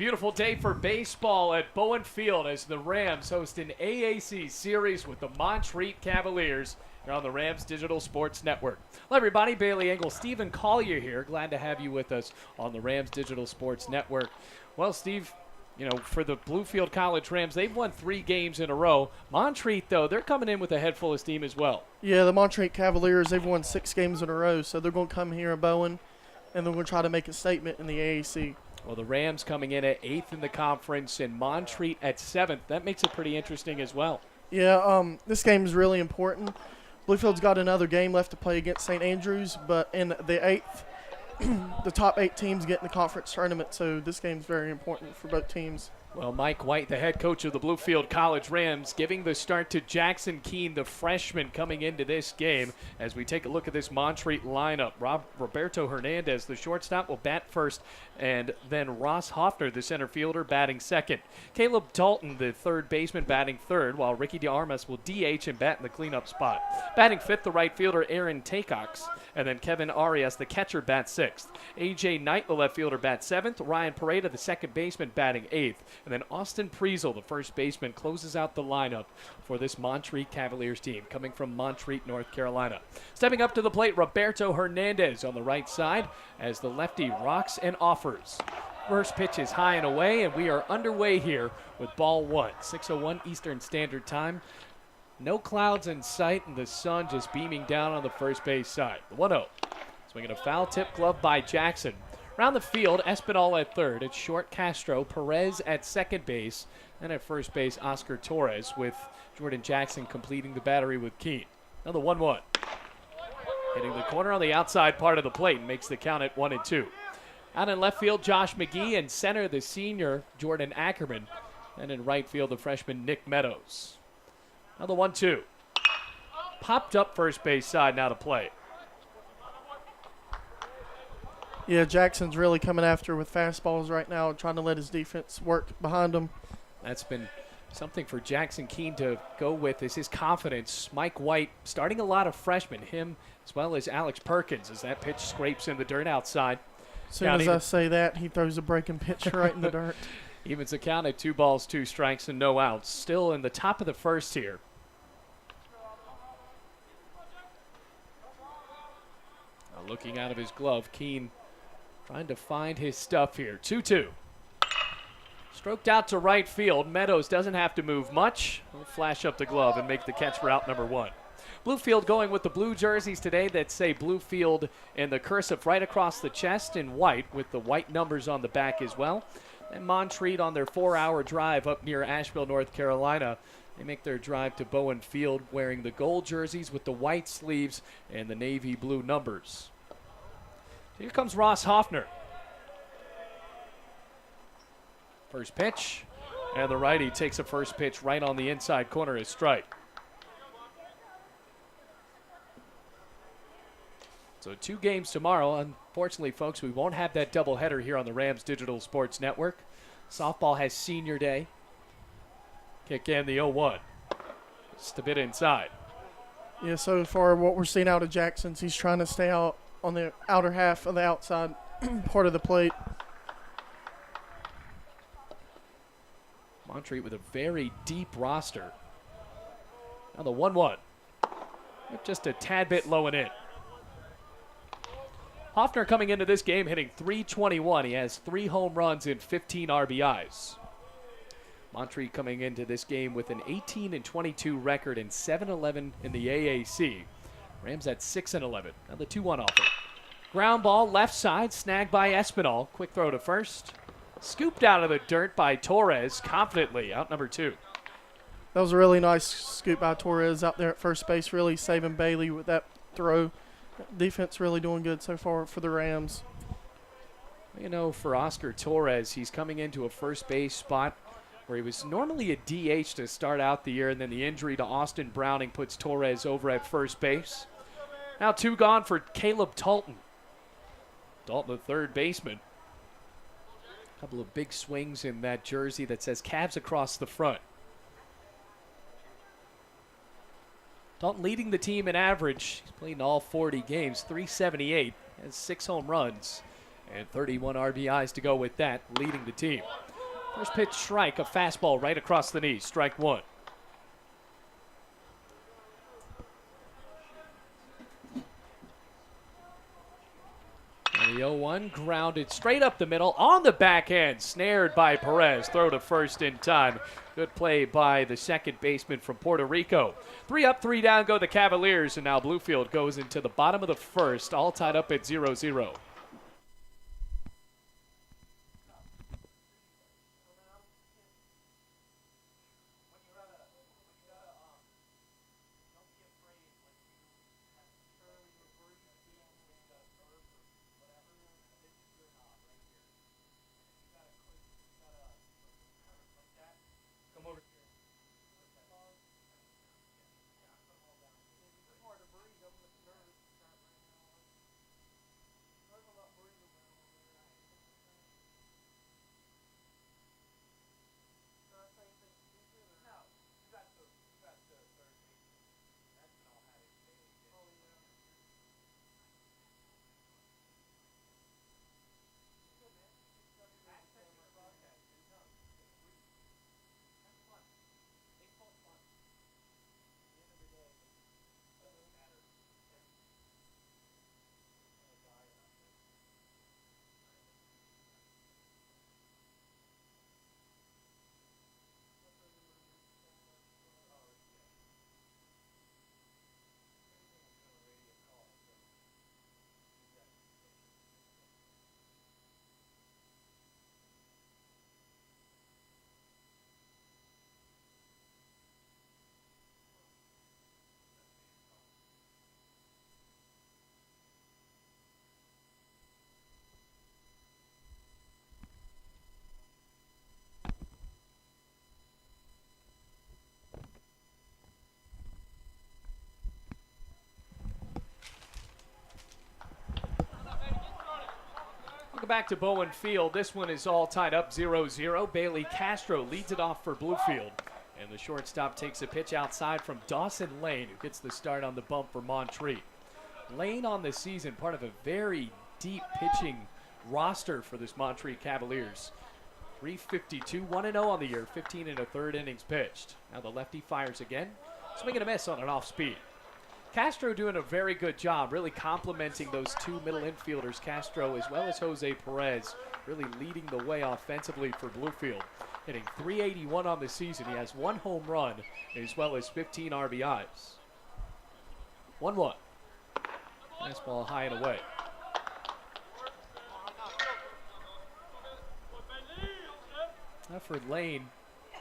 Beautiful day for baseball at Bluefield as the Rams host an AAC series with the Montreat Cavaliers here on the Rams Digital Sports Network. Hello, everybody. Bailey Engel, Stephen Collier here. Glad to have you with us on the Rams Digital Sports Network. Well, Steve, you know, for the Bluefield College Rams, they've won 3 games in a row. Montreat, though, they're coming in with a head full of steam as well. Yeah, the Montreat Cavaliers, they've won 6 games in a row, so they're going to come here in Bowen, and they're going to try to make a statement in the AAC. Well, the Rams coming in at 8th in the conference and Montreat at 7th. That makes it pretty interesting as well. Yeah, this game is really important. Bluefield's got another game left to play against St. Andrews, but in the 8th, the top 8 teams get in the conference tournament, so this game's very important for both teams. Well, Mike White, the head coach of the Bluefield College Rams, giving the start to Jackson Keene, the freshman, coming into this game. As we take a look at this Montreat lineup, Roberto Hernandez, the shortstop, will bat first, and then Ross Hoffner, the center fielder, batting second. Caleb Dalton, the third baseman, batting third, while Ricky DeArmas will DH and bat in the cleanup spot. Batting fifth, the right fielder, Aaron Tacox, and then Kevin Arias, the catcher, bats sixth. A.J. Knight, the left fielder, bats seventh. Ryan Pareda, the second baseman, batting eighth. And then Austin Priesel, the first baseman, closes out the lineup for this Montreat Cavaliers team, coming from Montreat, North Carolina. Stepping up to the plate, Roberto Hernandez on the right side as the lefty rocks and offers. First pitch is high and away, and we are underway here with ball one. 6:01 Eastern Standard Time. No clouds in sight, and the sun just beaming down on the first base side. The 1-0. Swinging a foul tip glove by Jackson. Around the field, Espinal at third. At short, Castro. Perez at second base. And at first base, Oscar Torres, with Jordan Jackson completing the battery with Keene. Now the 1-1. Hitting the corner on the outside part of the plate and makes the count at 1-2. Out in left field, Josh McGee. And center, the senior, Jordan Ackerman. And in right field, the freshman, Nick Meadows. Now the 1-2. Popped up first base side now to play. Yeah, Jackson's really coming after with fastballs right now, trying to let his defense work behind him. That's been something for Jackson Keene to go with, is his confidence. Mike White starting a lot of freshmen, him as well as Alex Perkins, as that pitch scrapes in the dirt outside. As soon as I say that, he throws a breaking pitch right in the dirt. Evens the count at 2 balls, 2 strikes, and no outs. Still in the top of the first here. Now looking out of his glove, Keene trying to find his stuff here. 2-2. Stroked out to right field. Meadows doesn't have to move much. He'll flash up the glove and make the catch for out number 1. Bluefield going with the blue jerseys today that say Bluefield in the cursive right across the chest in white, with the white numbers on the back as well. And Montreat on their 4-hour drive up near Asheville, North Carolina. They make their drive to Bowen Field wearing the gold jerseys with the white sleeves and the navy blue numbers. Here comes Ross Hoffner. First pitch, and the righty takes a first pitch right on the inside corner as strike. So 2 games tomorrow. Unfortunately, folks, we won't have that doubleheader here on the Rams Digital Sports Network. Softball has senior day. Kick in the 0-1. Just a bit inside. Yeah, so far what we're seeing out of Jackson's, he's trying to stay out on the outer half of the outside part of the plate. Montreat with a very deep roster. Now the 1-1. Just a tad bit low and in. Hoffner coming into this game hitting .321. He has 3 home runs and 15 RBIs. Montreat coming into this game with an 18-22 record and 7-11 in the AAC. Rams at 6-11. Now the 2-1 offer. Ground ball left side, snagged by Espinal. Quick throw to first. Scooped out of the dirt by Torres confidently. Out number 2. That was a really nice scoop by Torres out there at first base, really saving Bailey with that throw. Defense really doing good so far for the Rams. You know, for Oscar Torres, he's coming into a first base spot where he was normally a DH to start out the year, and then the injury to Austin Browning puts Torres over at first base. Now 2 gone for Caleb Dalton. Dalton, the third baseman. A couple of big swings in that jersey that says Cavs across the front. Dalton leading the team in average. He's played in all 40 games, .378, has 6 home runs, and 31 RBIs to go with that, leading the team. First pitch strike, a fastball right across the knee, strike one. And the 0-1 grounded straight up the middle on the backhand, snared by Perez. Throw to first in time. Good play by the second baseman from Puerto Rico. 3 up, 3 down go the Cavaliers, and now Bluefield goes into the bottom of the first, all tied up at 0-0. Welcome back to Bowen Field. This one is all tied up 0-0. Bailey Castro leads it off for Bluefield. And the shortstop takes a pitch outside from Dawson Lane, who gets the start on the bump for Montreat. Lane on the season, part of a very deep pitching roster for this Montreat Cavaliers. 352, 1-0 on the year, 15 1/3 innings pitched. Now the lefty fires again, swing and a miss on an off speed. Castro doing a very good job, really complimenting those two middle infielders, Castro as well as Jose Perez, really leading the way offensively for Bluefield. Hitting .381 on the season. He has 1 home run as well as 15 RBIs. 1-1. Fastball high and away. Now for Lane,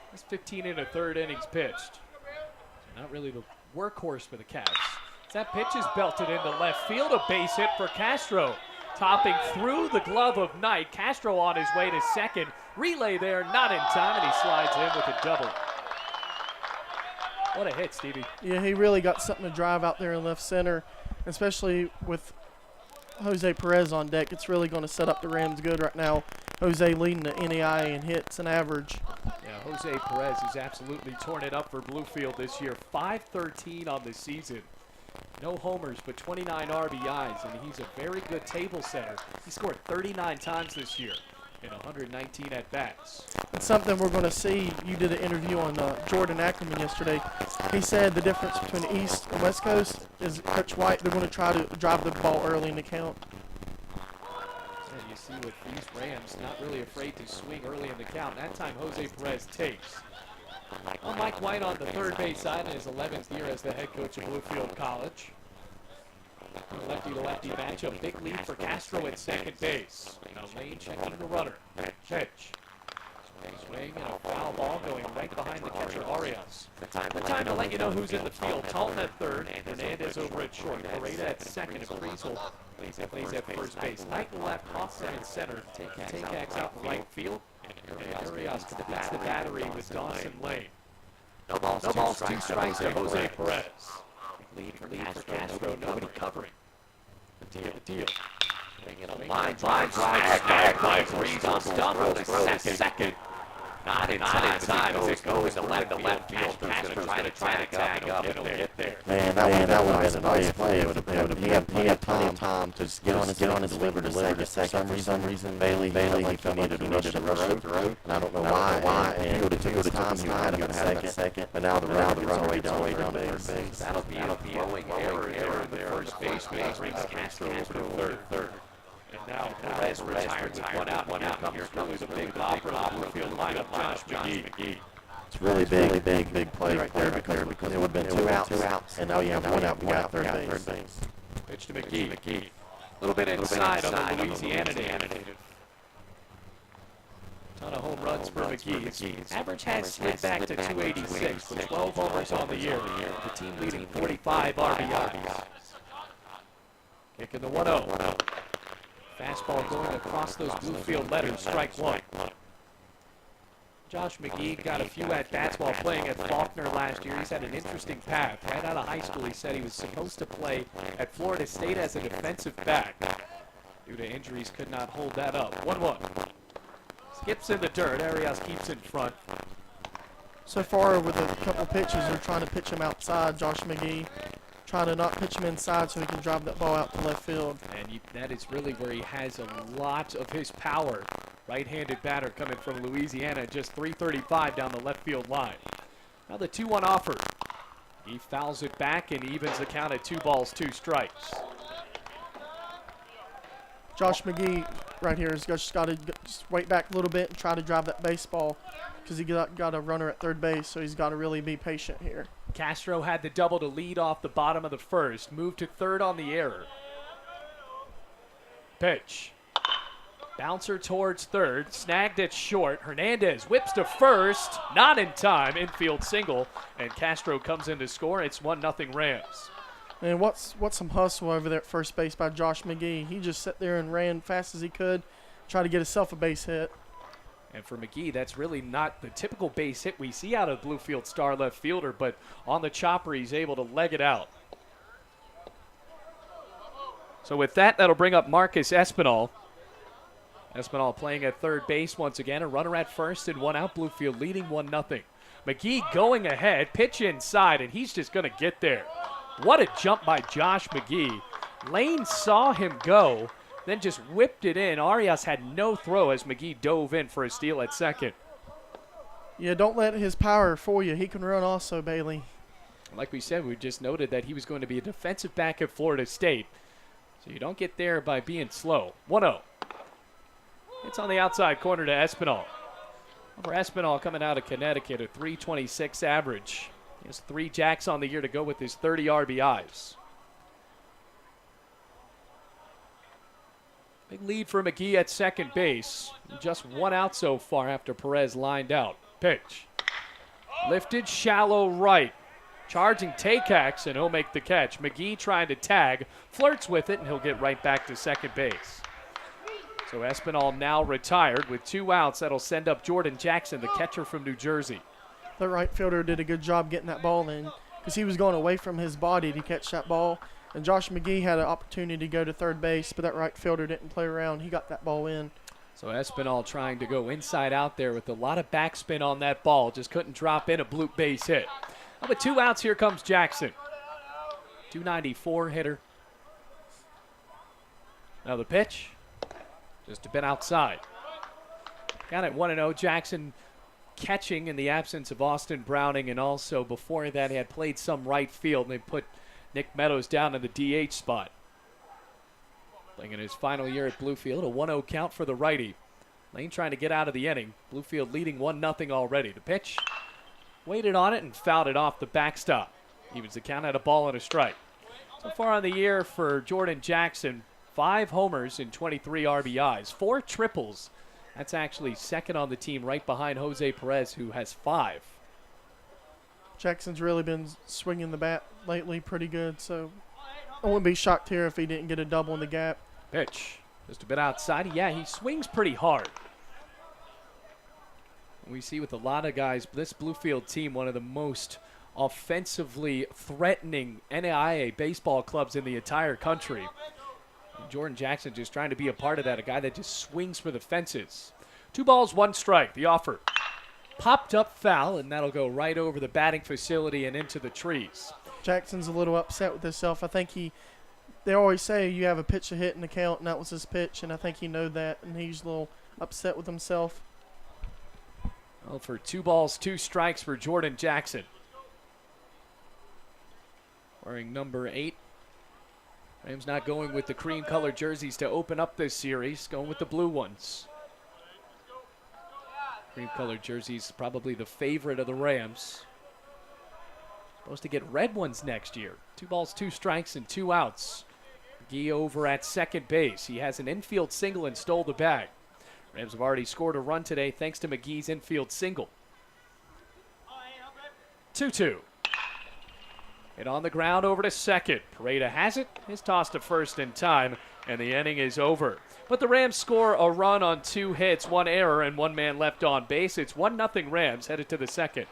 that's 15 1/3 innings pitched. So not really the workhorse for the Cavs. That pitch is belted into left field, a base hit for Castro. Topping through the glove of Knight. Castro on his way to second. Relay there, not in time, and he slides in with a double. What a hit, Stevie. Yeah, he really got something to drive out there in left center, especially with Jose Perez on deck. It's really going to set up the Rams good right now. Jose leading the NEI in hits and average. Yeah, Jose Perez has absolutely torn it up for Bluefield this year. 513 on the season. No homers, but 29 RBIs, and he's a very good table setter. He scored 39 times this year in 119 at-bats. It's something we're going to see. You did an interview on Jordan Ackerman yesterday. He said the difference between the East and West Coast is Coach White, they're going to try to drive the ball early in the count. And you see with these Rams, not really afraid to swing early in the count. That time, Jose Perez takes. Well, Mike White on the third base side in his 11th year as the head coach of Bluefield College. Lefty-to-lefty matchup. Big lead for Castro at second base. Now Lane checking the runner. Pitch. Swing and a foul ball going right behind the catcher, Arias. The time to let you know who's in the field. Talton at third, Hernandez over at short. Pareda at second, and Friesel plays at first base. Knight left, Hoffman in center. Take-Ax out in right field. And Arias completes the battery with Dawson Lane. No balls, 2 strikes to Jose Perez. Lead for Castro, nobody covering. The deal. Swinging a line drive, smack by Freeze on stumble to second. Not inside as it goes to left field. Castro's going to try to tag up and he'll get there. Man, that would have been a nice play. He had plenty of time to just get on his deliver to second. For some reason, Bailey felt like he needed to rush the road, and I don't know why. And he would have took his time. He might have had a second, but now the runaway down to third base. That'll be a throwing error there. The first baseman brings Castro over to third. And now Perez retired with one out. Here comes the big hopper. Bluefield lineup, Josh McGee. It's really big play right there because it would have been two outs, and now you have one out. We got third base. Pitch to McGee. A little bit inside on the Louisiana native. Ton of home runs for McGee. Average has slid back to 286 with 12 homers on the year. The team leading 45 RBIs. Kicking the 1-0. Fastball going across those Bluefield letters, strike one. Josh McGee got a few at-bats while playing at Faulkner last year. He's had an interesting path. Right out of high school, he said he was supposed to play at Florida State as a defensive back. Due to injuries, could not hold that up. 1-1. Skips in the dirt. Arias keeps in front. So far with a couple pitches, they're trying to pitch him outside, Josh McGee. Trying to not pitch him inside so he can drive that ball out to left field. And that is really where he has a lot of his power. Right-handed batter coming from Louisiana, just 335 down the left field line. Now the 2-1 offer. He fouls it back and evens the count at 2 balls, 2 strikes. Josh McGee right here has just got to wait back a little bit and try to drive that baseball because he got a runner at third base, so he's got to really be patient here. Castro had the double to lead off the bottom of the first. Moved to third on the error. Pitch. Bouncer towards third. Snagged it short. Hernandez whips to first. Not in time. Infield single. And Castro comes in to score. It's 1-0 Rams. And what's some hustle over there at first base by Josh McGee. He just sat there and ran fast as he could, try to get himself a base hit. And for McGee, that's really not the typical base hit we see out of Bluefield star left fielder, but on the chopper, he's able to leg it out. So with that, that'll bring up Marcus Espinal. Espinal playing at third base once again. A runner at first and 1 out. Bluefield leading 1-0. McGee going ahead, pitch inside, and he's just going to get there. What a jump by Josh McGee. Lane saw him go, then just whipped it in. Arias had no throw as McGee dove in for a steal at second. Yeah, don't let his power fool you. He can run also, Bailey. Like we said, we just noted that he was going to be a defensive back at Florida State. So you don't get there by being slow. 1-0. It's on the outside corner to Espinal. For Espinal coming out of Connecticut, a 326 average. He has 3 jacks on the year to go with his 30 RBIs. Big lead for McGee at second base. Just 1 out so far after Perez lined out. Pitch. Lifted shallow right. Charging Takacs, and he'll make the catch. McGee trying to tag, flirts with it, and he'll get right back to second base. So Espinal now retired with 2 outs. That'll send up Jordan Jackson, the catcher from New Jersey. The right fielder did a good job getting that ball in because he was going away from his body to catch that ball. And Josh McGee had an opportunity to go to third base, but that right fielder didn't play around. He got that ball in. So Espinal trying to go inside out there with a lot of backspin on that ball. Just couldn't drop in a bloop base hit. With 2 outs, here comes Jackson. 294 hitter. Now the pitch. Just a bit outside. Got it 1-0. Jackson catching in the absence of Austin Browning, and also before that he had played some right field, and they put Nick Meadows down in the DH spot. Playing in his final year at Bluefield, a 1-0 count for the righty. Lane trying to get out of the inning. Bluefield leading 1-0 already. The pitch, waited on it and fouled it off the backstop. Evens the count at a ball and a strike. So far on the year for Jordan Jackson, 5 homers and 23 RBIs, 4 triples. That's actually second on the team right behind Jose Perez, who has 5. Jackson's really been swinging the bat lately pretty good, so I wouldn't be shocked here if he didn't get a double in the gap. Pitch, just a bit outside. Yeah, he swings pretty hard. We see with a lot of guys, this Bluefield team, one of the most offensively threatening NAIA baseball clubs in the entire country. Jordan Jackson just trying to be a part of that, a guy that just swings for the fences. 2 balls, 1 strike. The offer. popped up foul, and that'll go right over the batting facility and into the trees. Jackson's a little upset with himself. I think they always say you have a pitch to hit in the count, and that was his pitch, and I think he knew that, and he's a little upset with himself. Well, for 2 balls, 2 strikes for Jordan Jackson. Wearing number 8. Rams not going with the cream-colored jerseys to open up this series, going with the blue ones. Cream-colored jerseys, probably the favorite of the Rams. Supposed to get red ones next year. 2 balls, 2 strikes, and 2 outs. McGee over at second base. He has an infield single and stole the bag. Rams have already scored a run today thanks to McGee's infield single. 2-2. Hit on the ground over to second. Pareda has it. His toss to first in time, and the inning is over. But the Rams score a run on 2 hits, 1 error, and 1 man left on base. It's 1-0 Rams headed to the second.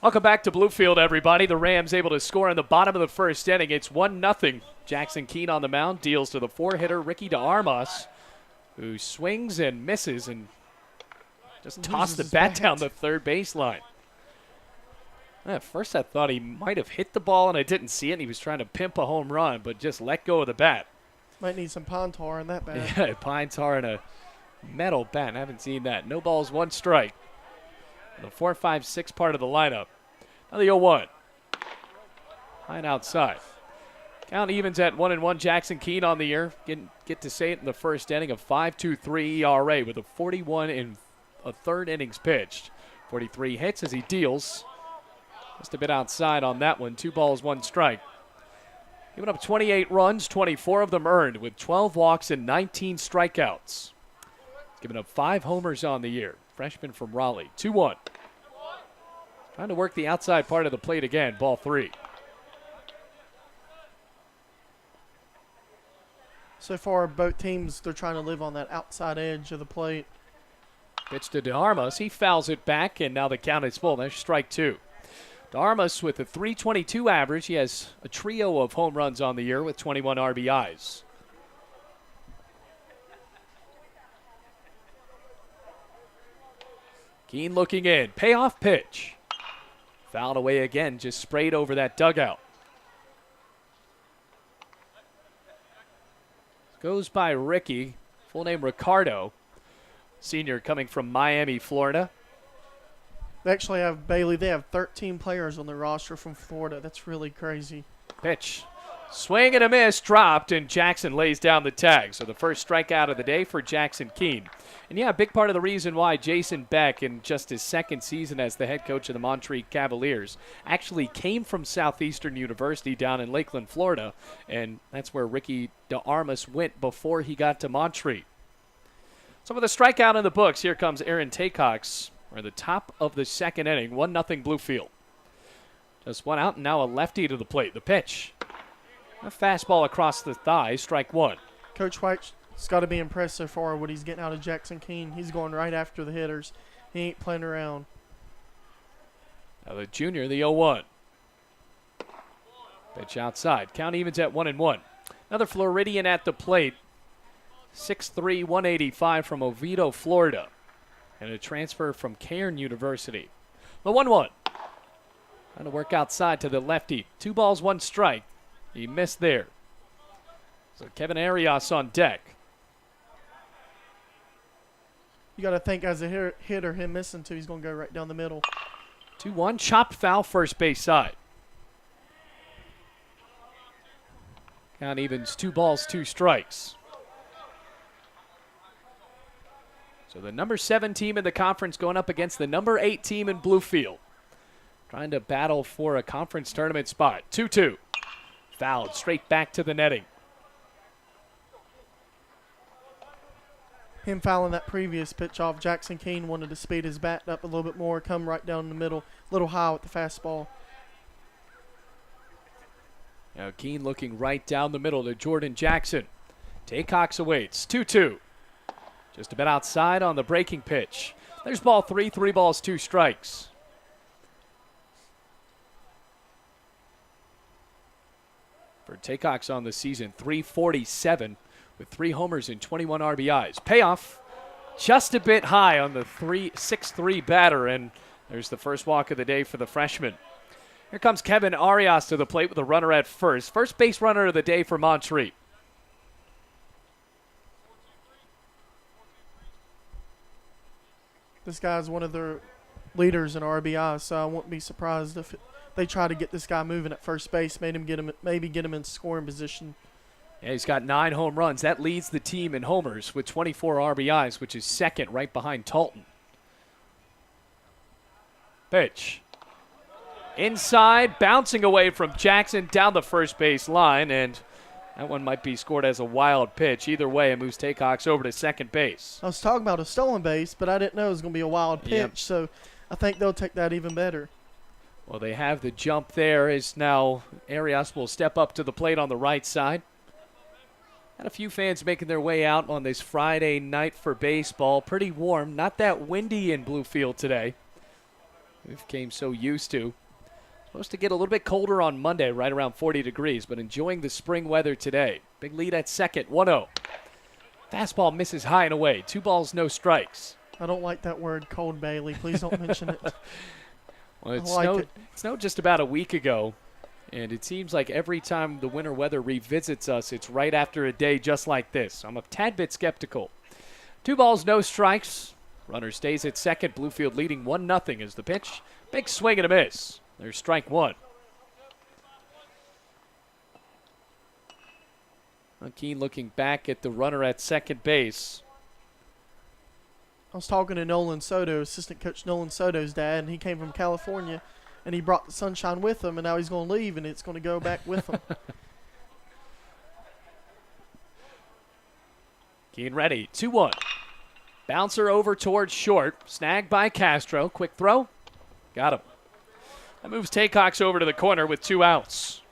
Welcome back to Bluefield, everybody. The Rams able to score in the bottom of the first inning. It's 1-0. Jackson Keene on the mound deals to the 4-hitter Ricky DeArmas, who swings and misses and just tossed the bat down the third baseline. At first I thought he might have hit the ball and I didn't see it, and he was trying to pimp a home run, but just let go of the bat. Might need some pine tar in that bat. Yeah, pine tar and a metal bat. I haven't seen that. No balls, 1 strike. The 4, 5, 6 part of the lineup. Now the 0-1. High and outside. Count evens at 1-1. Jackson Keene on the year. Get to say it in the first inning of 5.23 ERA with a 41 in a third innings pitched. 43 hits as he deals. Just a bit outside on that one. 2 balls, 1 strike. Giving up 28 runs, 24 of them earned with 12 walks and 19 strikeouts. Giving up 5 homers on the year. Freshman from Raleigh. 2-1. Trying to work the outside part of the plate again. Ball 3. So far, both teams, they're trying to live on that outside edge of the plate. Pitch to DeArmas. He fouls it back, and now the count is full. There's strike 2. DeArmas with a .322 average. He has a trio of home runs on the year with 21 RBIs. Keene looking in. Payoff pitch. Fouled away again. Just sprayed over that dugout. Goes by Ricky. Full name Ricardo. Senior coming from Miami, Florida. They actually have, Bailey, they have 13 players on their roster from Florida. That's really crazy. Pitch. Swing and a miss, dropped, and Jackson lays down the tag. So the first strikeout of the day for Jackson Keene. And yeah, a big part of the reason why Jason Beck, in just his second season as the head coach of the Montreat Cavaliers, actually came from Southeastern University down in Lakeland, Florida. And that's where Ricky DeArmas went before he got to Montreat. So with a strikeout in the books, here comes Aaron Taycox. We're in the top of the second inning, 1-0 Bluefield. Just one out, and now a lefty to the plate. The pitch. A fastball across the thigh, strike one. Coach White's got to be impressed so far what he's getting out of Jackson Keene. He's going right after the hitters. He ain't playing around. Now the junior, the 0-1. Pitch outside. Count evens at 1-1. Another Floridian at the plate. 6'3", 185 from Oviedo, Florida. And a transfer from Cairn University. The 1-1. Trying to work outside to the lefty. 2 balls, 1 strike. He missed there. So Kevin Arias on deck. You got to think as a hitter, him missing two, he's going to go right down the middle. 2-1, chopped foul, first base side. Count evens 2 balls, 2 strikes. So the number 7 team in the conference going up against the number 8 team in Bluefield. Trying to battle for a conference tournament spot. 2-2. Fouled straight back to the netting. Him fouling that previous pitch off, Jackson Keene wanted to speed his bat up a little bit more, come right down the middle, a little high with the fastball. Now Keene looking right down the middle to Jordan Jackson. Taycox awaits. 2-2. Just a bit outside on the breaking pitch. There's ball 3, 3 balls, 2 strikes. For Taycox on the season, 347 with 3 homers and 21 RBIs. Payoff just a bit high on the 6'3" batter, and there's the first walk of the day for the freshman. Here comes Kevin Arias to the plate with a runner at first. First base runner of the day for Montreat. This guy's one of their leaders in RBI, so I wouldn't be surprised if they try to get this guy moving at first base, maybe get him in scoring position. Yeah, he's got 9 home runs. That leads the team in homers with 24 RBIs, which is second right behind Talton. Pitch. Inside, bouncing away from Jackson down the first base line, and that one might be scored as a wild pitch. Either way, it moves Taycox over to second base. I was talking about a stolen base, but I didn't know it was going to be a wild pitch, Yep. so I think they'll take that even better. Well, they have the jump there as now Arias will step up to the plate on the right side. Got a few fans making their way out on this Friday night for baseball. Pretty warm, not that windy in Bluefield today. We've came so used to. Supposed to get a little bit colder on Monday, right around 40 degrees, but enjoying the spring weather today. Big lead at second, 1-0. Fastball misses high and away. 2 balls, no strikes. I don't like that word, cold, Bailey. Please don't mention it. Well, it I like it. snowed just about a week ago, and it seems like every time the winter weather revisits us, it's right after a day just like this. I'm a tad bit skeptical. 2 balls, no strikes. Runner stays at second. Bluefield leading 1-0 as the pitch. Big swing and a miss. There's strike one. Keene looking back at the runner at second base. I was talking to Nolan Soto, assistant coach Nolan Soto's dad, and he came from California, and he brought the sunshine with him, and now he's going to leave, and it's going to go back with him. Keene ready, 2-1. Bouncer over towards short, snagged by Castro. Quick throw, got him. That moves Taycox over to the corner with 2 outs.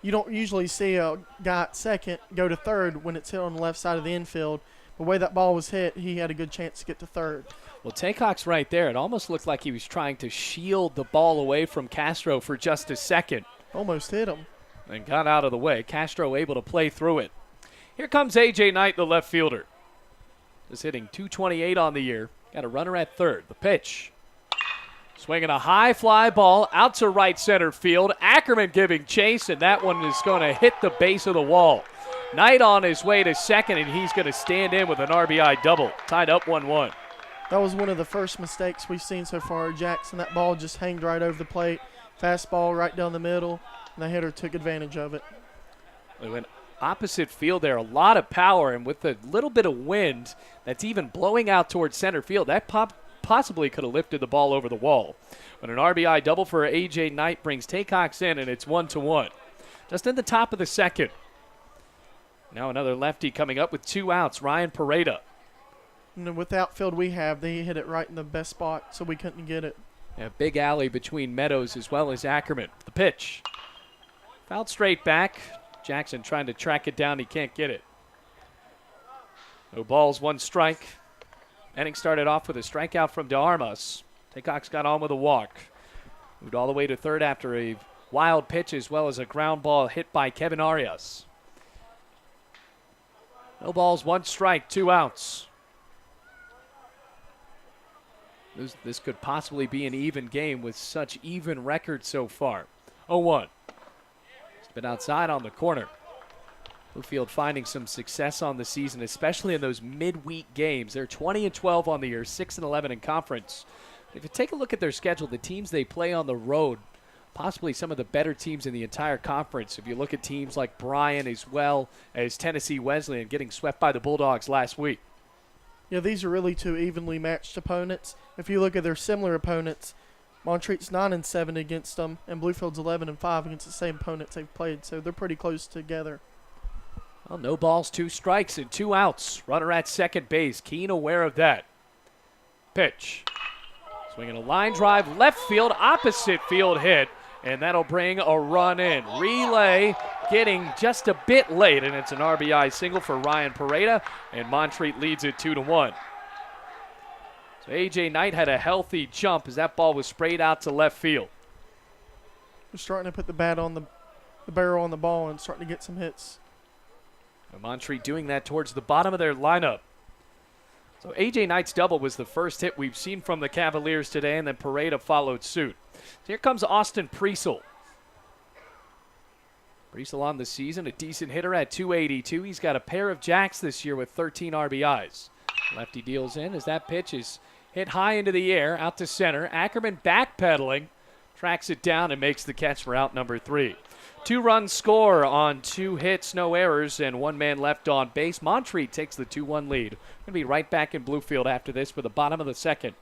You don't usually see a guy at second go to third when it's hit on the left side of the infield. The way that ball was hit, he had a good chance to get to third. Well, Taycox right there, it almost looked like he was trying to shield the ball away from Castro for just a second. Almost hit him. And got out of the way. Castro able to play through it. Here comes A.J. Knight, the left fielder. Is hitting .228 on the year. Got a runner at third. The pitch. Swinging a high fly ball out to right center field. Ackerman giving chase, and that one is going to hit the base of the wall. Knight on his way to second, and he's going to stand in with an RBI double. Tied up 1-1. That was one of the first mistakes we've seen so far, Jackson. That ball just hanged right over the plate. Fastball right down the middle, and the hitter took advantage of it. They went opposite field there. A lot of power, and with a little bit of wind that's even blowing out towards center field, that possibly could have lifted the ball over the wall. But an RBI double for A.J. Knight brings Taycox in, and it's 1-1. Just in the top of the second. Now another lefty coming up with 2 outs, Ryan Pareda. And with the outfield we have, they hit it right in the best spot, so we couldn't get it. A big alley between Meadows as well as Ackerman. The pitch. Fouled straight back. Jackson trying to track it down. He can't get it. No balls, 1 strike. Inning started off with a strikeout from De Armas. Taycox got on with a walk. Moved all the way to third after a wild pitch as well as a ground ball hit by Kevin Arias. No balls, 1 strike, 2 outs. This could possibly be an even game with such even records so far. 0-1. It's been outside on the corner. Bluefield finding some success on the season, especially in those midweek games. They're 20-12 on the year, 6-11 in conference. If you take a look at their schedule, the teams they play on the road, possibly some of the better teams in the entire conference. If you look at teams like Bryan as well as Tennessee Wesleyan getting swept by the Bulldogs last week. Yeah, these are really 2 evenly matched opponents. If you look at their similar opponents, Montreat's 9-7 against them, and Bluefield's 11-5 against the same opponents they've played. So they're pretty close together. Well, no balls, 2 strikes, and 2 outs. Runner at second base. Keene aware of that. Pitch. Swinging a line drive, left field, opposite field hit, and that'll bring a run in. Relay getting just a bit late, and it's an RBI single for Ryan Pareda, and Montreat leads it 2-1. So A.J. Knight had a healthy jump as that ball was sprayed out to left field. They're starting to put the bat on the barrel on the ball and starting to get some hits. And Montreat doing that towards the bottom of their lineup. So A.J. Knight's double was the first hit we've seen from the Cavaliers today, and then Pareda followed suit. So here comes Austin Priesel. Priesel on the season, a decent hitter at .282. He's got a pair of jacks this year with 13 RBIs. Lefty deals in as that pitch is hit high into the air, out to center. Ackerman backpedaling, tracks it down and makes the catch for out number 3. 2-run score on 2 hits, no errors, and 1 man left on base. Montreat takes the 2-1 lead. Going to be right back in Bluefield after this for the bottom of the second.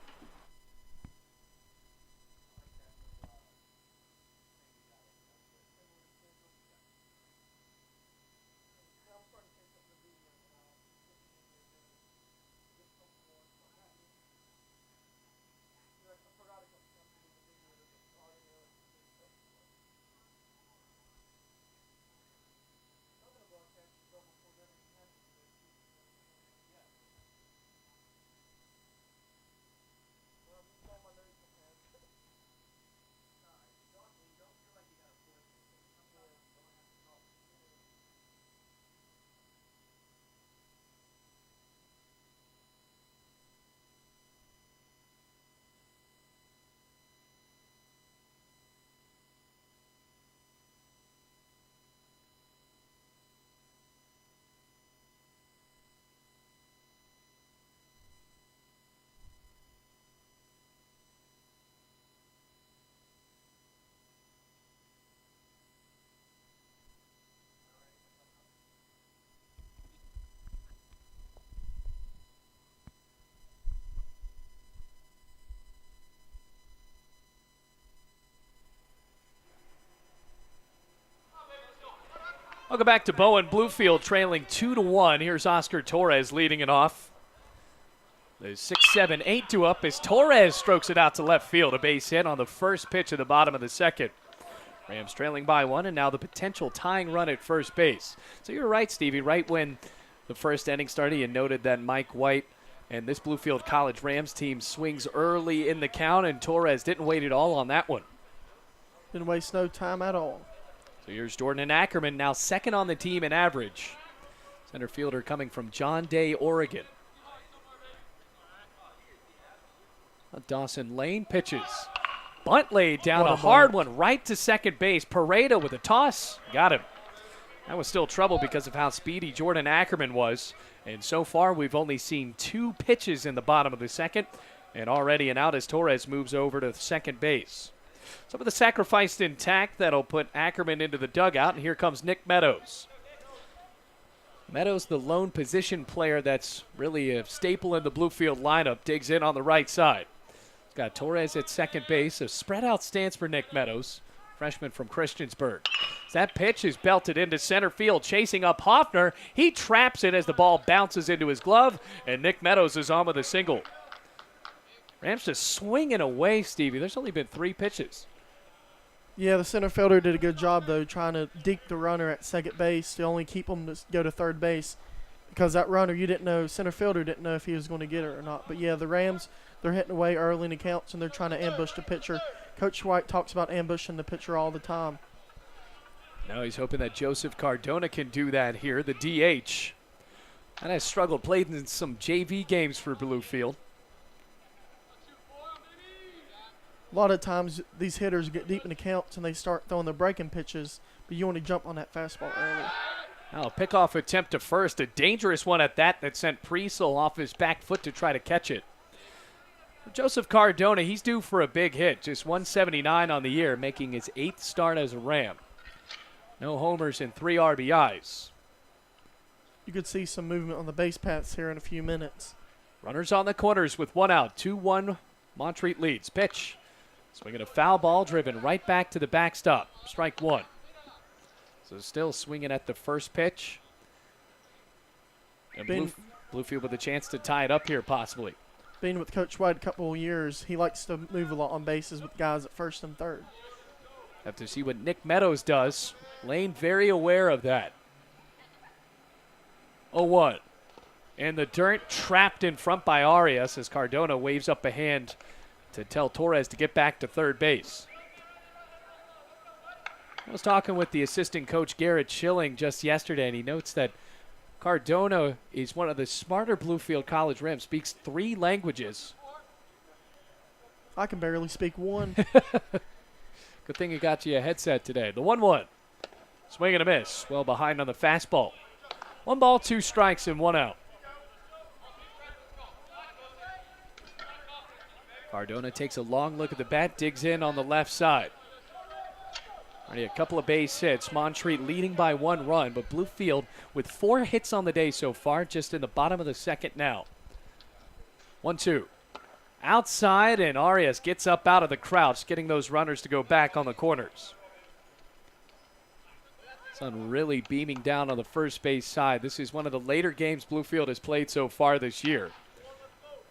Welcome back to Bowen. Bluefield trailing 2-1. Here's Oscar Torres leading it off. There's 6-7-8 up as Torres strokes it out to left field. A base hit on the first pitch of the bottom of the second. Rams trailing by 1, and now the potential tying run at first base. So you're right, Stevie. Right when the first inning started, you noted that Mike White and this Bluefield College Rams team swings early in the count, and Torres didn't wait at all on that one. Didn't waste no time at all. So here's Jordan Ackerman, now second on the team in average. Center fielder coming from John Day, Oregon. Dawson Lane pitches. Bunt laid down, a hard one right to second base. Pareda with a toss. Got him. That was still trouble because of how speedy Jordan Ackerman was. And so far, we've only seen 2 pitches in the bottom of the second. And already an out as Torres moves over to second base. Some of the sacrificed intact. That'll put Ackerman into the dugout. And here comes Nick Meadows. Meadows, the lone position player that's really a staple in the Bluefield lineup, digs in on the right side. Got Torres at second base. A spread out stance for Nick Meadows. freshman from Christiansburg. That pitch is belted into center field, chasing up Hoffner. He traps it as the ball bounces into his glove, and Nick Meadows is on with a single. Rams just swinging away, Stevie. There's only been 3 pitches. Yeah, the center fielder did a good job, though, trying to deke the runner at second base to only keep him to go to third base. Because that runner, you didn't know, center fielder didn't know if he was going to get it or not. But, yeah, the Rams, they're hitting away early in the counts, and they're trying to ambush the pitcher. Coach White talks about ambushing the pitcher all the time. Now he's hoping that Joseph Cardona can do that here, the DH. And has struggled, played in some JV games for Bluefield. A lot of times these hitters get deep in the counts and they start throwing their breaking pitches, but you want to jump on that fastball early. Now a pickoff attempt to first, a dangerous one at that sent Priesel off his back foot to try to catch it. For Joseph Cardona, he's due for a big hit, just 179 on the year, making his 8th start as a Ram. No homers and 3 RBIs. You could see some movement on the base paths here in a few minutes. Runners on the corners with 1 out, 2-1 Montreat leads. Pitch. Swinging a foul ball driven right back to the backstop. Strike 1. So still swinging at the first pitch. And Bluefield with a chance to tie it up here possibly. Being with Coach White a couple of years, he likes to move a lot on bases with guys at first and third. Have to see what Nick Meadows does. Lane very aware of that. 0-1. And the dirt trapped in front by Arias as Cardona waves up a hand to tell Torres to get back to third base. I was talking with the assistant coach Garrett Schilling just yesterday, and he notes that Cardona is one of the smarter Bluefield College Rams, speaks 3 languages. I can barely speak one. Good thing you got you a headset today. The 1-1. Swing and a miss. Well behind on the fastball. 1 ball, 2 strikes, and 1 out. Cardona takes a long look at the bat, digs in on the left side. Already a couple of base hits. Montreat leading by 1 run, but Bluefield with 4 hits on the day so far, just in the bottom of the second now. 1-2. Outside, and Arias gets up out of the crouch, getting those runners to go back on the corners. Sun really beaming down on the first base side. This is one of the later games Bluefield has played so far this year.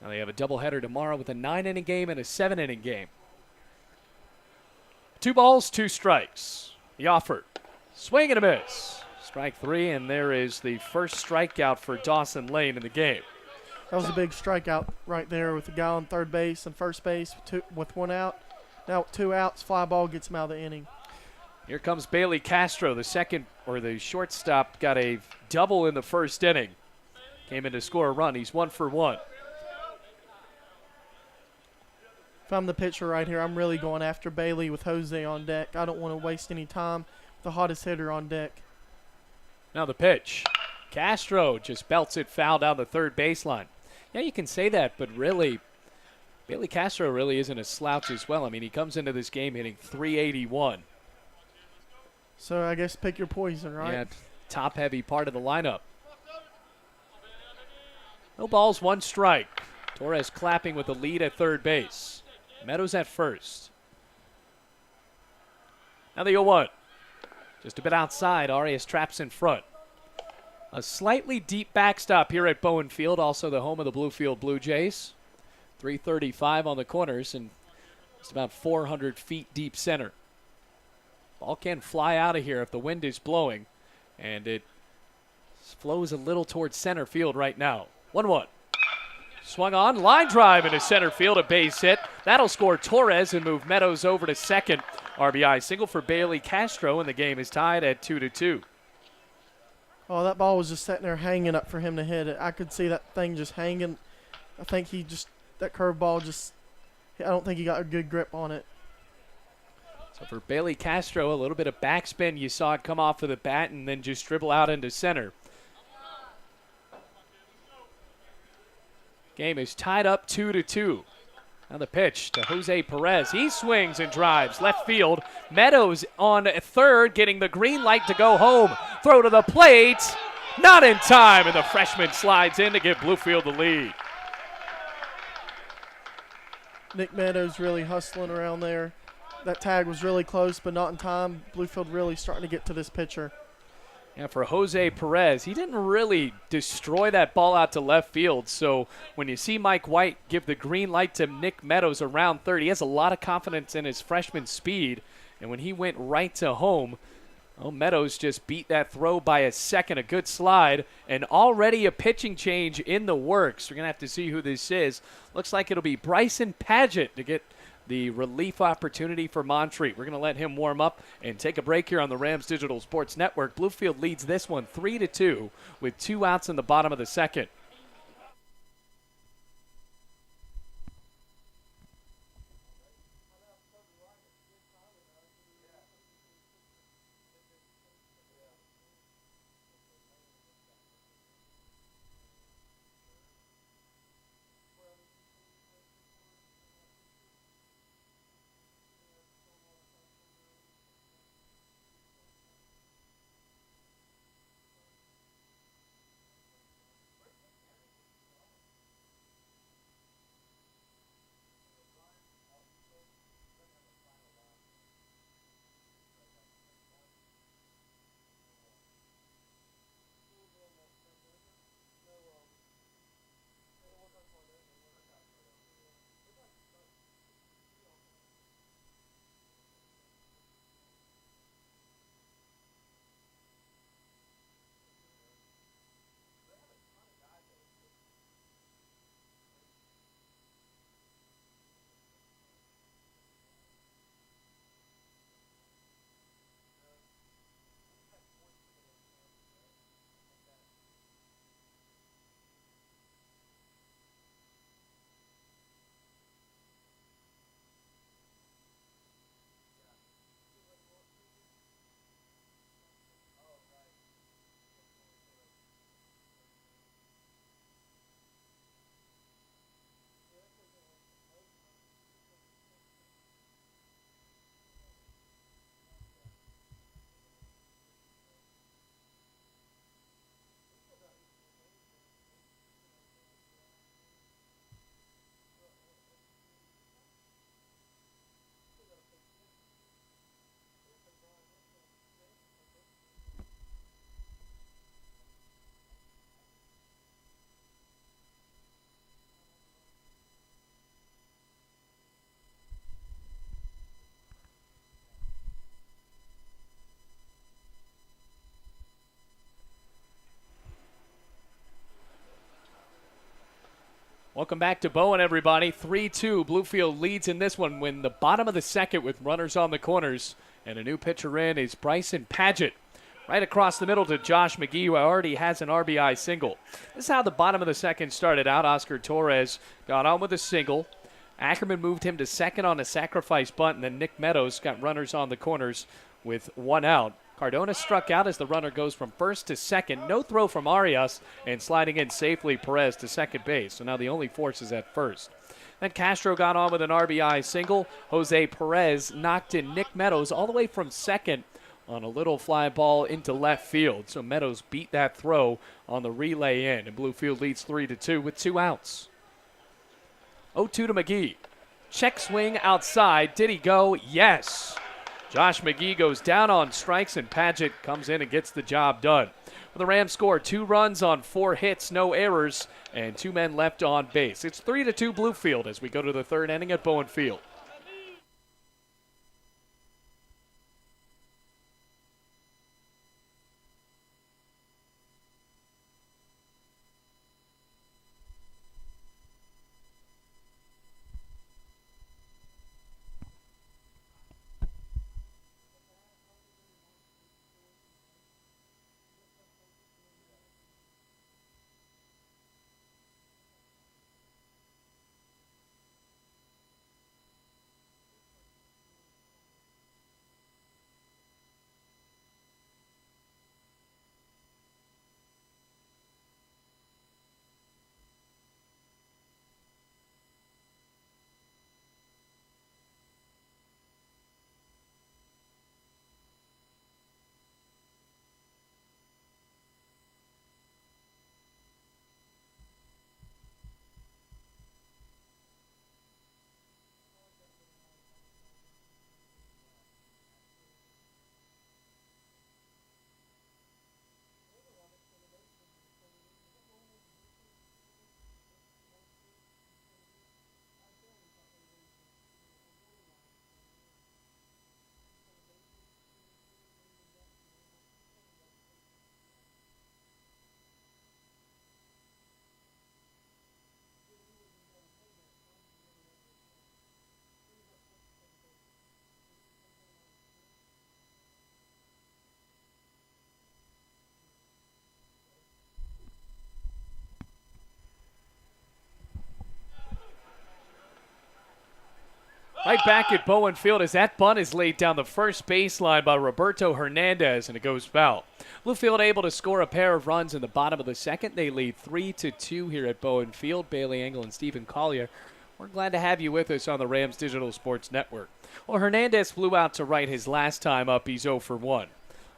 Now they have a doubleheader tomorrow with a 9-inning game and a 7-inning game. 2 balls, 2 strikes. The offer. Swing and a miss. Strike 3, and there is the first strikeout for Dawson Lane in the game. That was a big strikeout right there with the guy on third base and first base with 1 out. Now with 2 outs, fly ball gets him out of the inning. Here comes Bailey Castro, the shortstop, got a double in the first inning. Came in to score a run. He's 1 for 1. If I'm the pitcher right here, I'm really going after Bailey with Jose on deck. I don't want to waste any time with the hottest hitter on deck. Now the pitch. Castro just belts it foul down the third baseline. Yeah, you can say that, but really, Bailey Castro really isn't a slouch as well. I mean, he comes into this game hitting .381. So I guess pick your poison, right? Yeah, top-heavy part of the lineup. No balls, 1 strike. Torres clapping with the lead at third base. Meadows at first. Now the 0-1. Just a bit outside. Arias traps in front. A slightly deep backstop here at Bowen Field, also the home of the Bluefield Blue Jays. 335 on the corners and just about 400 feet deep center. Ball can fly out of here if the wind is blowing, and it flows a little towards center field right now. 1-1. Swung on, line drive into center field, a base hit. That'll score Torres and move Meadows over to second. RBI single for Bailey Castro, and the game is tied at 2-2. Oh, that ball was just sitting there hanging up for him to hit it. I could see that thing just hanging. I think that curveball I don't think he got a good grip on it. So for Bailey Castro, a little bit of backspin. You saw it come off of the bat and then just dribble out into center. Game is tied up 2-2. Now the pitch to Jose Perez. He swings and drives left field. Meadows on third, getting the green light to go home. Throw to the plate. Not in time, and the freshman slides in to give Bluefield the lead. Nick Meadows really hustling around there. That tag was really close, but not in time. Bluefield really starting to get to this pitcher. Yeah, for Jose Perez, he didn't really destroy that ball out to left field. So when you see Mike White give the green light to Nick Meadows around third, he has a lot of confidence in his freshman speed. And when he went right to home, Meadows just beat that throw by a second. A good slide, and already a pitching change in the works. We're going to have to see who this is. Looks like it'll be Bryson Paget to get the relief opportunity for Montreat. We're going to let him warm up and take a break here on the Rams Digital Sports Network. Bluefield leads this one 3-2 with 2 outs in the bottom of the second. Welcome back to Bowen, everybody. 3-2. Bluefield leads in this one when the bottom of the second with runners on the corners. And a new pitcher in is Bryson Paget. Right across the middle to Josh McGee, who already has an RBI single. This is how the bottom of the second started out. Oscar Torres got on with a single. Ackerman moved him to second on a sacrifice bunt, and then Nick Meadows got runners on the corners with 1 out. Cardona struck out as the runner goes from first to second. No throw from Arias, and sliding in safely Perez to second base. So now the only force is at first. Then Castro got on with an RBI single. Jose Perez knocked in Nick Meadows all the way from second on a little fly ball into left field. So Meadows beat that throw on the relay in, and Bluefield leads 3-2 with 2 outs. 0-2 to McGee. Check swing outside. Did he go? Yes. Josh McGee goes down on strikes, and Paget comes in and gets the job done. The Rams score 2 runs on 4 hits, no errors, and 2 men left on base. It's 3-2 Bluefield as we go to the third inning at Bowen Field. Right back at Bowen Field as that bunt is laid down the first baseline by Roberto Hernandez, and it goes foul. Bluefield able to score a pair of runs in the bottom of the second. They lead 3-2 here at Bowen Field. Bailey Engel and Stephen Collier, we're glad to have you with us on the Rams Digital Sports Network. Well, Hernandez flew out to right his last time up. He's 0 for 1.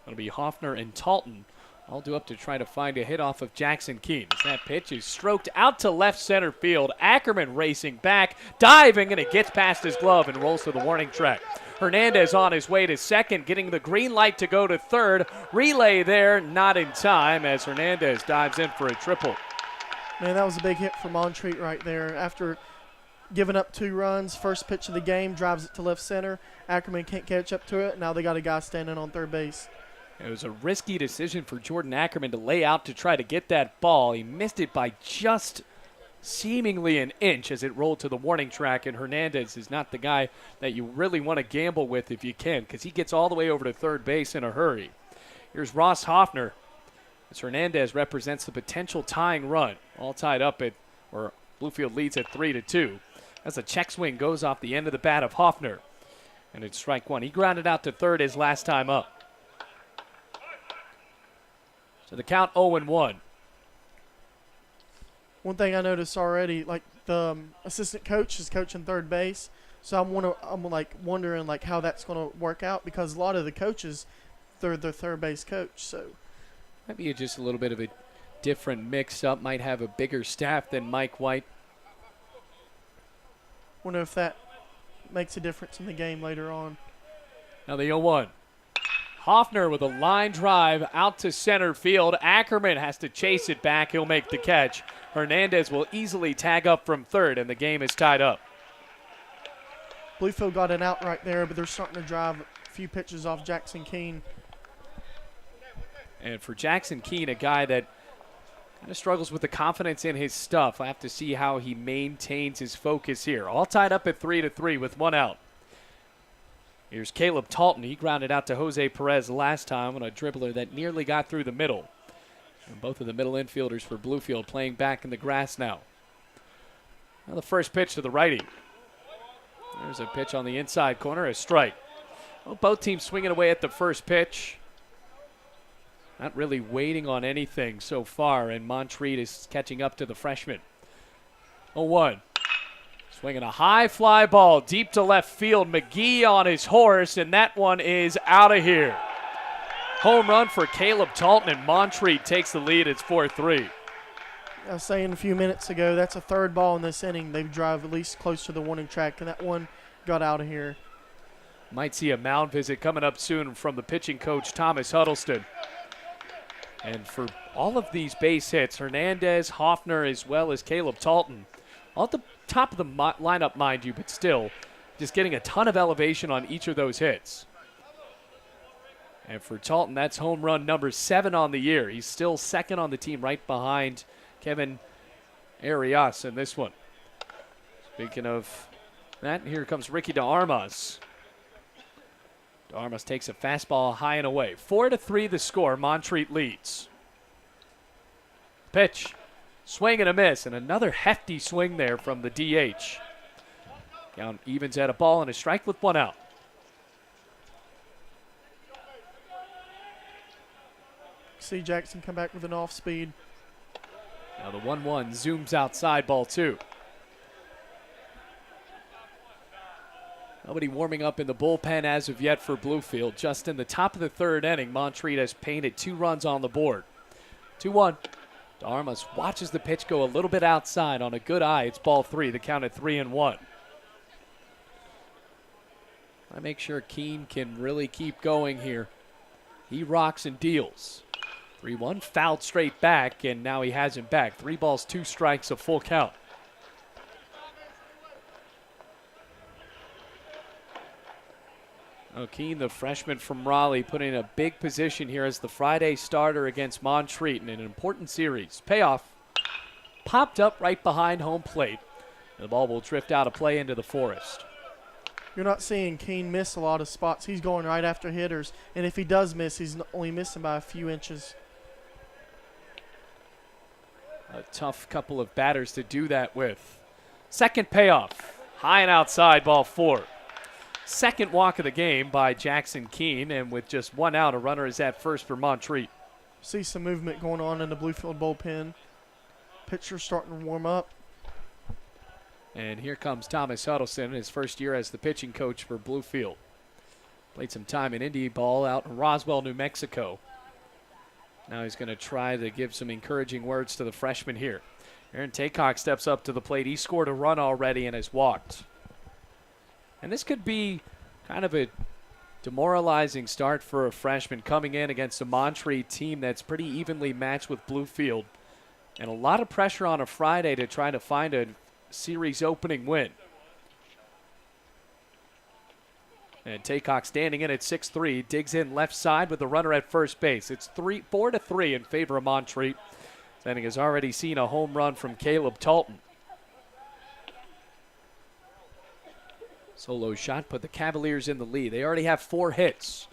It'll be Hoffner and Talton all due up to try to find a hit off of Jackson Keene. That pitch is stroked out to left center field. Ackerman racing back, diving, and it gets past his glove and rolls to the warning track. Hernandez on his way to second, getting the green light to go to third. Relay there, not in time as Hernandez dives in for a triple. Man, that was a big hit for Montreat right there. After giving up 2 runs, first pitch of the game, drives it to left center. Ackerman can't catch up to it. Now they got a guy standing on third base. It was a risky decision for Jordan Ackerman to lay out to try to get that ball. He missed it by just seemingly an inch as it rolled to the warning track, and Hernandez is not the guy that you really want to gamble with if you can, because he gets all the way over to third base in a hurry. Here's Ross Hoffner as Hernandez represents the potential tying run. All tied up at, or Bluefield leads at 3-2. As a check swing goes off the end of the bat of Hoffner, and it's strike one. He grounded out to third his last time up. So the count 0-1. One thing I noticed already, like the assistant coach is coaching third base, so I'm wondering like how that's going to work out, because a lot of the coaches, they're the third base coach. So maybe just a little bit of a different mix-up. Might have a bigger staff than Mike White. Wonder if that makes a difference in the game later on. Now the 0-1. Hoffner with a line drive out to center field. Ackerman has to chase it back. He'll make the catch. Hernandez will easily tag up from third, and the game is tied up. Bluefield got an out right there, but they're starting to drive a few pitches off Jackson Keene. And for Jackson Keene, a guy that kind of struggles with the confidence in his stuff. I have to see how he maintains his focus here. All tied up at 3-3 with 1 out. Here's Caleb Talton. He grounded out to Jose Perez last time on a dribbler that nearly got through the middle. And both of the middle infielders for Bluefield playing back in the grass now. Now the first pitch to the righty. There's a pitch on the inside corner, a strike. Well, both teams swinging away at the first pitch. Not really waiting on anything so far, and Montreat is catching up to the freshman. 0-1. Swinging a high fly ball deep to left field. McGee on his horse, and that one is out of here. Home run for Caleb Talton, and Montreat takes the lead. It's 4-3. I was saying a few minutes ago, that's a third ball in this inning. They drive at least close to the warning track, and that one got out of here. Might see a mound visit coming up soon from the pitching coach, Thomas Huddleston. And for all of these base hits, Hernandez, Hoffner, as well as Caleb Talton, all at the top of the lineup, mind you, but still just getting a ton of elevation on each of those hits. And for Talton, that's home run number 7 on the year. He's still second on the team right behind Kevin Arias in this one. Speaking of that, here comes Ricky DeArmas. DeArmas takes a fastball high and away. 4-3 the score. Montreat leads. Pitch. Swing and a miss, and another hefty swing there from the DH. Count evens at a ball and a strike with 1 out. See Jackson come back with an off speed. Now the 1-1 zooms outside, ball 2. Nobody warming up in the bullpen as of yet for Bluefield. Just in the top of the third inning, Montreat has painted 2 runs on the board. 2-1. DeArmas watches the pitch go a little bit outside on a good eye. It's ball 3. The count at 3-1. I make sure Keene can really keep going here. He rocks and deals. 3-1, fouled straight back, and now he has him back. 3 balls, 2 strikes, a full count. Keene, the freshman from Raleigh, put in a big position here as the Friday starter against Montreat in an important series. Payoff popped up right behind home plate. The ball will drift out of play into the forest. You're not seeing Keene miss a lot of spots. He's going right after hitters, and if he does miss, he's only missing by a few inches. A tough couple of batters to do that with. Second payoff, high and outside, ball 4. second walk of the game by Jackson Keene, and with just one out, a runner is at first for Montreat. See some movement going on in the Bluefield bullpen. Pitcher's starting to warm up. And here comes Thomas Huddleston, his first year as the pitching coach for Bluefield. Played some time in Indy ball out in Roswell, New Mexico. Now he's going to try to give some encouraging words to the freshman here. Aaron Taycock steps up to the plate. He scored a run already and has walked. And this could be kind of a demoralizing start for a freshman coming in against a Montreat team that's pretty evenly matched with Bluefield. And a lot of pressure on a Friday to try to find a series opening win. And Taycock standing in at 6-3, digs in left side with the runner at first base. It's 4-3 in favor of Montreat. Standing has already seen a home run from Caleb Talton. Solo shot put the Cavaliers in the lead. They already have 4 hits.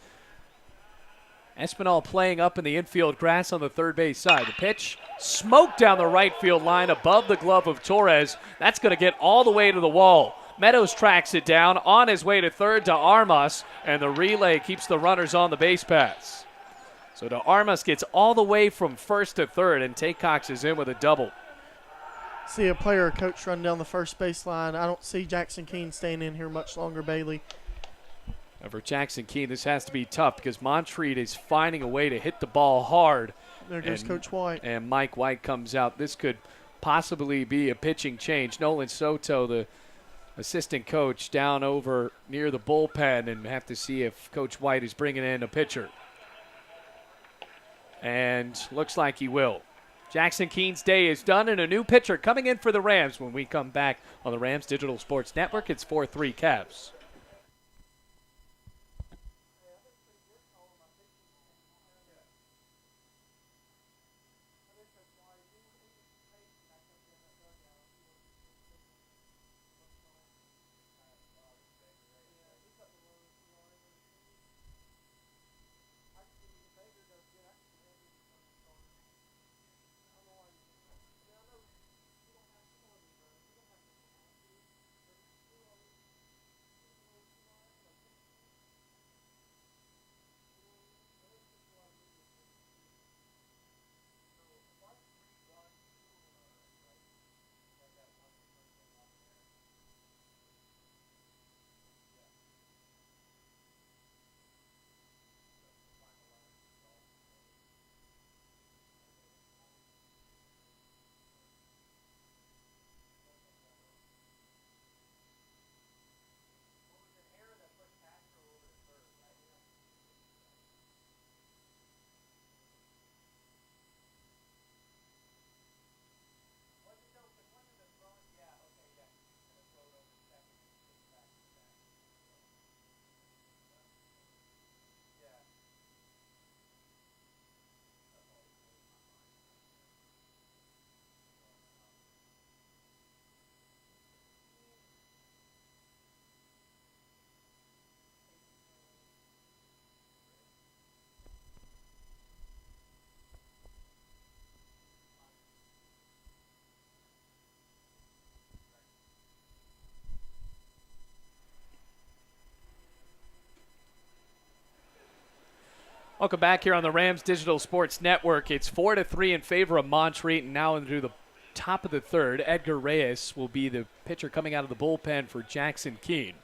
Espinal playing up in the infield grass on the third base side. The pitch smoked down the right field line above the glove of Torres. That's going to get all the way to the wall. Meadows tracks it down on his way to third to Armas, and the relay keeps the runners on the base paths. So to Armas gets all the way from first to third, and Taycox is in with a double. See a player or coach run down the first baseline. I don't see Jackson Keene staying in here much longer, Bailey. For Jackson Keene, this has to be tough because Montreat is finding a way to hit the ball hard. There goes Coach White. And Mike White comes out. This could possibly be a pitching change. Nolan Soto, the assistant coach, down over near the bullpen, and have to see if Coach White is bringing in a pitcher. And looks like he will. Jackson Keene's day is done, and a new pitcher coming in for the Rams when we come back on the Rams Digital Sports Network. It's 4-3 Cavs. Welcome back here on the Rams Digital Sports Network. It's 4-3 in favor of Montreat, and now into the top of the third. Edgar Reyes will be the pitcher coming out of the bullpen for Jackson Keene.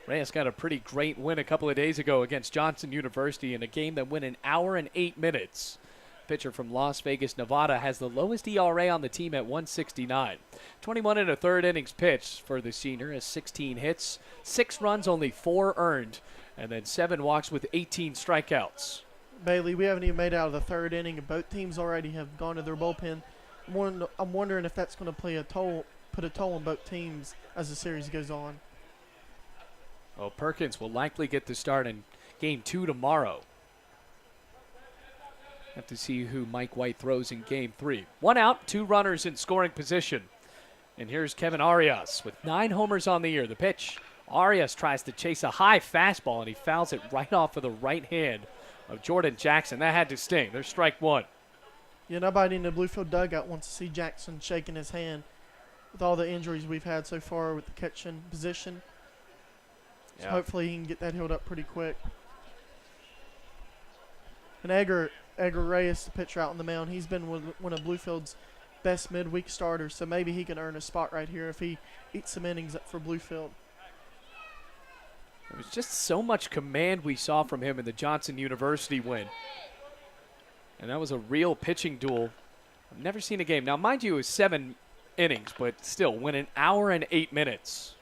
Reyes got a pretty great win a couple of days ago against Johnson University in a game that went an hour and 8 minutes. Pitcher from Las Vegas, Nevada, has the lowest ERA on the team at 169. 21 and a third innings pitched for the senior, has 16 hits, 6 runs, only 4 earned, and then 7 walks with 18 strikeouts. Bailey, we haven't even made it out of the third inning, and both teams already have gone to their bullpen. I'm wondering if that's going to put a toll on both teams as the series goes on. Well, Perkins will likely get the start in Game 2 tomorrow. Have to see who Mike White throws in Game 3. 1 out, 2 runners in scoring position. And here's Kevin Arias with 9 homers on the year. The pitch, Arias tries to chase a high fastball, and he fouls it right off of the right hand of Jordan Jackson. That had to sting. There's strike 1. Yeah, nobody in the Bluefield dugout wants to see Jackson shaking his hand with all the injuries we've had so far with the catching position. So hopefully he can get that healed up pretty quick. And Edgar Reyes, the pitcher out on the mound, he's been one of Bluefield's best midweek starters, so maybe he can earn a spot right here if he eats some innings up for Bluefield. There was just so much command we saw from him in the Johnson University win. And that was a real pitching duel. I've never seen a game. Now, mind you, it was 7 innings, but still, went an hour and 8 minutes.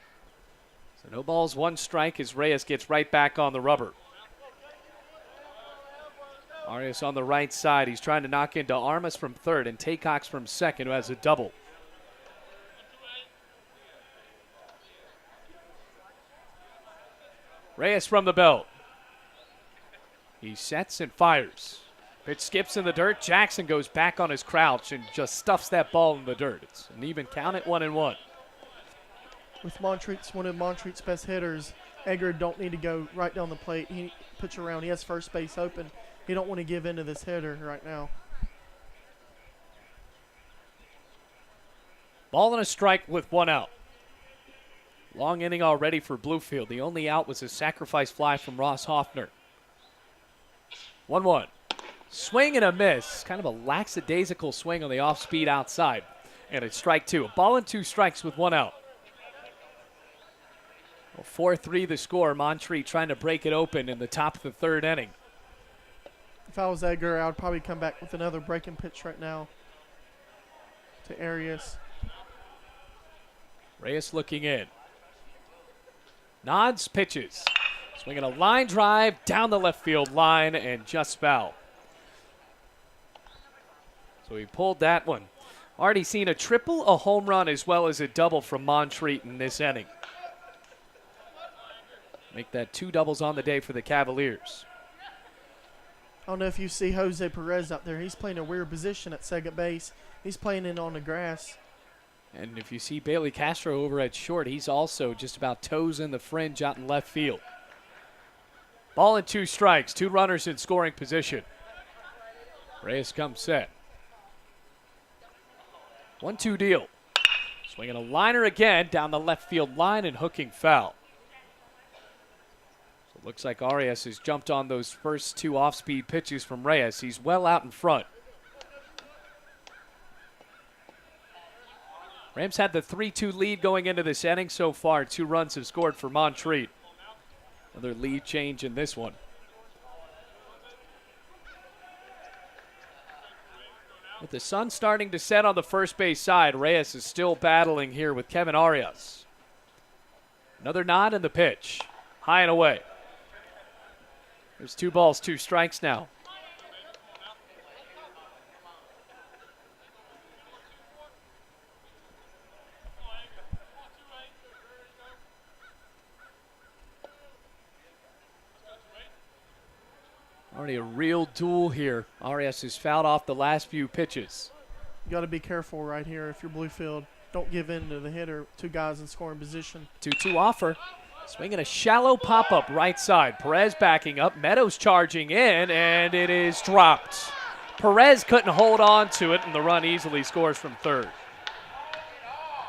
So no balls, 1 strike as Reyes gets right back on the rubber. Arias on the right side. He's trying to knock into Armas from third and Taycox from second, who has a double. Reyes from the belt. He sets and fires. Pitch skips in the dirt. Jackson goes back on his crouch and just stuffs that ball in the dirt. It's an even count at 1-1. With Montreat's one of Montreat's best hitters, Edgar don't need to go right down the plate. He pitch around. He has first base open. You don't want to give in to this hitter right now. Ball and a strike with 1 out. Long inning already for Bluefield. The only out was a sacrifice fly from Ross Hoffner. 1-1. Swing and a miss. Kind of a lackadaisical swing on the off-speed outside. And it's strike 2. A ball and 2 strikes with 1 out. Well, 4-3 the score. Montreat trying to break it open in the top of the 3rd inning. If I was Edgar, I would probably come back with another breaking pitch right now to Arias. Reyes looking in. Nods, pitches. Swinging a line drive down the left field line and just foul. So he pulled that one. Already seen a triple, a home run, as well as a double from Montreat in this inning. Make that 2 doubles on the day for the Cavaliers. I don't know if you see Jose Perez out there. He's playing a weird position at second base. He's playing in on the grass. And if you see Bailey Castro over at short, he's also just about toes in the fringe out in left field. Ball and 2 strikes, 2 runners in scoring position. Reyes comes set. 1-2 deal. Swinging a liner again down the left field line and hooking foul. So it looks like Arias has jumped on those first 2 off-speed pitches from Reyes. He's well out in front. Rams had the 3-2 lead going into this inning so far. 2 runs have scored for Montreat. Another lead change in this one. With the sun starting to set on the first base side, Reyes is still battling here with Kevin Arias. Another nod and the pitch. High and away. There's 2 balls, 2 strikes now. Already a real duel here. Arias has fouled off the last few pitches. You got to be careful right here if you're Bluefield. Don't give in to the hitter. 2 guys in scoring position. 2-2 offer. Swinging a shallow pop-up right side. Perez backing up. Meadows charging in, and it is dropped. Perez couldn't hold on to it, and the run easily scores from third.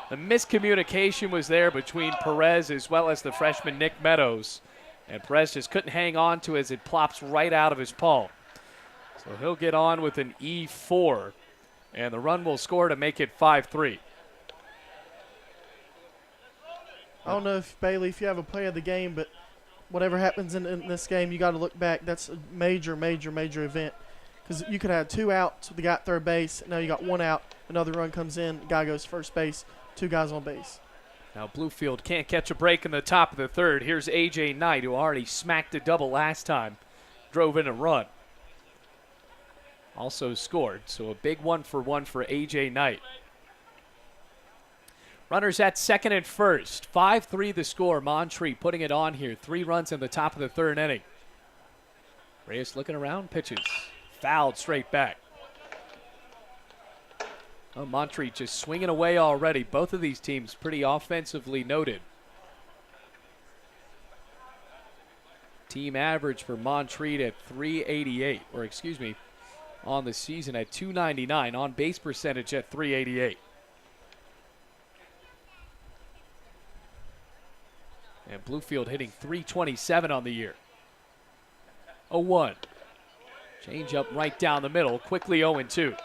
The miscommunication was there between Perez as well as the freshman Nick Meadows. And Perez just couldn't hang on to it as it plops right out of his palm. So he'll get on with an E4, and the run will score to make it 5-3. I don't know if, Bailey, if you have a play of the game, but whatever happens in this game, you got to look back. That's a major, major, major event. Because you could have 2 outs with the guy at third base. Now you got 1 out. Another run comes in. The guy goes first base. 2 guys on base. Now Bluefield can't catch a break in the top of the 3rd. Here's A.J. Knight, who already smacked a double last time. Drove in a run. Also scored, so a big 1-for-1 for A.J. Knight. Runners at second and first. 5-3 the score. Montreat putting it on here. 3 runs in the top of the 3rd inning. Reyes looking around, pitches. Fouled straight back. Oh, Montreat just swinging away already. Both of these teams pretty offensively noted. Team average for Montreat at 388, or excuse me, on the season at 299. On base percentage at 388. And Bluefield hitting .327 on the year. 0-1. Change up right down the middle. Quickly 0-2.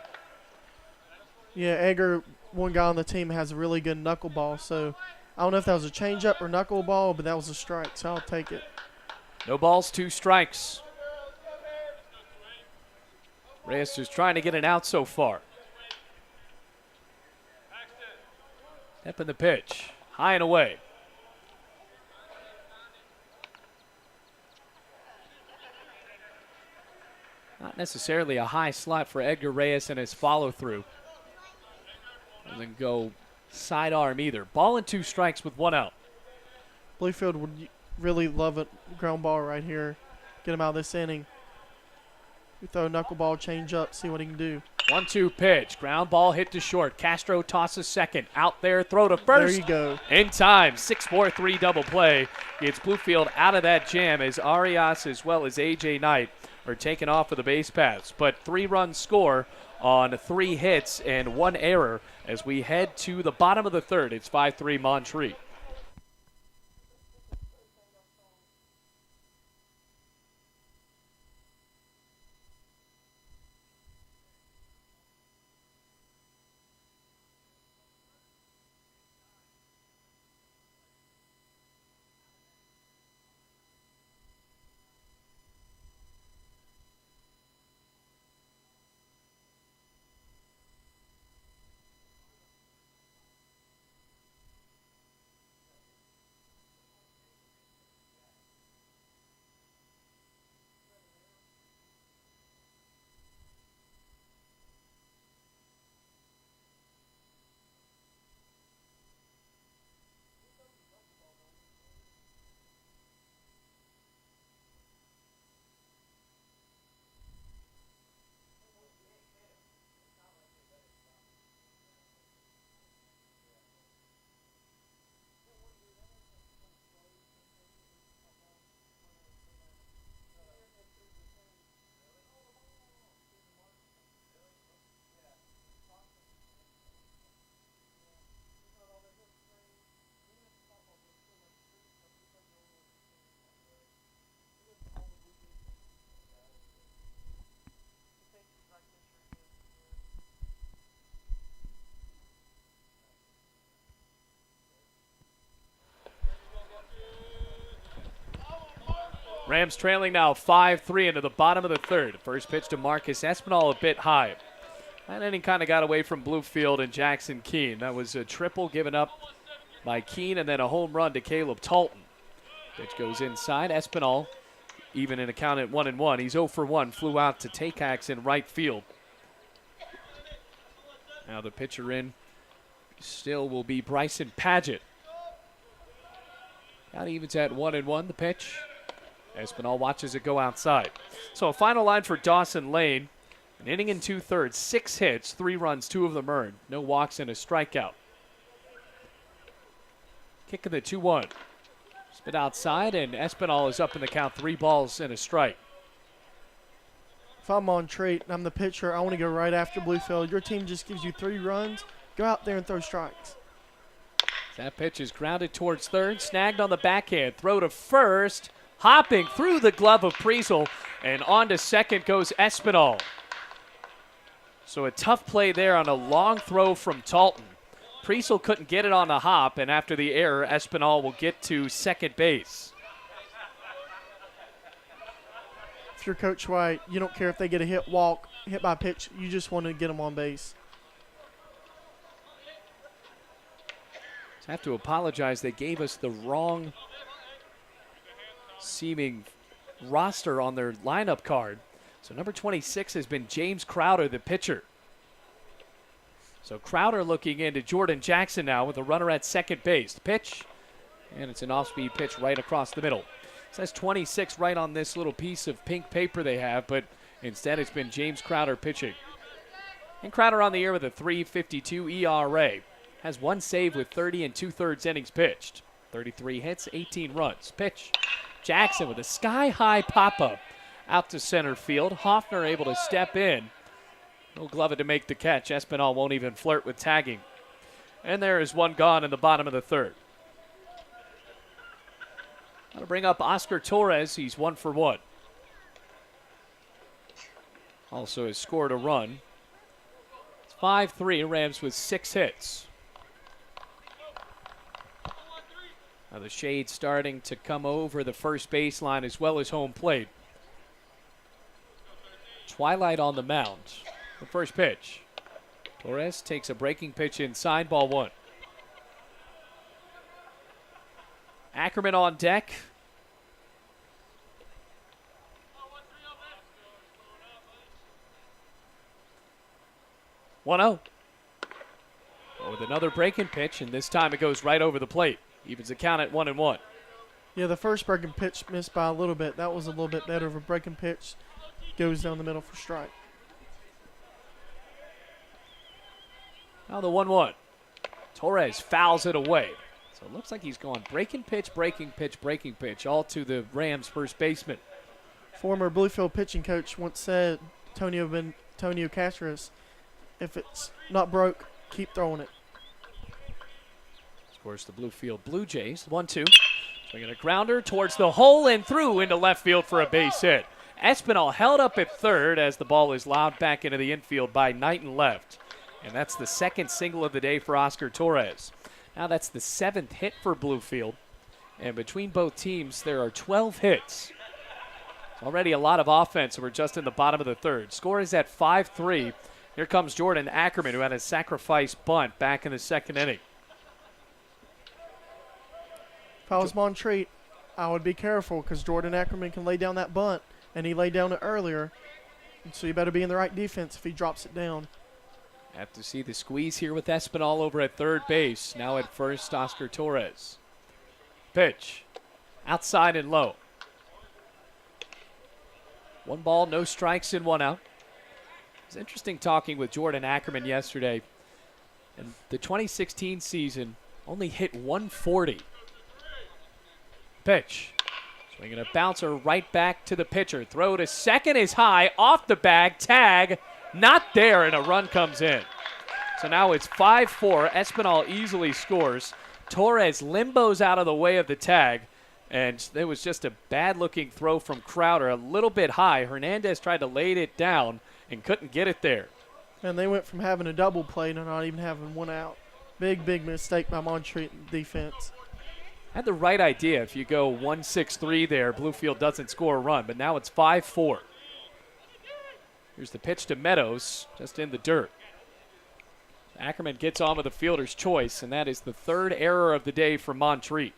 Yeah, Edgar, one guy on the team, has a really good knuckleball. So I don't know if that was a changeup or knuckleball, but that was a strike, so I'll take it. No balls, 2 strikes. Reyes is trying to get an out so far. Step in the pitch. High and away. Not necessarily a high slot for Edgar Reyes and his follow-through. Doesn't go sidearm either. Ball and 2 strikes with 1 out. Bluefield would really love a ground ball right here. Get him out of this inning. We throw a knuckleball, change up, see what he can do. 1-2 pitch. Ground ball hit to short. Castro tosses second. Out there, throw to first. There you go. In time. 6-4-3 double play. Gets Bluefield out of that jam as Arias as well as A.J. Knight are taken off of the base paths. But 3-run score on 3 hits and 1 error as we head to the bottom of the third. It's 5-3 Montreat. Rams trailing now 5-3 into the bottom of the third. First pitch to Marcus Espinal a bit high. That inning kind of got away from Bluefield and Jackson Keene. That was a triple given up by Keene and then a home run to Caleb Talton. Pitch goes inside. Espinal, even in a count at 1-1. He's 0 for 1. Flew out to Takeax in right field. Now the pitcher in still will be Bryson Padgett. Count evens at 1-1. The pitch. Espinal watches it go outside. So a final line for Dawson Lane. An inning and 2/3, 6 hits, 3 runs, 2 of them earned. No walks and a strikeout. Kick of the 2-1. Spit outside, and Espinal is up in the count, 3 balls and a strike. If I'm Montreat and I'm the pitcher, I want to go right after Bluefield. Your team just gives you 3 runs. Go out there and throw strikes. That pitch is grounded towards third, snagged on the backhand. Throw to first. Hopping through the glove of Priesel, and on to second goes Espinal. So a tough play there on a long throw from Talton. Priesel couldn't get it on the hop, and after the error, Espinal will get to second base. If you're Coach White, you don't care if they get a hit, walk, hit by pitch. You just want to get them on base. I have to apologize. They gave us the wrong seeming roster on their lineup card. So number 26 has been James Crowder, the pitcher. So Crowder looking into Jordan Jackson now with a runner at second base. The pitch, and it's an off-speed pitch right across the middle. It says 26 right on this little piece of pink paper they have, but instead it's been James Crowder pitching. And Crowder on the year with a .352 ERA. Has 1 save with 30 and 2/3 innings pitched. 33 hits, 18 runs. Pitch. Jackson with a sky-high pop-up out to center field. Hoffner able to step in. No glove it to make the catch. Espinal won't even flirt with tagging. And there is 1 gone in the bottom of the third. I'll bring up Oscar Torres. He's 1 for 1. Also has scored a run. It's 5-3. Rams with 6 hits. Now the shade starting to come over the first baseline as well as home plate. Twilight on the mound. The first pitch. Torres takes a breaking pitch inside, ball 1. Ackerman on deck. 1-0. With another breaking pitch, and this time it goes right over the plate. Evens the count at 1-1. Yeah, the first breaking pitch missed by a little bit. That was a little bit better of a breaking pitch. Goes down the middle for strike. Now the 1-1. Torres fouls it away. So it looks like he's going breaking pitch, all to the Rams first baseman. Former Bluefield pitching coach once said, Tonio Castros, if it's not broke, keep throwing it. Of course, the Bluefield Blue Jays, 1-2. Swinging a grounder towards the hole and through into left field for a base hit. Espinal held up at third as the ball is lobbed back into the infield by Knight and left. And that's the second single of the day for Oscar Torres. Now that's the 7th hit for Bluefield. And between both teams, there are 12 hits. It's already a lot of offense, and we're just in the bottom of the third. Score is at 5-3. Here comes Jordan Ackerman, who had a sacrifice bunt back in the second inning. If I was Montreat, I would be careful because Jordan Ackerman can lay down that bunt, and he laid down it earlier. So you better be in the right defense if he drops it down. Have to see the squeeze here with Espinal over at third base. Now at first, Oscar Torres. Pitch. Outside and low. 1 ball, no strikes, and 1 out. It was interesting talking with Jordan Ackerman yesterday. In the 2016 season, only hit 140. Pitch. Swinging a bouncer right back to the pitcher. Throw to second is high, off the bag, tag. Not there, and a run comes in. So now it's 5-4. Espinal easily scores. Torres limbos out of the way of the tag, and there was just a bad-looking throw from Crowder, a little bit high. Hernandez tried to lay it down and couldn't get it there. And they went from having a double play to not even having 1 out. Big mistake by Montreat defense. Had the right idea. If you go 1-6-3 there, Bluefield doesn't score a run, but now it's 5-4. Here's the pitch to Meadows, just in the dirt. Ackerman gets on with the fielder's choice, and that is the 3rd error of the day for Montreat.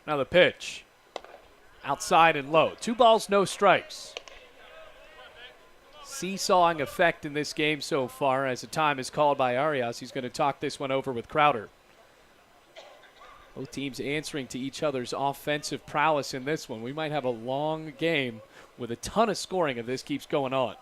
Now the pitch. Outside and low. 2 balls, no strikes. Seesawing effect in this game so far as a time is called by Arias. He's going to talk this one over with Crowder. Both teams answering to each other's offensive prowess in this one. We might have a long game with a ton of scoring if this keeps going on.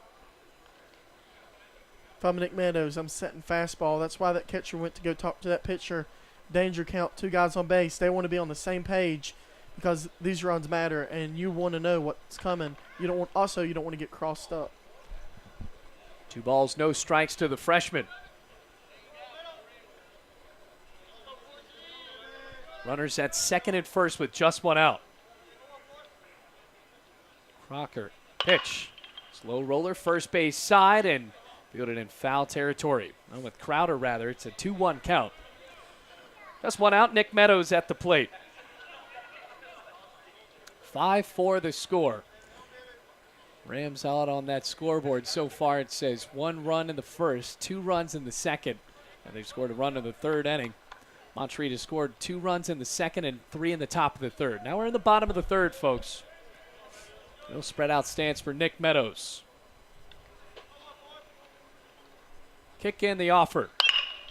If I'm Nick Meadows, I'm setting fastball. That's why that catcher went to go talk to that pitcher. Danger count, 2 guys on base. They want to be on the same page because these runs matter, and you want to know what's coming. You don't want to get crossed up. 2 balls, no strikes to the freshman. Runners at second and first with just 1 out. Crocker, pitch. Slow roller, first base side, and fielded in foul territory. Well, with Crowder, rather, it's a 2-1 count. Just 1 out, Nick Meadows at the plate. 5-4 the score. Rams out on that scoreboard so far. It says 1 run in the first, 2 runs in the second, and they've scored a run in the 3rd inning. Montreat has scored 2 runs in the second and 3 in the top of the 3rd. Now we're in the bottom of the 3rd, folks. No spread out stance for Nick Meadows. Kick in the offer.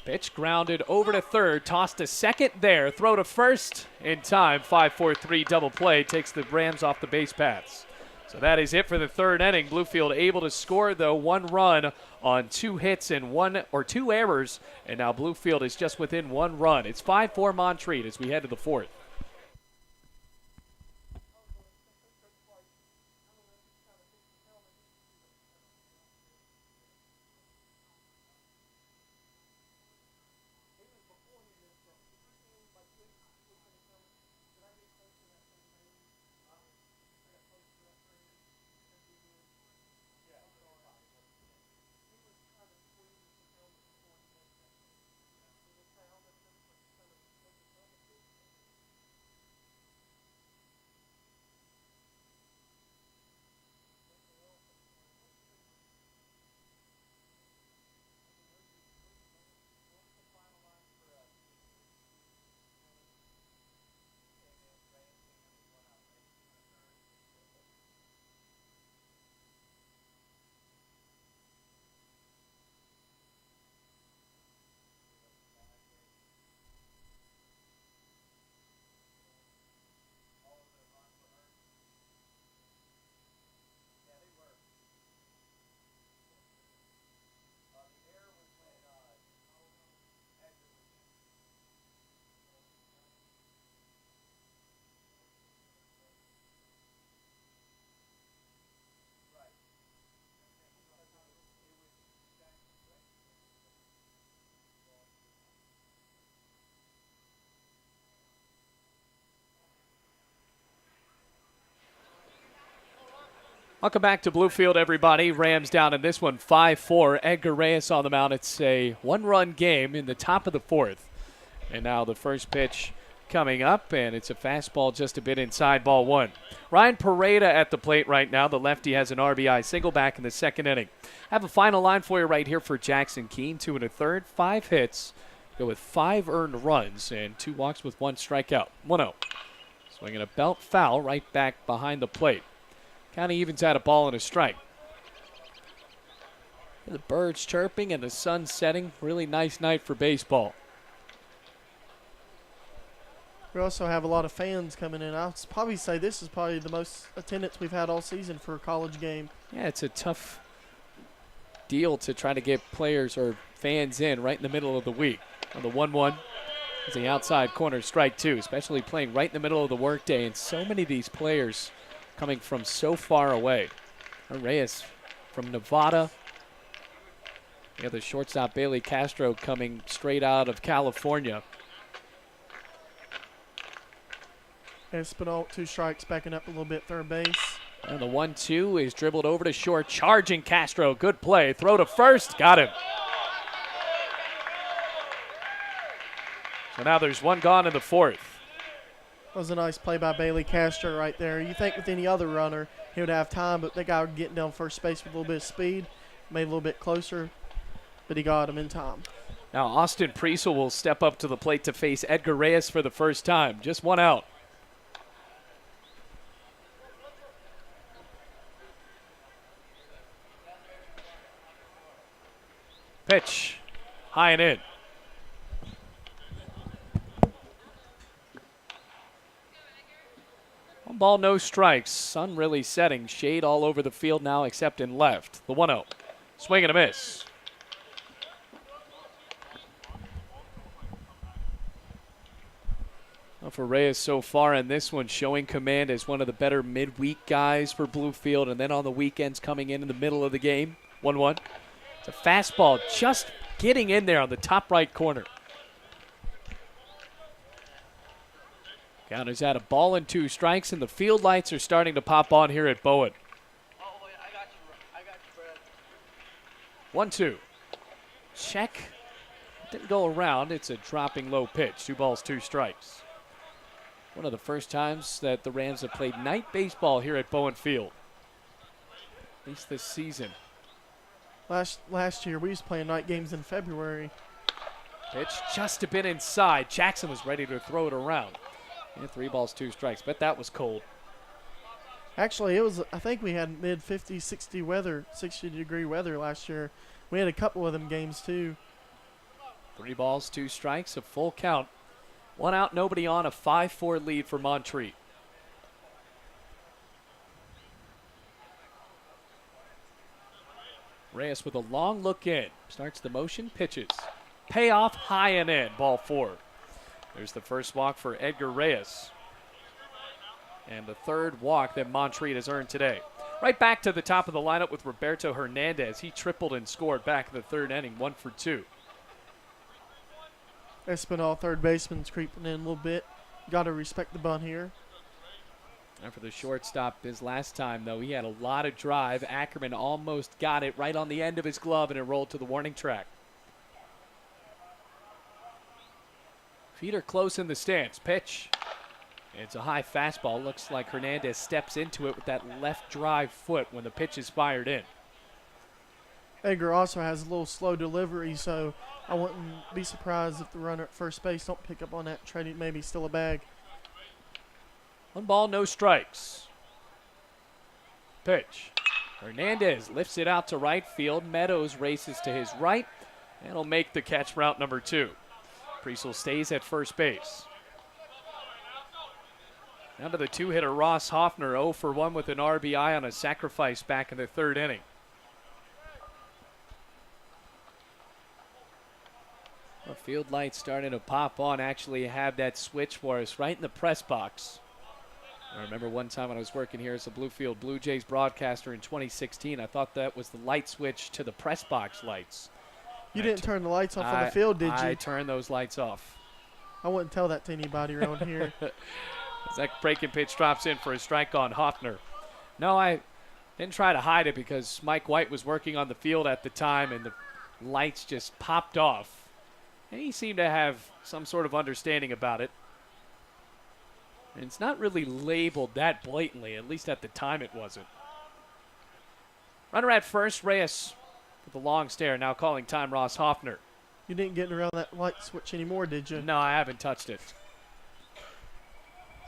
Pitch grounded over to third, tossed to second there, throw to first in time. 5-4-3 double play takes the Rams off the base paths. So that is it for the 3rd inning. Bluefield able to score, though, 1 run on 2 hits and 2 errors, and now Bluefield is just within 1 run. It's 5-4 Montreat as we head to the 4th. Welcome back to Bluefield, everybody. Rams down in this one, 5-4. Edgar Reyes on the mound. It's a one-run game in the top of the fourth. And now the first pitch coming up, and it's a fastball just a bit inside, ball one. Ryan Pareda at the plate right now. The lefty has an RBI single back in the second inning. Have a final line for you right here for Jackson Keene. 2 1/3, 5 hits. Go with 5 earned runs and 2 walks with 1 strikeout. 1-0. Swinging a belt foul right back behind the plate. Kind of evens out a ball and a strike. The birds chirping and the sun setting. Really nice night for baseball. We also have a lot of fans coming in. I'll probably say this is probably the most attendance we've had all season for a college game. Yeah, it's a tough deal to try to get players or fans in right in the middle of the week. On the 1-1 is the outside corner, strike 2, especially playing right in the middle of the workday, and so many of these players coming from so far away. Reyes from Nevada. The other shortstop, Bailey Castro, coming straight out of California. Espinal, 2 strikes, backing up a little bit, third base. And the 1-2 is dribbled over to short, charging Castro. Good play. Throw to first. Got him. So now there's 1 gone in the fourth. That was a nice play by Bailey Castro right there. You think with any other runner, he would have time, but that guy was getting down first base with a little bit of speed, made a little bit closer, but he got him in time. Now Austin Priesel will step up to the plate to face Edgar Reyes for the first time. Just 1 out. Pitch, high and in. 1 ball, no strikes. Sun really setting. Shade all over the field now except in left. The 1-0. Swing and a miss. Well, for Reyes so far in this one, showing command as one of the better midweek guys for Bluefield, and then on the weekends coming in the middle of the game. 1-1. It's a fastball just getting in there on the top right corner. Counters at a ball and 2 strikes, and the field lights are starting to pop on here at Bowen. 1-2. Check. Didn't go around. It's a dropping low pitch. 2 balls, 2 strikes. One of the first times that the Rams have played night baseball here at Bowen Field. At least this season. Last year, we used to play night games in February. Pitch just a bit inside. Jackson was ready to throw it around. And 3 balls, 2 strikes. Bet that was cold. Actually, it was. I think we had mid-50, 60-degree weather last year. We had a couple of them games, too. 3 balls, 2 strikes, a full count. 1 out, nobody on, a 5-4 lead for Montreat. Reyes with a long look in. Starts the motion, pitches. Payoff, high and in, ball 4. There's the first walk for Edgar Reyes. And the 3rd walk that Montreat has earned today. Right back to the top of the lineup with Roberto Hernandez. He tripled and scored back in the 3rd inning, 1 for 2. Espinal, third baseman's creeping in a little bit. Got to respect the bunt here. And for the shortstop, his last time, though, he had a lot of drive. Ackerman almost got it right on the end of his glove, and it rolled to the warning track. Feet are close in the stance. Pitch. It's a high fastball. Looks like Hernandez steps into it with that left drive foot when the pitch is fired in. Edgar also has a little slow delivery, so I wouldn't be surprised if the runner at first base don't pick up on that, try to maybe steal a bag. 1 ball, no strikes. Pitch. Hernandez lifts it out to right field. Meadows races to his right, and he'll make the catch route number 2. Priesel stays at first base. Down to the 2-hitter Ross Hoffner, 0 for 1 with an RBI on a sacrifice back in the 3rd inning. The field lights starting to pop on. Actually have that switch for us right in the press box. I remember one time when I was working here as a Bluefield Blue Jays broadcaster in 2016, I thought that was the light switch to the press box lights. You didn't turn the lights off on the field, did you? I turned those lights off. I wouldn't tell that to anybody around here. As that breaking pitch drops in for a strike on Hoffner. No, Didn't try to hide it because Mike White was working on the field at the time and the lights just popped off. And he seemed to have some sort of understanding about it. And it's not really labeled that blatantly, at least at the time it wasn't. Runner at first, Reyes with the long stare, now calling time Ross Hoffner. You didn't get around that light switch anymore, did you? No, I haven't touched it.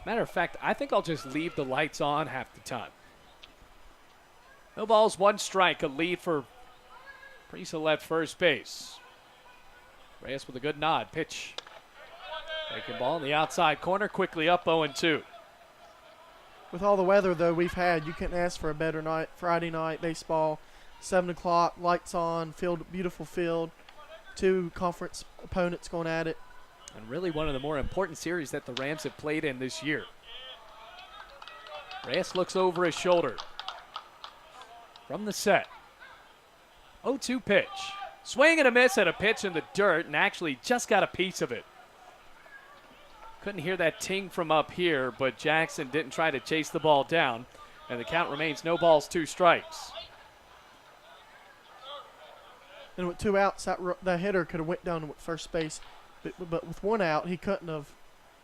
Matter of fact, I think I'll just leave the lights on half the time. No balls, one strike, a lead for Priesel at first base. Reyes with a good nod, pitch. Taking ball in the outside corner, quickly up 0-2. With all the weather, though, we've had, you couldn't ask for a better night. Friday night, baseball, 7 o'clock, lights on, field, beautiful field. 2 conference opponents going at it. And really one of the more important series that the Rams have played in this year. Reyes looks over his shoulder. From the set. 0-2 pitch. Swing and a miss at a pitch in the dirt, and actually just got a piece of it. Couldn't hear that ting from up here, but Jackson didn't try to chase the ball down, and the count remains no balls, 2 strikes. And with 2 outs, that hitter could have went down to first base, but with 1 out, he couldn't have.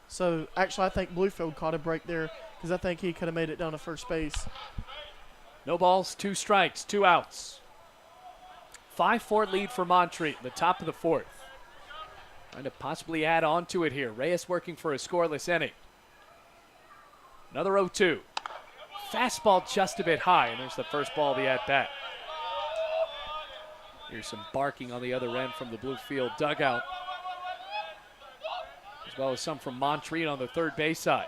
So actually, I think Bluefield caught a break there because I think he could have made it down to first base. No balls, 2 strikes, 2 outs. 5-4 lead for Montreat, the top of the 4th. Trying to possibly add on to it here. Reyes working for a scoreless inning. Another 0-2. Fastball just a bit high, and there's the first ball of the at-bat. Here's some barking on the other end from the Bluefield dugout, as well as some from Montreat on the third base side.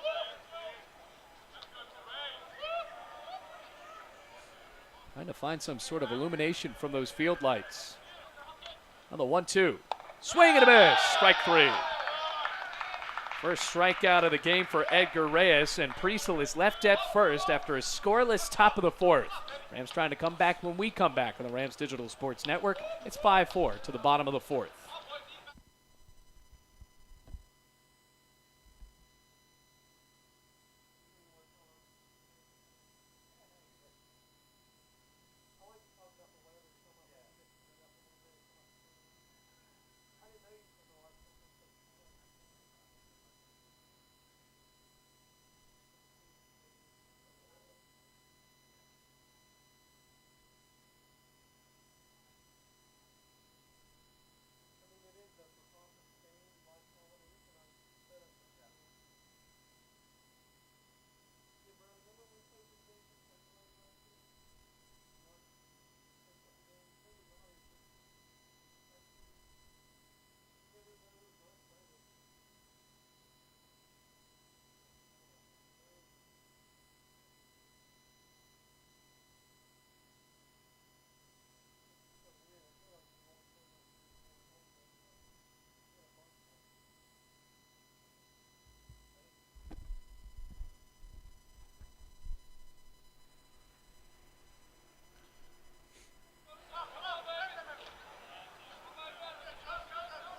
Trying to find some sort of illumination from those field lights. On the 1-2. Swing and a miss. Strike 3. First strikeout of the game for Edgar Reyes, and Priesel is left at first after a scoreless top of the 4th. Rams trying to come back when we come back on the Rams Digital Sports Network. It's 5-4 to the bottom of the 4th.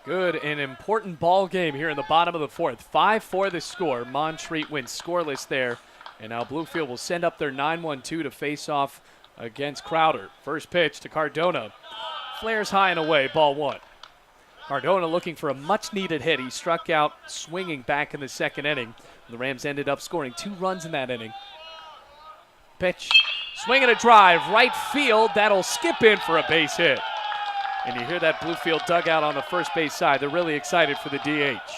Good and important ball game here in the bottom of the 4th. 5-4 the score. Montreat wins scoreless there. And now Bluefield will send up their 9-1-2 to face off against Crowder. First pitch to Cardona. Flares high and away, ball 1. Cardona looking for a much-needed hit. He struck out swinging back in the 2nd inning. The Rams ended up scoring 2 runs in that inning. Pitch. Swing and a drive. Right field. That'll skip in for a base hit. And you hear that Bluefield dugout on the first base side. They're really excited for the DH.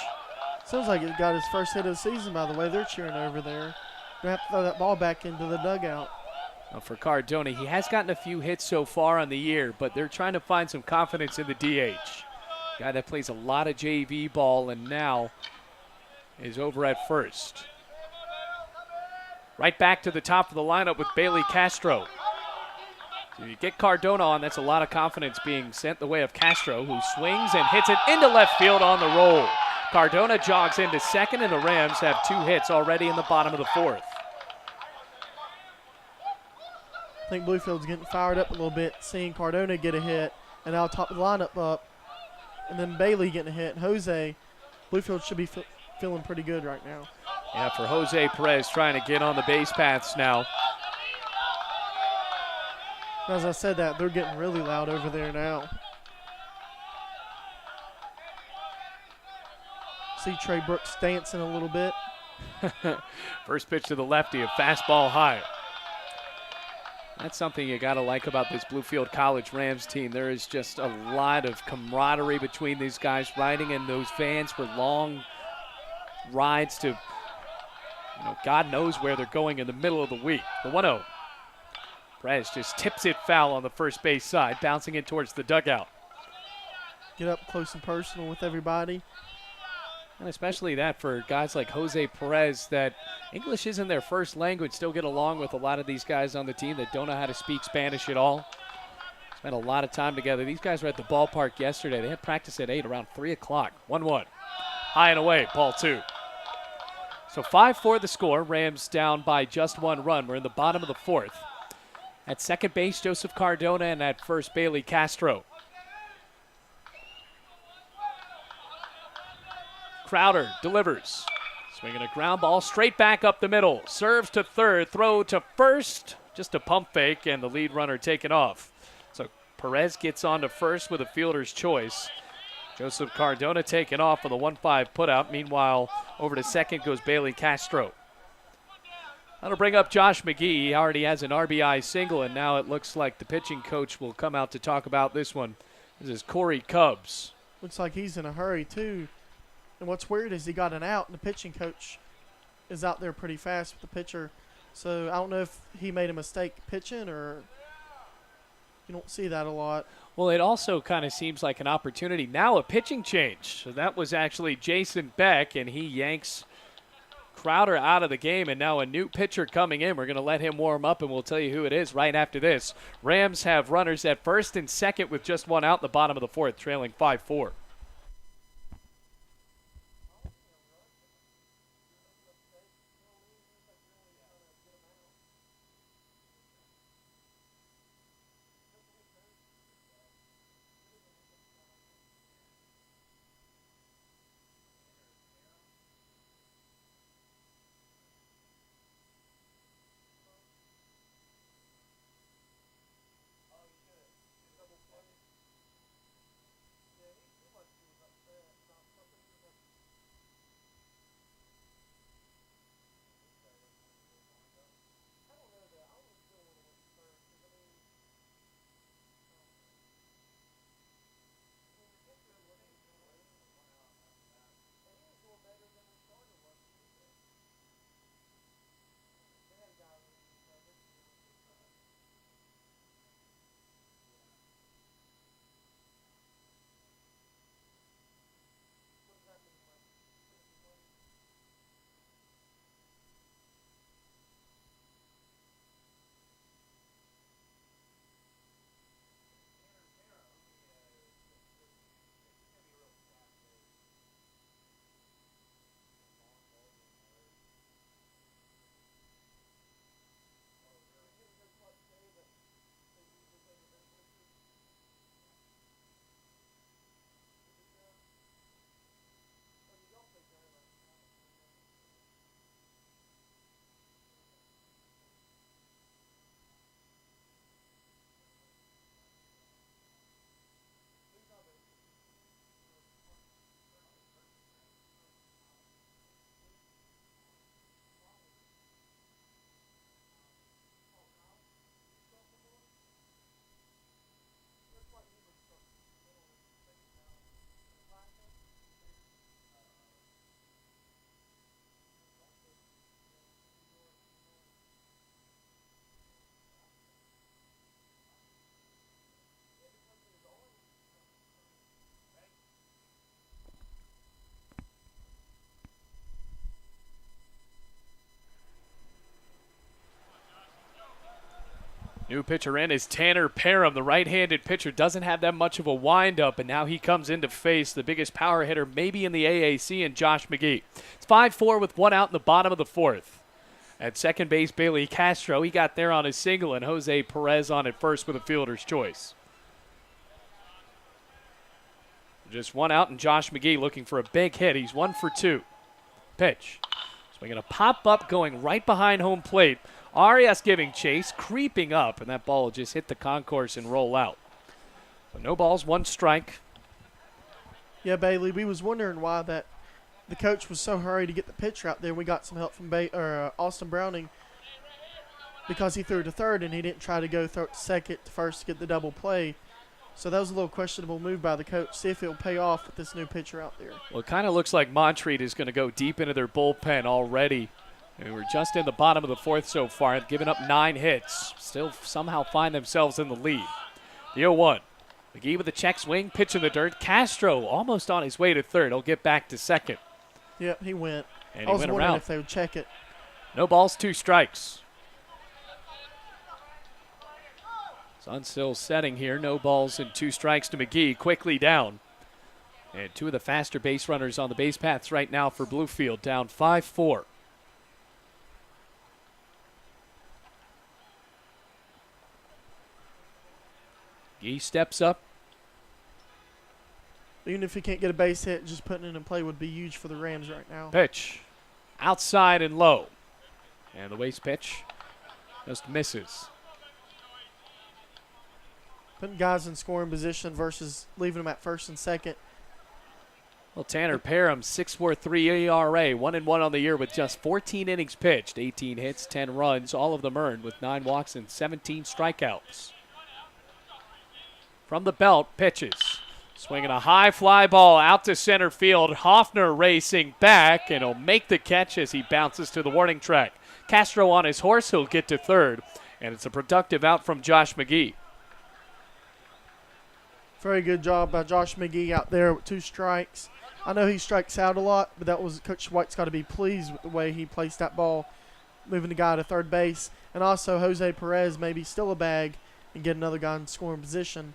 Sounds like it got his first hit of the season, by the way. They're cheering over there. They have to throw that ball back into the dugout. Well, for Cardona, he has gotten a few hits so far on the year, but they're trying to find some confidence in the DH. Guy that plays a lot of JV ball and now is over at first. Right back to the top of the lineup with Bailey Castro. So you get Cardona on, that's a lot of confidence being sent the way of Castro, who swings and hits it into left field on the roll. Cardona jogs into second, and the Rams have 2 hits already in the bottom of the 4th. I think Bluefield's getting fired up a little bit, seeing Cardona get a hit, and now top of the lineup up, and then Bailey getting a hit. And Jose, Bluefield should be feeling pretty good right now. Yeah, for Jose Perez trying to get on the base paths now. As I said that, they're getting really loud over there now. See Trey Brooks dancing a little bit. First pitch to the lefty, a fastball high. That's something you got to like about this Bluefield College Rams team. There is just a lot of camaraderie between these guys, riding in those vans for long rides to, God knows where they're going in the middle of the week. The 1-0. Perez just tips it foul on the first base side, bouncing it towards the dugout. Get up close and personal with everybody. And especially that for guys like Jose Perez, that English isn't their first language, still get along with a lot of these guys on the team that don't know how to speak Spanish at all. Spent a lot of time together. These guys were at the ballpark yesterday. They had practice at 8, around 3 o'clock. 1-1. High and away, ball 2. So 5-4 the score. Rams down by just 1 run. We're in the bottom of the 4th. At second base, Joseph Cardona, and at first, Bailey Castro. Crowder delivers. Swinging a ground ball straight back up the middle. Serves to third, throw to first. Just a pump fake, and the lead runner taken off. So Perez gets on to first with a fielder's choice. Joseph Cardona taken off with a 1-5 putout. Meanwhile, over to second goes Bailey Castro. That'll bring up Josh McGee. He already has an RBI single, and now it looks like the pitching coach will come out to talk about this one. This is Corey Cubs. Looks like he's in a hurry, too. And what's weird is he got an out, and the pitching coach is out there pretty fast with the pitcher. So I don't know if he made a mistake pitching, or you don't see that a lot. Well, it also kind of seems like an opportunity. Now a pitching change. So that was actually Jason Beck, and he yanks Crowder out of the game, and now a new pitcher coming in. We're going to let him warm up, and we'll tell you who it is right after this. Rams have runners at first and second with just 1 out in the bottom of the 4th, trailing 5-4. New pitcher in is Tanner Parham. The right-handed pitcher doesn't have that much of a windup, and now he comes in to face the biggest power hitter maybe in the AAC, and Josh McGee. It's 5-4 with 1 out in the bottom of the 4th. At second base, Bailey Castro. He got there on his single, and Jose Perez on at first with a fielder's choice. Just 1 out, and Josh McGee looking for a big hit. He's 1 for 2. Pitch. Swinging a pop-up going right behind home plate. Arias giving chase, creeping up, and that ball will just hit the concourse and roll out. So no balls, 1 strike. Yeah, Bailey, we was wondering why that the coach was so hurried to get the pitcher out there. We got some help from Austin Browning because he threw to third and he didn't try to go to second to first to get the double play. So that was a little questionable move by the coach. See if it'll pay off with this new pitcher out there. Well, it kind of looks like Montreat is going to go deep into their bullpen already. And we're just in the bottom of the 4th so far, giving up 9 hits. Still somehow find themselves in the lead. The 0-1. McGee with a check swing, pitch in the dirt. Castro almost on his way to third. He'll get back to second. Yep, he went. And I was went wondering around. if they would check it. No balls, 2 strikes. Sun still setting here. No balls and 2 strikes to McGee. Quickly down. And 2 of the faster base runners on the base paths right now for Bluefield. Down 5-4. McGee steps up. Even if he can't get a base hit, just putting it in play would be huge for the Rams right now. Pitch. Outside and low. And the waste pitch just misses. Putting guys in scoring position versus leaving them at first and second. Well, Tanner Parham, 6.43 ERA, 1-1 on the year with just 14 innings pitched, 18 hits, 10 runs, all of them earned with 9 walks and 17 strikeouts. From the belt, pitches. Swinging a high fly ball out to center field. Hoffner racing back, and he'll make the catch as he bounces to the warning track. Castro on his horse, he'll get to third, and it's a productive out from Josh McGee. Very good job by Josh McGee out there with 2 strikes. I know he strikes out a lot, but that was Coach White's got to be pleased with the way he placed that ball, moving the guy to third base. And also Jose Perez maybe steal a bag and get another guy in scoring position.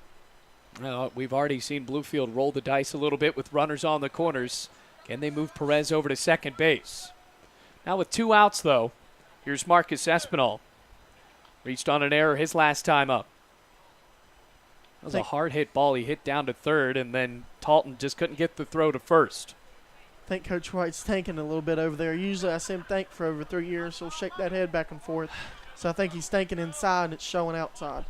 We've already seen Bluefield roll the dice a little bit with runners on the corners. Can they move Perez over to second base? Now with 2 outs, though, here's Marcus Espinal. Reached on an error his last time up. That was a hard hit ball. He hit down to third, and then Talton just couldn't get the throw to first. I think Coach White's thinking a little bit over there. Usually I see him think for over 3 years, so he'll shake that head back and forth. So I think he's thinking inside, and it's showing outside.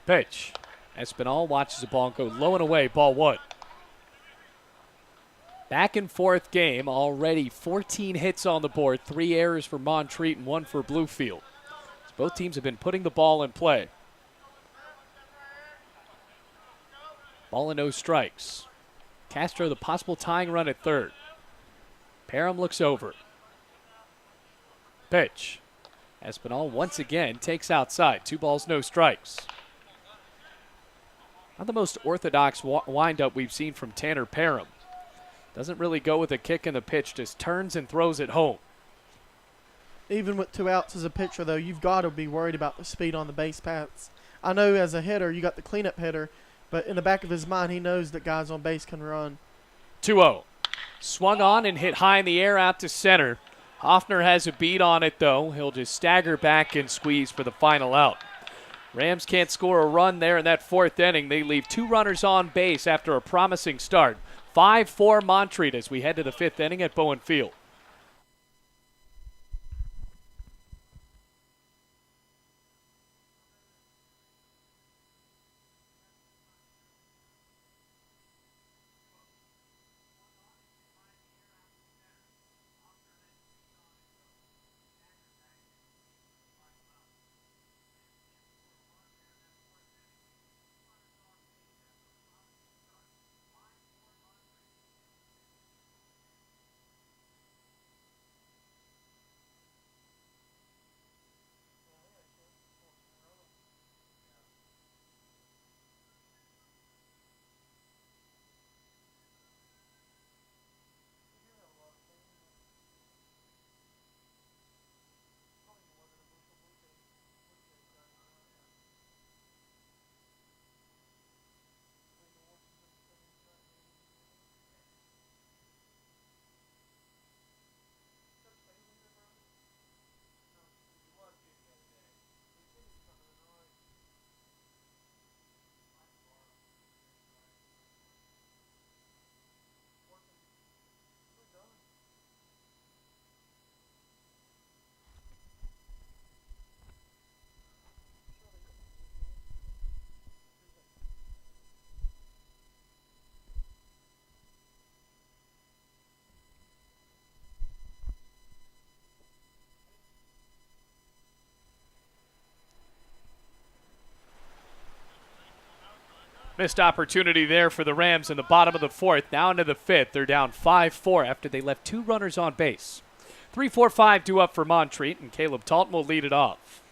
Pitch. Espinal watches the ball go low and away. Ball 1. Back and forth game. Already 14 hits on the board. 3 errors for Montreat and 1 for Bluefield. So both teams have been putting the ball in play. Ball and no strikes. Castro the possible tying run at third. Parham looks over. Pitch. Espinal once again takes outside. 2 balls, no strikes. Not the most orthodox windup we've seen from Tanner Parham. Doesn't really go with a kick in the pitch, just turns and throws it home. Even with 2 outs as a pitcher, though, you've got to be worried about the speed on the base paths. I know as a hitter, you got the cleanup hitter, but in the back of his mind, he knows that guys on base can run. 2-0. Swung on and hit high in the air out to center. Hoffner has a beat on it, though. He'll just stagger back and squeeze for the final out. Rams can't score a run there in that 4th inning. They leave 2 runners on base after a promising start. 5-4 Montreat as we head to the 5th inning at Bowen Field. Missed opportunity there for the Rams in the bottom of the fourth. Now into the fifth. They're down 5-4 after they left 2 runners on base. 3-4-5 due up for Montreat, and Caleb Talton will lead it off.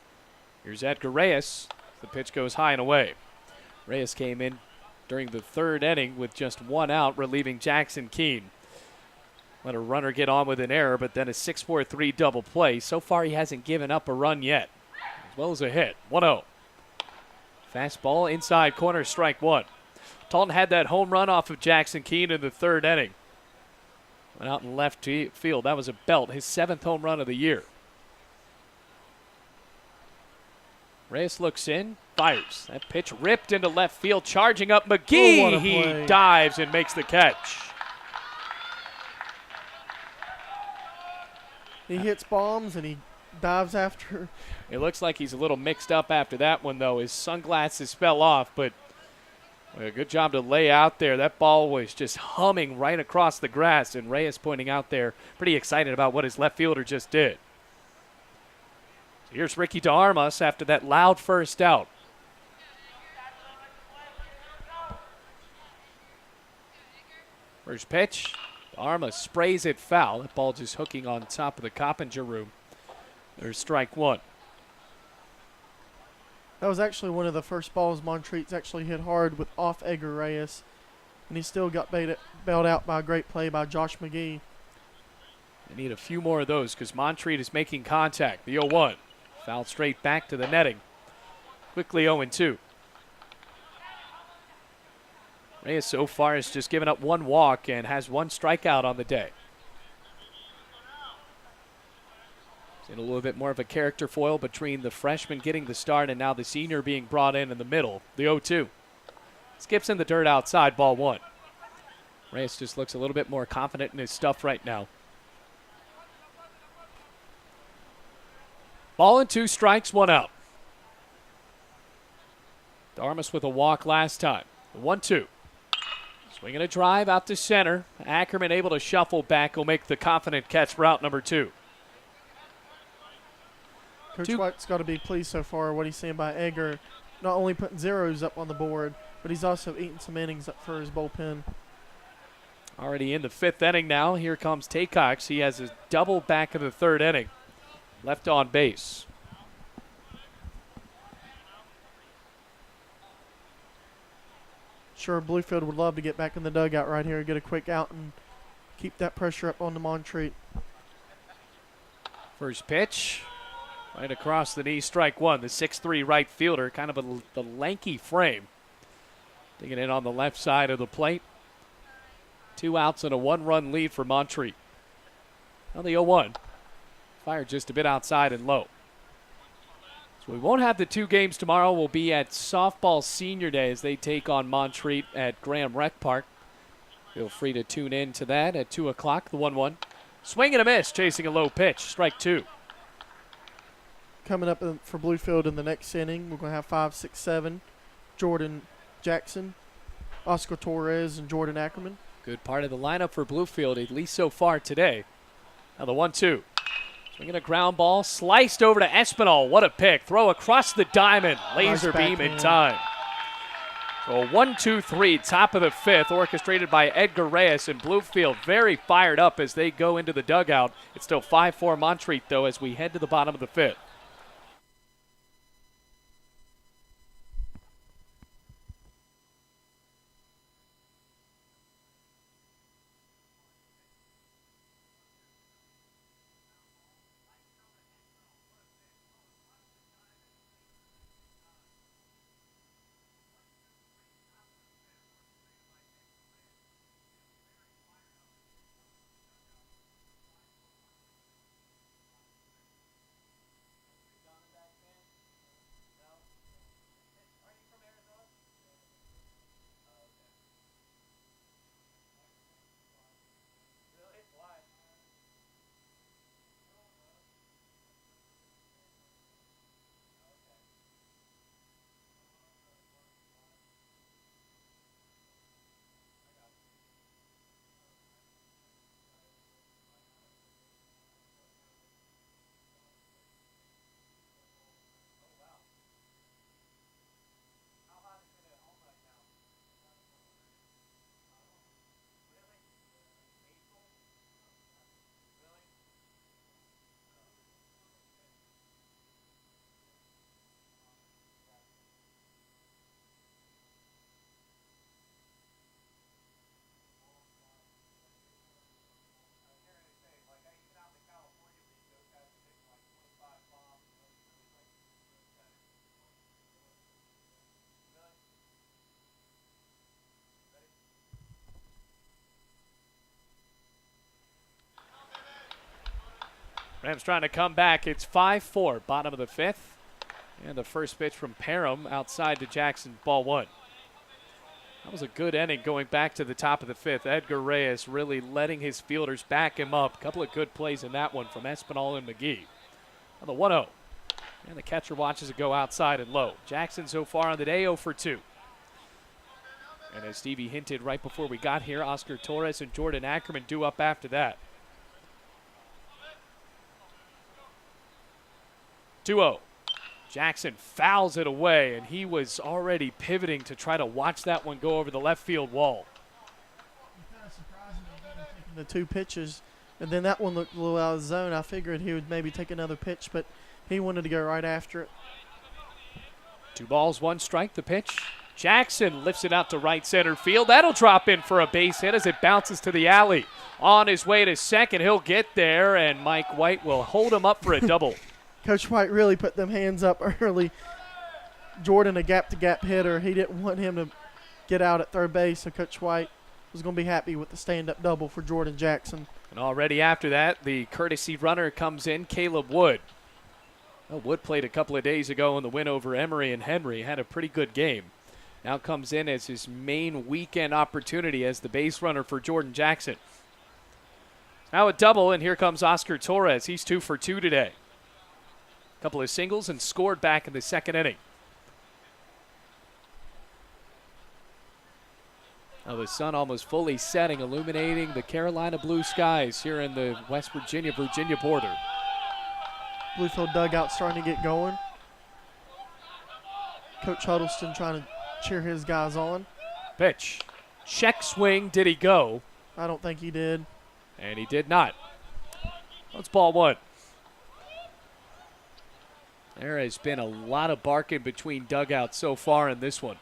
Here's Edgar Reyes. The pitch goes high and away. Reyes came in during the third inning with just 1 out, relieving Jackson Keene. Let a runner get on with an error, but then a 6-4-3 double play. So far, he hasn't given up a run yet, as well as a hit. 1-0. Fastball inside corner, strike 1. Talton had that home run off of Jackson Keene in the third inning. Went out in left field. That was a belt, his 7th home run of the year. Reyes looks in, fires. That pitch ripped into left field, charging up McGee. Oh, what a He play. dives and makes the catch. He hits bombs and he dives after. It looks like he's a little mixed up after that one, though. His sunglasses fell off, but a good job to lay out there. That ball was just humming right across the grass, and Reyes pointing out there, pretty excited about what his left fielder just did. So here's Ricky DeArmas after that loud first out. First pitch, DeArmas sprays it foul. That ball just hooking on top of the Coppinger room. There's strike 1. That was actually one of the first balls Montreat's actually hit hard with off Edgar Reyes. And he still got bailed out by a great play by Josh McGee. They need a few more of those because Montreat is making contact. The 0-1. Fouled straight back to the netting. Quickly 0-2. Reyes so far has just given up 1 walk and has 1 strikeout on the day. In a little bit more of a character foil between the freshman getting the start and now the senior being brought in the middle. The 0-2. Skips in the dirt outside, ball 1. Reyes just looks a little bit more confident in his stuff right now. Ball and 2 strikes, 1 out. DeArmas with a walk last time. The 1-2. Swinging a drive out to center. Ackerman able to shuffle back. Will make the confident catch route number 2. Coach White's got to be pleased so far what he's seeing by Edgar. Not only putting zeros up on the board, but he's also eating some innings up for his bullpen. Already in the 5th inning now. Here comes Taycox. He has a double back of the 3rd inning. Left on base. Sure, Bluefield would love to get back in the dugout right here, get a quick out, and keep that pressure up on the Montreat. First pitch. Right across the knee, strike 1. The 6'3" right fielder, kind of the lanky frame. Digging in on the left side of the plate. 2 outs and a 1-run lead for Montreat. Now the 0-1. Fired just a bit outside and low. So we won't have the 2 games tomorrow. We'll be at softball senior day as they take on Montreat at Graham Rec Park. Feel free to tune in to that at 2 o'clock, the 1-1. Swing and a miss, chasing a low pitch, strike 2. Coming up for Bluefield in the next inning, we're going to have 5, 6, 7. Jordan Jackson, Oscar Torres, and Jordan Ackerman. Good part of the lineup for Bluefield, at least so far today. Now the 1-2. Swinging a ground ball, sliced over to Espinal. What a pick. Throw across the diamond. Laser Nice beam in backhand. time. So 1-2-3, top of the 5th, orchestrated by Edgar Reyes, and Bluefield very fired up as they go into the dugout. It's still 5-4 Montreat, though, as we head to the bottom of the 5th. Rams trying to come back. It's 5-4, bottom of the fifth. And the first pitch from Parham outside to Jackson, ball one. That was a good inning going back to the top of the fifth. Edgar Reyes really letting his fielders back him up. A couple of good plays in that one from Espinal and McGee. On the 1-0. And the catcher watches it go outside and low. Jackson so far on the day 0 for 2. And as Stevie hinted right before we got here, Oscar Torres and Jordan Ackerman due up after that. 2-0. Jackson fouls it away, and he was already pivoting to try to watch that one go over the left field wall. Kind of surprising taking the 2 pitches, and then that one looked a little out of zone. I figured he would maybe take another pitch, but he wanted to go right after it. 2 balls, 1 strike, the pitch. Jackson lifts it out to right center field. That'll drop in for a base hit as it bounces to the alley. On his way to second, he'll get there, and Mike White will hold him up for a double. Coach White really put them hands up early. Jordan, a gap-to-gap hitter. He didn't want him to get out at third base, so Coach White was going to be happy with the stand-up double for Jordan Jackson. And already after that, the courtesy runner comes in, Caleb Wood. Well, Wood played a couple of days ago in the win over Emory and Henry. Had a pretty good game. Now comes in as his main weekend opportunity as the base runner for Jordan Jackson. Now a double, and here comes Oscar Torres. He's 2 for 2 today. Couple of singles and scored back in the second inning. Now the sun almost fully setting, illuminating the Carolina blue skies here in the West Virginia border. Bluefield dugout starting to get going. Coach Huddleston trying to cheer his guys on. Pitch. Check swing. Did he go? I don't think he did. And he did not. That's ball one. There has been a lot of barking between dugouts so far in this one.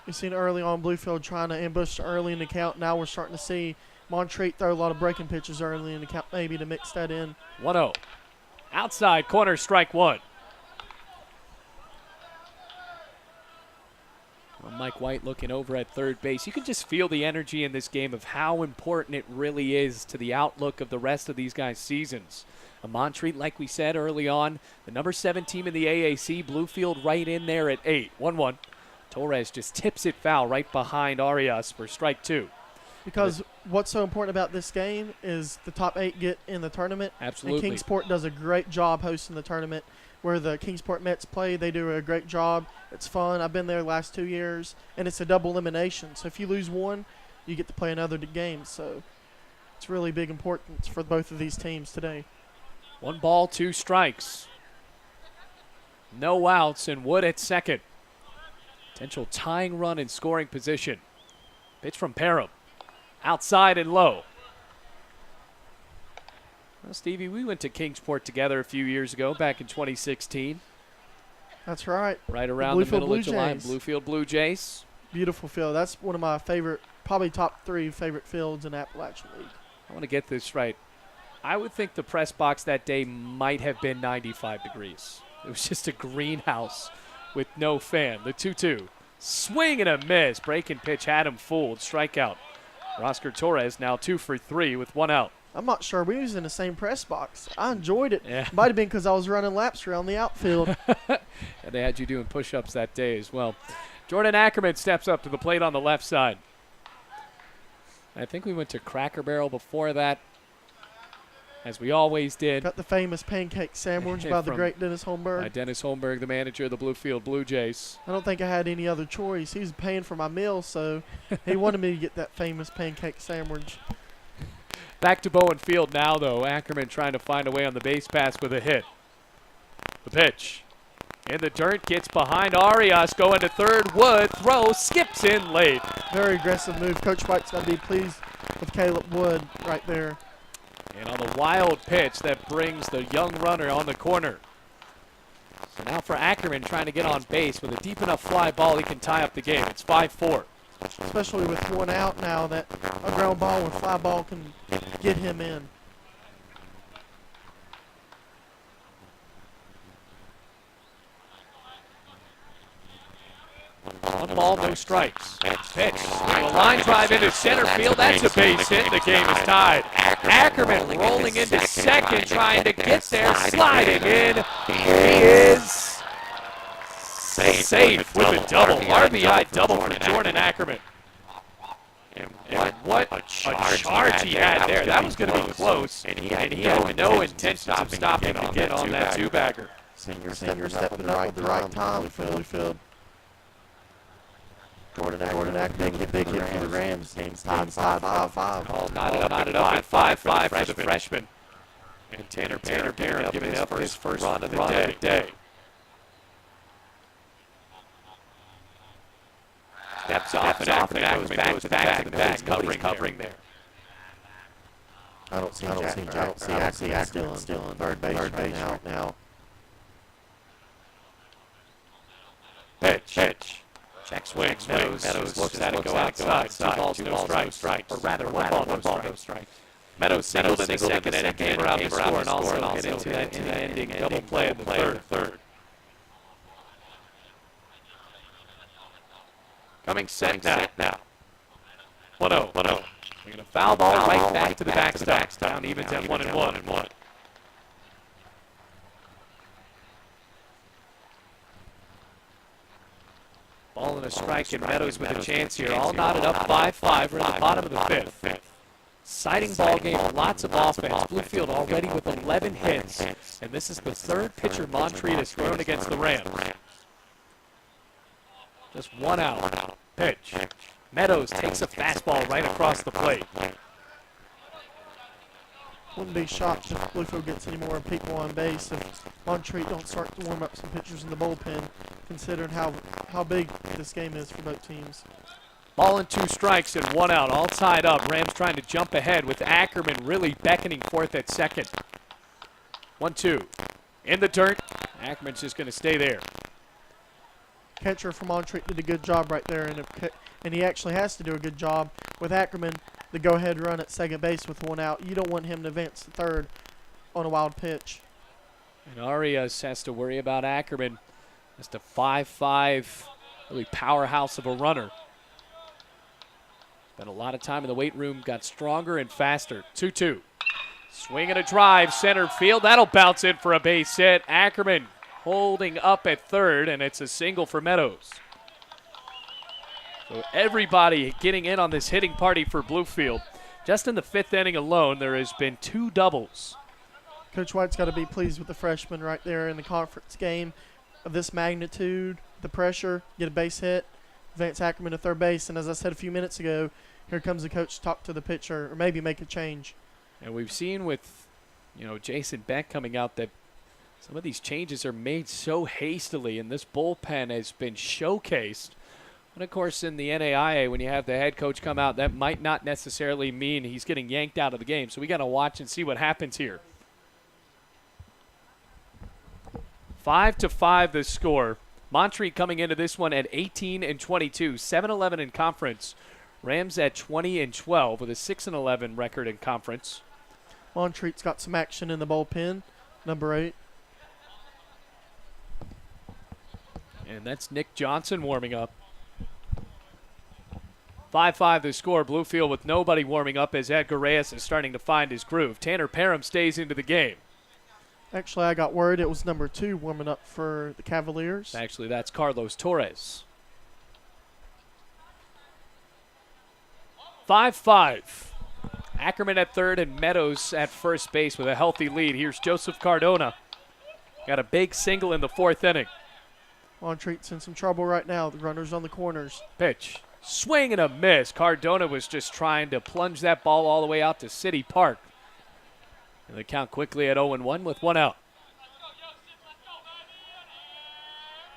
We've seen early on Bluefield trying to ambush early in the count. Now we're starting to see Montreat throw a lot of breaking pitches early in the count, maybe to mix that in. 1-0. Outside corner, strike one. Well, Mike White looking over at third base. You can just feel the energy in this game of how important it really is to the outlook of the rest of these guys' seasons. Montreat, like we said early on, the number 7 team in the AAC, Bluefield right in there at 8. 1-1. Torres just tips it foul right behind Arias for strike 2. Because what's so important about this game is the top 8 get in the tournament. Absolutely. And Kingsport does a great job hosting the tournament. Where the Kingsport Mets play, they do a great job. It's fun. I've been there the last 2 years, and it's a double elimination. So if you lose one, you get to play another game. So it's really big importance for both of these teams today. 1 ball, 2 strikes. No outs, and Wood at second. Potential tying run in scoring position. Pitch from Parham. Outside and low. Well, Stevie, we went to Kingsport together a few years ago, back in 2016. That's right. Right around the middle of July, Jays. Bluefield Blue Jays. Beautiful field. That's one of my favorite, probably top 3 favorite fields in Appalachian League. I want to get this right. I would think the press box that day might have been 95 degrees. It was just a greenhouse with no fan. The 2-2. Swing and a miss. Breaking pitch had him fooled. Strikeout. Oscar Torres now 2 for 3 with 1 out. I'm not sure. We was in the same press box. I enjoyed it. Yeah. Might have been because I was running laps around the outfield. And they had you doing push-ups that day as well. Jordan Ackerman steps up to the plate on the left side. I think we went to Cracker Barrel before that, as we always did. Got the famous pancake sandwich by the great Dennis Holmberg. Dennis Holmberg, the manager of the Bluefield Blue Jays. I don't think I had any other choice. He was paying for my meal, so he wanted me to get that famous pancake sandwich. Back to Bowen Field now, though. Ackerman trying to find a way on the base pass with a hit. The pitch. In the dirt, gets behind Arias, going to third. Wood, throw, skips in late. Very aggressive move. Coach White's got to be pleased with Caleb Wood right there. And on the wild pitch that brings the young runner on the corner. So now for Ackerman trying to get on base with a deep enough fly ball he can tie up the game. It's 5-4. Especially with 1 out now, that a ground ball or fly ball can get him in. One ball, no strikes. Pitch. A line drive into center field. That's a base hit. The game is tied. Ackerman rolling into second, trying to get there, sliding in. He is safe with a double. RBI double for Jordan Ackerman. And what a charge he had there. That was going to be close. And he had no intention of stopping to get on that two-bagger. Senior stepping at the right time. Bluefield. Jordan Ackerman, big hit for the Rams. Game's tied 5-5. All knotted up at 5-5 for the freshman. And Tanner Parham giving up his first run of the day. Steps off and Ackerman goes back to the base, covering there. I don't see Ackerman still on third base right now. Pitch. Check swing. Meadows looks at it go outside. Two balls, no strikes. Or rather, one ball, no strikes. Meadows singled in the second inning, came around the score, and also get into that ending double play in the third. Coming set now. 1-0. We're going to foul ball right back to the backstop. Down evens at 1-1. Ball and a strike, and Meadows with a chance here. All knotted up 5-5. We're at the bottom of the fifth. Exciting ball game, lots of offense. Bluefield already with 11 hits, and this is the third pitcher Montreat has thrown against the Rams. Just one out. Pitch. Meadows takes a fastball right across the plate. Wouldn't be shocked if Bluefield gets any more people on base if Montreat don't start to warm up some pitchers in the bullpen, considering how big this game is for both teams. Ball and 2 strikes and 1 out, all tied up. Rams trying to jump ahead with Ackerman really beckoning forth at second. 1-2. In the dirt. Ackerman's just going to stay there. Catcher from Montreat did a good job right there, and he actually has to do a good job with Ackerman. The go-ahead run at second base with 1 out. You don't want him to advance to third on a wild pitch. And Arias has to worry about Ackerman. Just a 5-5, really powerhouse of a runner. Spent a lot of time in the weight room, got stronger and faster. 2-2. Swing and a drive, center field. That'll bounce in for a base hit. Ackerman holding up at third, and it's a single for Meadows. So everybody getting in on this hitting party for Bluefield. Just in the 5th inning alone, there has been 2 doubles. Coach White's got to be pleased with the freshman right there in the conference game of this magnitude, the pressure, get a base hit, advance Ackerman to third base, and as I said a few minutes ago, here comes the coach to talk to the pitcher or maybe make a change. And we've seen with, Jason Beck coming out that some of these changes are made so hastily, and this bullpen has been showcased. And, of course, in the NAIA, when you have the head coach come out, that might not necessarily mean he's getting yanked out of the game. So we got to watch and see what happens here. 5-5 the score. Montreat coming into this one at 18-22, 7-11 in conference. Rams at 20-12 with a 6-11 record in conference. Montreat's got some action in the bullpen, number 8. And that's Nick Johnson warming up. 5-5 the score. Bluefield with nobody warming up as Edgar Reyes is starting to find his groove. Tanner Parham stays into the game. Actually, I got word it was number 2 warming up for the Cavaliers. Actually, that's Carlos Torres. 5-5. Ackerman at third and Meadows at first base with a healthy lead. Here's Joseph Cardona. Got a big single in the 4th inning. Montreat's in some trouble right now. The runner's on the corners. Pitch. Swing and a miss. Cardona was just trying to plunge that ball all the way out to City Park. And the count quickly at 0-1 with 1 out.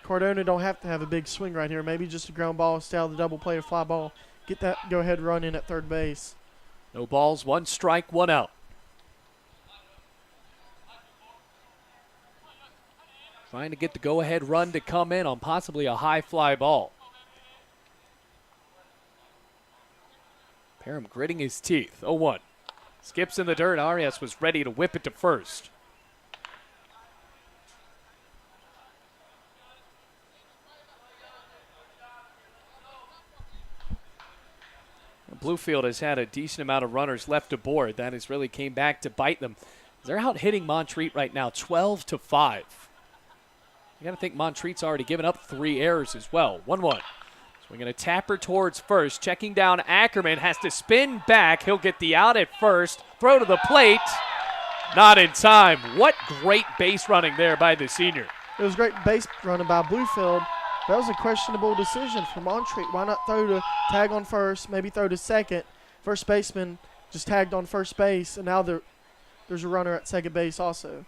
Cardona don't have to have a big swing right here. Maybe just a ground ball, stay out of the double play or fly ball. Get that go-ahead run in at third base. No balls, 1 strike, 1 out. Trying to get the go-ahead run to come in on possibly a high fly ball. Parham gritting his teeth. 0-1. Skips in the dirt. Arias was ready to whip it to first. Bluefield has had a decent amount of runners left aboard. That has really came back to bite them. They're out hitting Montreat right now, 12-5. You got to think Montreat's already given up 3 errors as well. 1-1. Swinging a tapper towards first. Checking down Ackerman. Has to spin back. He'll get the out at first. Throw to the plate. Not in time. What great base running there by the senior. It was great base running by Bluefield. That was a questionable decision for Montreat. Why not throw to tag on first, maybe throw to second? First baseman just tagged on first base, and now there's a runner at second base also.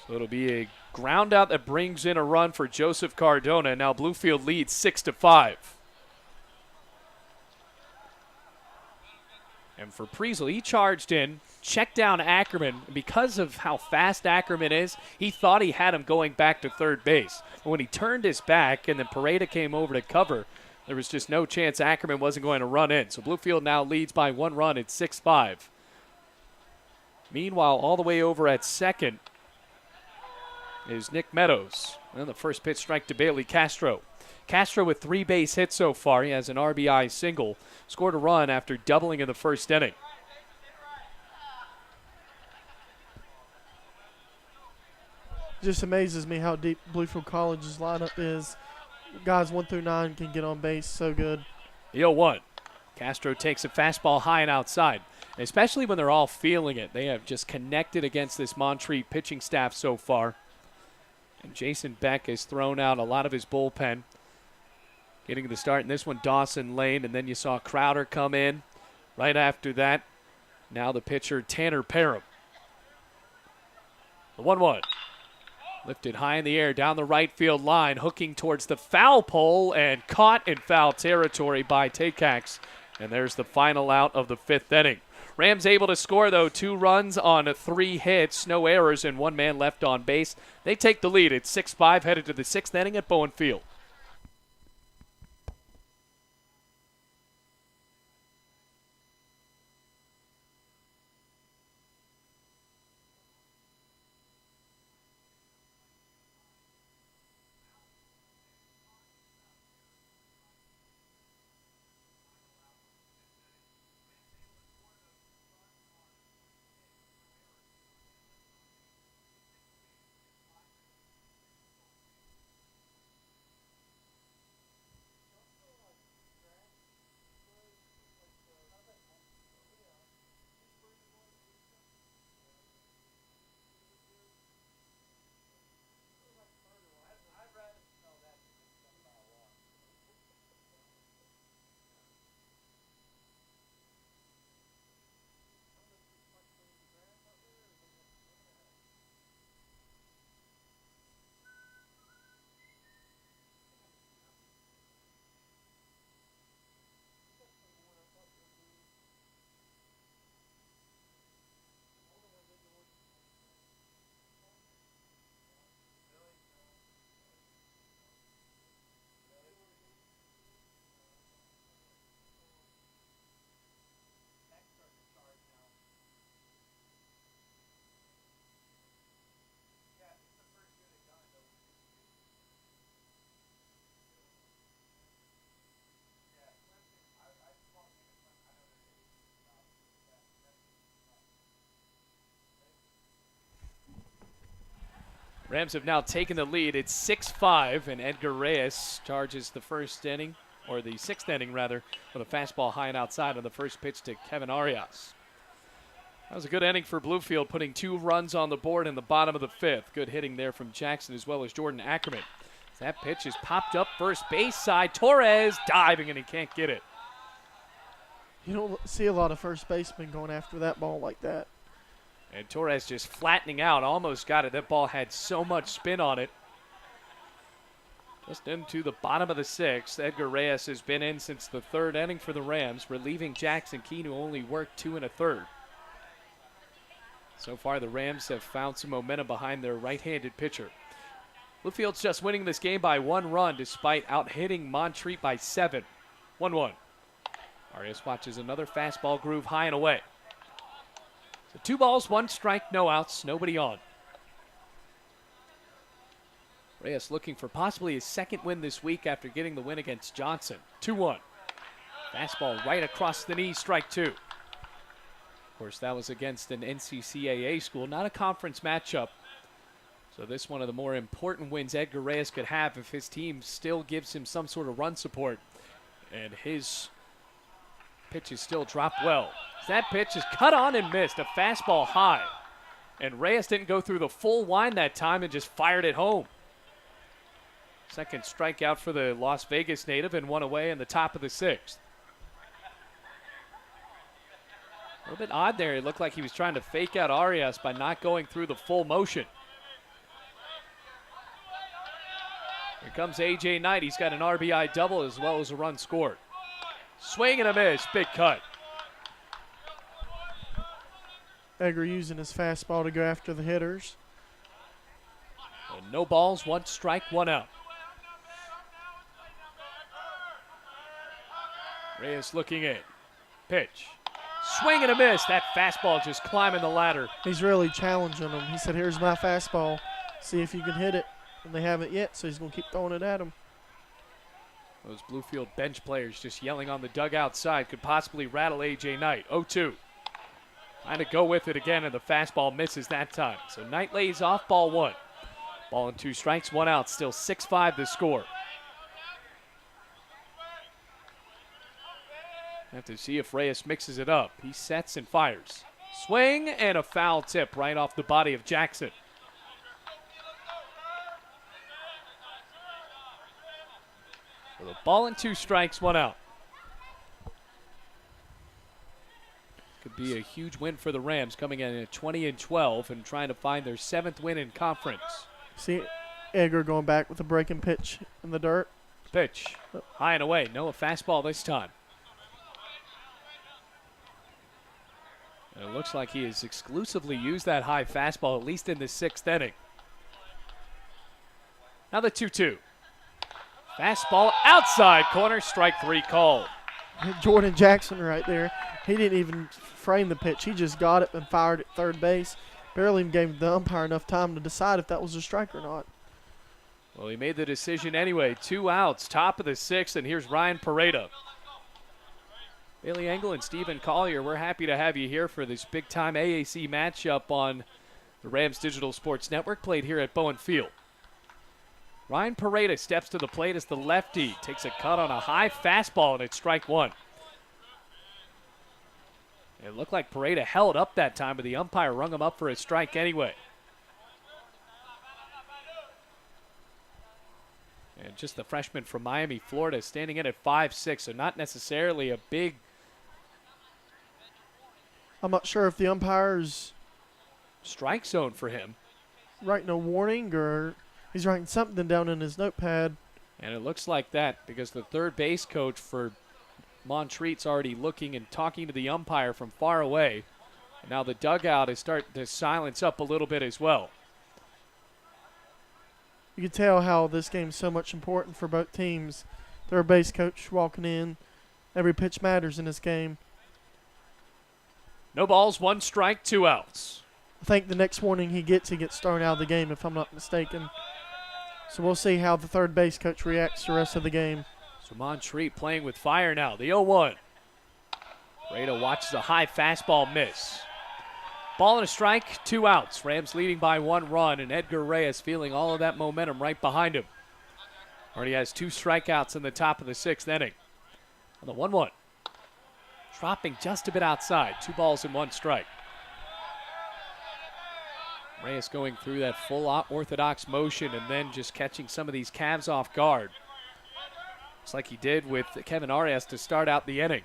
So it'll be a ground out that brings in a run for Joseph Cardona. Now Bluefield leads 6-5. And for Priesel, he charged in, checked down Ackerman. Because of how fast Ackerman is, he thought he had him going back to third base. But when he turned his back and then Pareda came over to cover, there was just no chance Ackerman wasn't going to run in. So Bluefield now leads by 1 run at 6-5. Meanwhile, all the way over at second is Nick Meadows. And the first pitch strike to Bailey Castro. Castro with 3 base hits so far. He has an RBI single. Scored a run after doubling in the first inning. Just amazes me how deep Bluefield College's lineup is. Guys 1 through 9 can get on base so good. 0-1. Castro takes a fastball high and outside. And especially when they're all feeling it. They have just connected against this Montreat pitching staff so far. And Jason Beck has thrown out a lot of his bullpen. Getting the start in this one, Dawson Lane, and then you saw Crowder come in right after that. Now the pitcher, Tanner Parham. The 1-1. Lifted high in the air down the right field line, hooking towards the foul pole and caught in foul territory by Takacs. And there's the final out of the 5th inning. Rams able to score, though, 2 runs on 3 hits, no errors, and 1 man left on base. They take the lead at 6-5, headed to the 6th inning at Bowen Field. Rams have now taken the lead. It's 6-5, and Edgar Reyes charges the first inning, or the 6th inning, rather, with a fastball high and outside on the first pitch to Kevin Arias. That was a good inning for Bluefield, putting 2 runs on the board in the bottom of the 5th. Good hitting there from Jackson as well as Jordan Ackerman. That pitch is popped up first base side. Torres diving, and he can't get it. You don't see a lot of first basemen going after that ball like that. And Torres just flattening out, almost got it. That ball had so much spin on it. Just into the bottom of the 6th. Edgar Reyes has been in since the 3rd inning for the Rams, relieving Jackson Keene, who only worked 2 1/3. So far, the Rams have found some momentum behind their right-handed pitcher. Bluefield's just winning this game by 1 run despite out-hitting Montreat by 7. 1-1. Arias watches another fastball groove high and away. So 2 balls, 1 strike, no outs, nobody on. Reyes looking for possibly his 2nd win this week after getting the win against Johnson. 2-1. Fastball right across the knee, strike two. Of course, that was against an NCCAA school, not a conference matchup. So this one of the more important wins Edgar Reyes could have if his team still gives him some sort of run support. And his pitches still drop well. That pitch is cut on and missed, a fastball high. And Reyes didn't go through the full wind that time and just fired it home. Second strikeout for the Las Vegas native and one away in the top of the sixth. A little bit odd there. It looked like he was trying to fake out Arias by not going through the full motion. Here comes A.J. Knight. He's got an RBI double as well as a run scored. Swing and a miss. Big cut. Edgar using his fastball to go after the hitters. And no balls, one strike, one out. Reyes looking in. Pitch. Swing and a miss. That fastball just climbing the ladder. He's really challenging them. He said, here's my fastball. See if you can hit it. And they haven't yet, so he's going to keep throwing it at him. Those Bluefield bench players just yelling on the dugout side could possibly rattle A.J. Knight. 0-2. Trying to go with it again, and the fastball misses that time. So Knight lays off, ball one. Ball and two strikes, one out. Still 6-5 the score. Have to see if Reyes mixes it up. He sets and fires. Swing and a foul tip right off the body of Jackson. So the ball and two strikes, one out. Could be a huge win for the Rams, coming in at 20-12 and trying to find their 7th win in conference. See Edgar going back with a breaking pitch in the dirt. Pitch. High and away. No, a fastball this time. And it looks like he has exclusively used that high fastball, at least in the 6th inning. Now the 2-2. Fastball outside corner, strike three called. Jordan Jackson right there. He didn't even frame the pitch. He just got it and fired at third base. Barely even gave the umpire enough time to decide if that was a strike or not. Well, he made the decision anyway. 2 outs, top of the 6th, and here's Ryan Pareda. Bailey Engel and Stephen Collier, we're happy to have you here for this big-time AAC matchup on the Rams Digital Sports Network, played here at Bowen Field. Ryan Pareda steps to the plate as the lefty takes a cut on a high fastball, and it's strike one. It looked like Pareda held up that time, but the umpire rung him up for a strike anyway. And just the freshman from Miami, Florida, standing in at 5'6", so not necessarily a big. I'm not sure if the umpire's Strike zone for him. writing a warning or he's writing something down in his notepad. And it looks like that because the third base coach for Montreat's already looking and talking to the umpire from far away. And now the dugout is starting to silence up a little bit as well. You can tell how this game's so much important for both teams. Third base coach walking in. Every pitch matters in this game. No balls, one strike, 2 outs. I think the next warning he gets thrown out of the game, if I'm not mistaken. So we'll see how the third base coach reacts the rest of the game. So Montreat playing with fire now. The 0-1. Pareda watches a high fastball miss. Ball and a strike, 2 outs. Rams leading by 1 run, and Edgar Reyes feeling all of that momentum right behind him. Already has 2 strikeouts in the top of the 6th inning. On the 1-1. Dropping just a bit outside. 2 balls and 1 strike. Reyes going through that full orthodox motion and then just catching some of these calves off guard. Just like he did with Kevin Arias to start out the inning.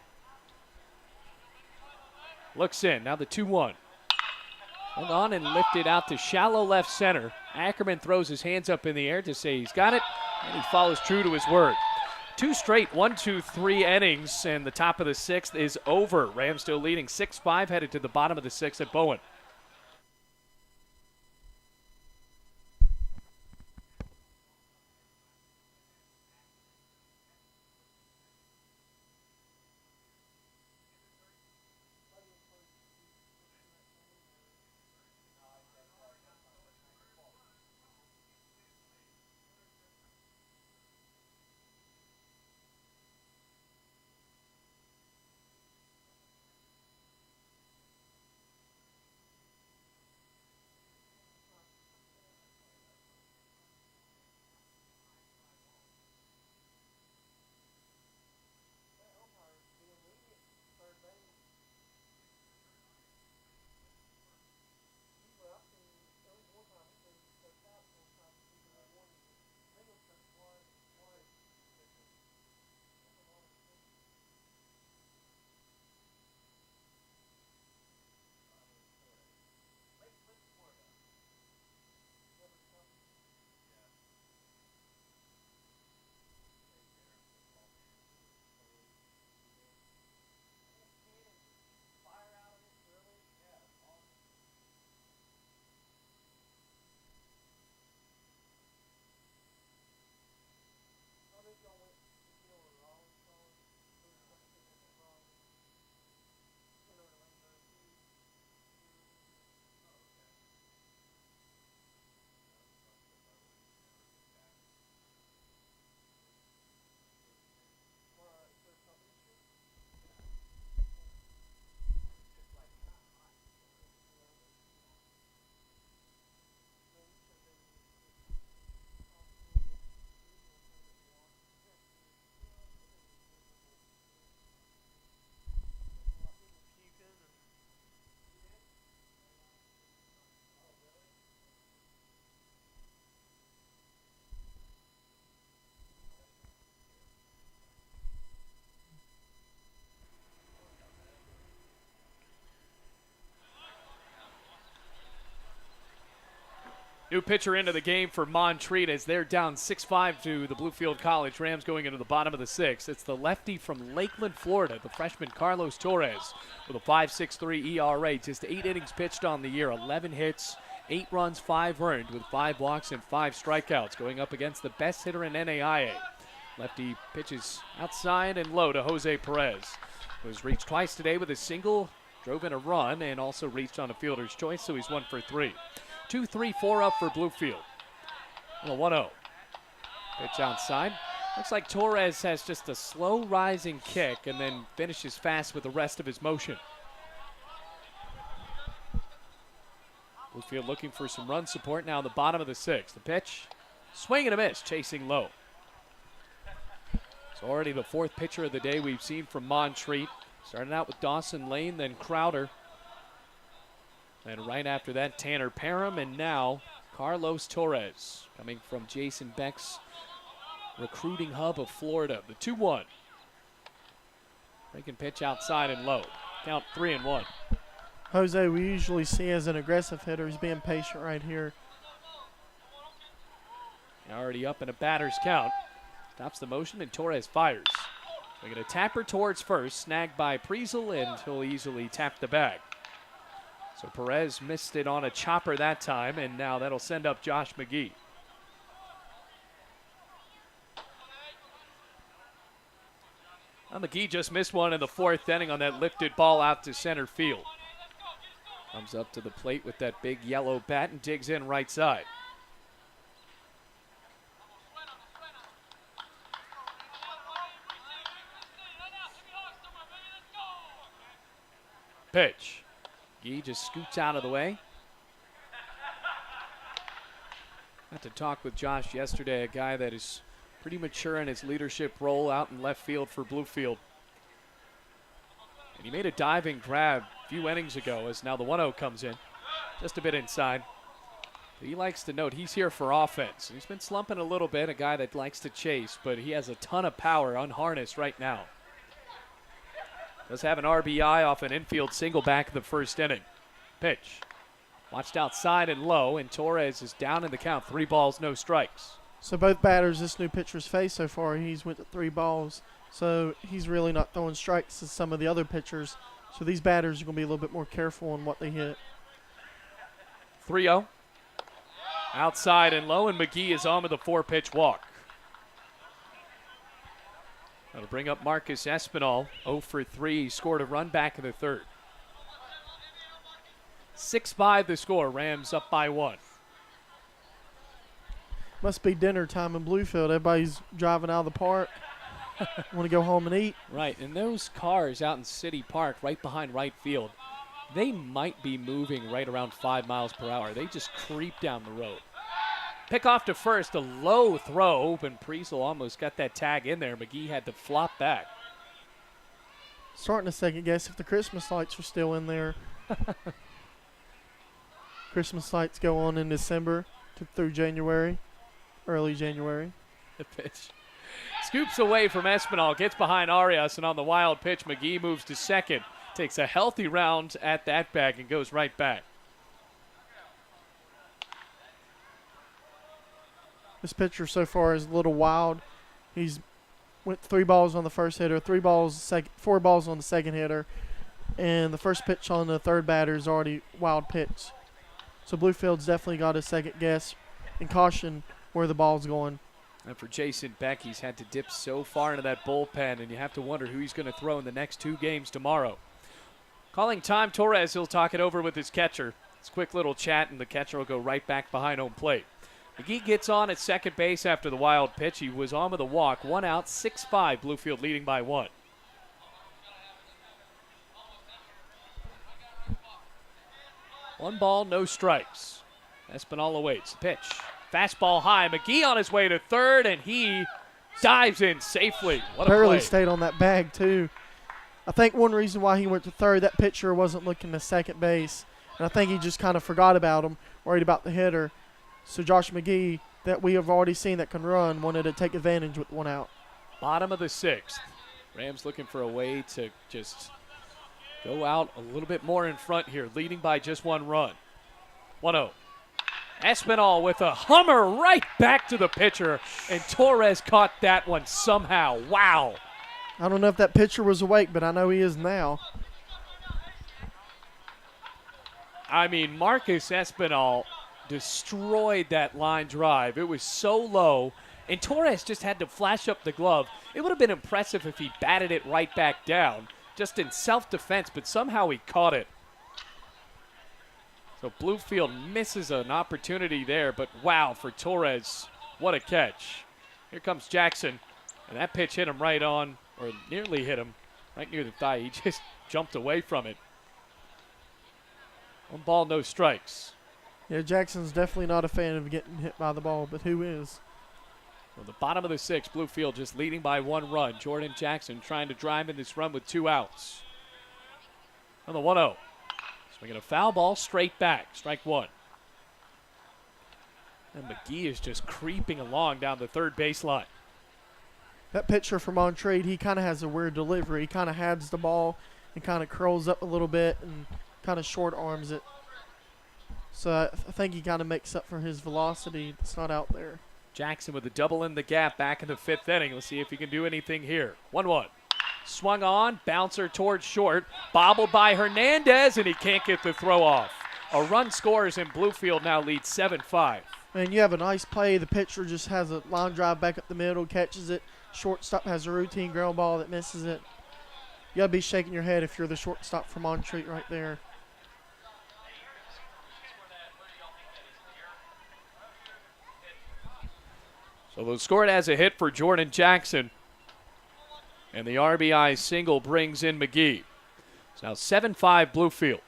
Looks in. Now the 2-1. Hung on and lifted out to shallow left center. Ackerman throws his hands up in the air to say he's got it, and he follows true to his word. 2 straight 1-2-3 innings, and the top of the 6th is over. Rams still leading 6-5, headed to the bottom of the 6th at Bowen. New pitcher into the game for Montreat as they're down 6-5 to the Bluefield College Rams going into the bottom of the sixth. It's the lefty from Lakeland, Florida, the freshman Carlos Torres, with a 5.63 ERA. Just 8 innings pitched on the year, 11 hits, 8 runs, 5 earned, with 5 walks and 5 strikeouts, going up against the best hitter in NAIA. Lefty pitches outside and low to Jose Perez. Was reached twice today with a single, drove in a run, and also reached on a fielder's choice, so he's 1 for 3. 2-3-4 up for Bluefield. And a 1-0. Pitch outside. Looks like Torres has just a slow rising kick and then finishes fast with the rest of his motion. Bluefield looking for some run support now in the bottom of the sixth. The pitch, swing and a miss, chasing low. It's already the 4th pitcher of the day we've seen from Montreat. Started out with Dawson Lane, then Crowder. And right after that, Tanner Parham, and now Carlos Torres, coming from Jason Beck's recruiting hub of Florida. The 2-1. Breaking pitch outside and low. Count 3-1. Jose, we usually see as an aggressive hitter. He's being patient right here. Already up in a batter's count. Stops the motion, and Torres fires. We're going to tap her towards first, snagged by Priesel, and he'll easily tap the bag. So Perez missed it on a chopper that time, and now that'll send up Josh McGee. Well, McGee just missed one in the 4th inning on that lifted ball out to center field. Comes up to the plate with that big yellow bat and digs in right side. Pitch. McGee just scoots out of the way. Got to talk with Josh yesterday, a guy that is pretty mature in his leadership role out in left field for Bluefield. And he made a diving grab a few innings ago as now the 1-0 comes in. Just a bit inside. But he likes to note he's here for offense. He's been slumping a little bit, a guy that likes to chase, but he has a ton of power unharnessed right now. Does have an RBI off an infield single back in the 1st inning. Pitch. Watched outside and low, and Torres is down in the count. 3 balls, no strikes. So both batters this new pitcher's faced so far, he's went to 3 balls. So he's really not throwing strikes as some of the other pitchers. So these batters are going to be a little bit more careful on what they hit. 3-0. Outside and low, and McGee is on with a 4-pitch walk. That'll bring up Marcus Espinal, 0 for 3. He scored a run back in the 3rd. 6-5 the score. Rams up by 1. Must be dinner time in Bluefield. Everybody's driving out of the park. Want to go home and eat. Right, and those cars out in City Park right behind right field, they might be moving right around 5 miles per hour. They just creep down the road. Pick off to first, a low throw, and Priesel almost got that tag in there. McGee had to flop back. Starting to second guess if the Christmas lights are still in there. Christmas lights go on in December through January, early January. The pitch. Scoops away from Espinal, gets behind Arias, and on the wild pitch, McGee moves to second. Takes a healthy round at that bag and goes right back. This pitcher so far is a little wild. He's went 3 balls on the first hitter, 4 balls on the second hitter, and the first pitch on the 3rd batter is already wild pitch. So Bluefield's definitely got a second guess and caution where the ball's going. And for Jason Beck, he's had to dip so far into that bullpen, and you have to wonder who he's going to throw in the next 2 games tomorrow. Calling time, Torres, he'll talk it over with his catcher. It's a quick little chat, and the catcher will go right back behind home plate. McGee gets on at second base after the wild pitch. He was on with a walk. 1 out, 6-5, Bluefield leading by 1. One ball, no strikes. Espinal awaits. Pitch. Fastball high. McGee on his way to third, and he dives in safely. What a Barely play. stayed on that bag, too. I think one reason why he went to third, that pitcher wasn't looking to second base. And I think he just kind of forgot about him, worried about the hitter. So Josh McGee, that we have already seen that can run, wanted to take advantage with 1 out. Bottom of the 6th. Rams looking for a way to just go out a little bit more in front here, leading by just 1 run. 1-0. Espinal with a hummer right back to the pitcher, and Torres caught that one somehow. Wow. I don't know if that pitcher was awake, but I know he is now. I mean, Marcus Espinal destroyed that line drive. It was so low, and Torres just had to flash up the glove. It would have been impressive if he batted it right back down, just in self-defense, but somehow he caught it. So Bluefield misses an opportunity there, but wow, for Torres, what a catch. Here comes Jackson, and that pitch hit him right on, or nearly hit him, right near the thigh. He just jumped away from it. 1 ball, no strikes. Yeah, Jackson's definitely not a fan of getting hit by the ball, but who is? Well, the bottom of the 6th, Bluefield just leading by 1 run. Jordan Jackson trying to drive in this run with 2 outs. On the 1-0. Swinging a foul ball straight back. Strike 1. And McGee is just creeping along down the third baseline. That pitcher from Montreat, he kind of has a weird delivery. He kind of hands the ball and kind of curls up a little bit and kind of short arms it. So I think he kind of makes up for his velocity that's not out there. Jackson with a double in the gap back in the 5th inning. Let's see if he can do anything here. 1-1. Swung on, bouncer towards short, bobbled by Hernandez, and he can't get the throw off. A run scores, and Bluefield now leads 7-5. And you have a nice play. The pitcher just has a line drive back up the middle, catches it. Shortstop has a routine ground ball that misses it. You got to be shaking your head if you're the shortstop from Montreat right there. So they'll score it as a hit for Jordan Jackson. And the RBI single brings in McGee. It's now 7-5 Bluefield.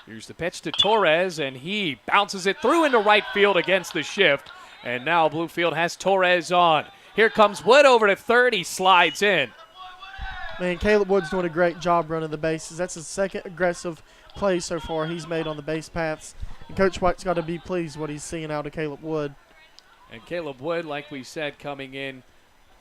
Here's the pitch to Torres, and he bounces it through into right field against the shift. And now Bluefield has Torres on. Here comes Wood over to third. He slides in. Man, Caleb Wood's doing a great job running the bases. That's his 2nd aggressive play so far he's made on the base paths. And Coach White's got to be pleased what he's seeing out of Caleb Wood. And Caleb Wood, like we said, coming in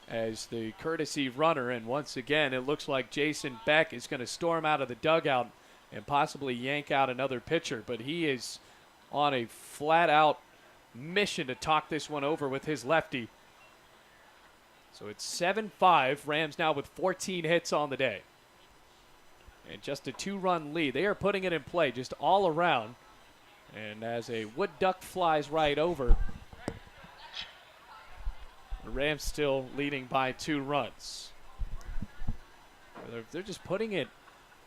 as the courtesy runner. And once again, it looks like Jason Beck is going to storm out of the dugout and possibly yank out another pitcher. But he is on a flat-out mission to talk this one over with his lefty. So it's 7-5. Rams now with 14 hits on the day. And just a 2-run lead. They are putting it in play just all around. And as a wood duck flies right over, the Rams still leading by 2 runs. They're just putting it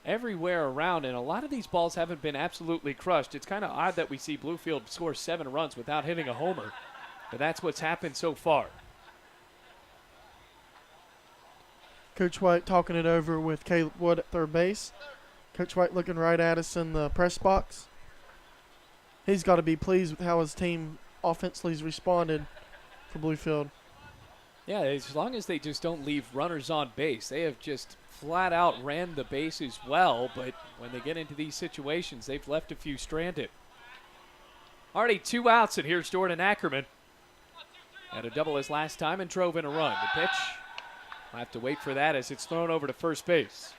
everywhere around, and a lot of these balls haven't been absolutely crushed. It's kind of odd that we see Bluefield score 7 runs without hitting a homer, but that's what's happened so far. Coach White talking it over with Caleb Wood at third base. Coach White looking right at us in the press box. He's got to be pleased with how his team offensively has responded for Bluefield. Yeah, as long as they just don't leave runners on base. They have just flat out ran the bases well, but when they get into these situations, they've left a few stranded. Already 2 outs, and here's Jordan Ackerman. Had a double his last time and drove in a run. The pitch, I'll have to wait for that as it's thrown over to first base.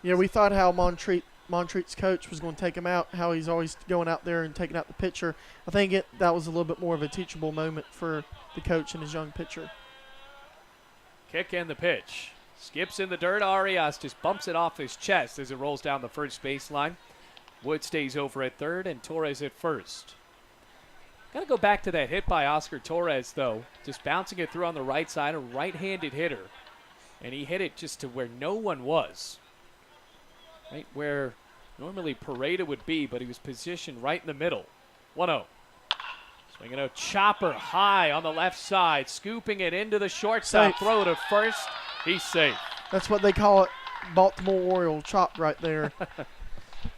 Yeah, we thought how Montreat's coach was going to take him out, how he's always going out there and taking out the pitcher. I think that was a little bit more of a teachable moment for the coach and his young pitcher. Kick and the pitch. Skips in the dirt. Arias just bumps it off his chest as it rolls down the first baseline. Wood stays over at third and Torres at first. Got to go back to that hit by Oscar Torres, though. Just bouncing it through on the right side, a right-handed hitter. And he hit it just to where no one was. Right where normally Pareda would be, but he was positioned right in the middle. 1-0. Swinging a chopper high on the left side, scooping it into the shortstop. Safe. Throw to first. He's safe. That's what they call it, Baltimore Oriole chop right there.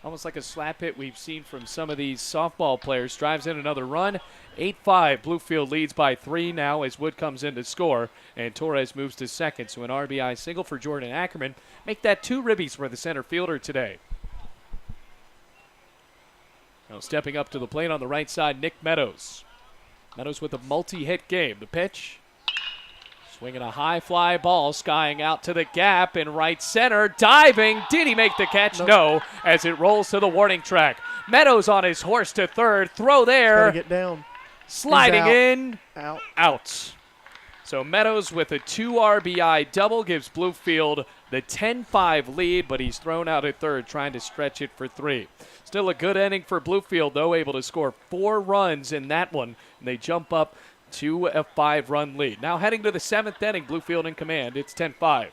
Almost like a slap hit we've seen from some of these softball players. Drives in another run. 8-5. Bluefield leads by 3 now as Wood comes in to score. And Torres moves to second. So an RBI single for Jordan Ackerman. Make that 2 ribbies for the center fielder today. Now stepping up to the plate on the right side, Nick Meadows. Meadows with a multi-hit game. The pitch. Swinging a high fly ball, skying out to the gap in right center, diving. Did he make the catch? No, as it rolls to the warning track. Meadows on his horse to third. Throw there. Gotta get down. Sliding out. in. Out. Out. So Meadows with a 2 RBI double gives Bluefield the 10-5 lead, but he's thrown out at third, trying to stretch it for 3. Still a good inning for Bluefield, though, able to score 4 runs in that one, and they jump up to a 5-run lead. Now heading to the 7th inning, Bluefield in command. It's 10-5.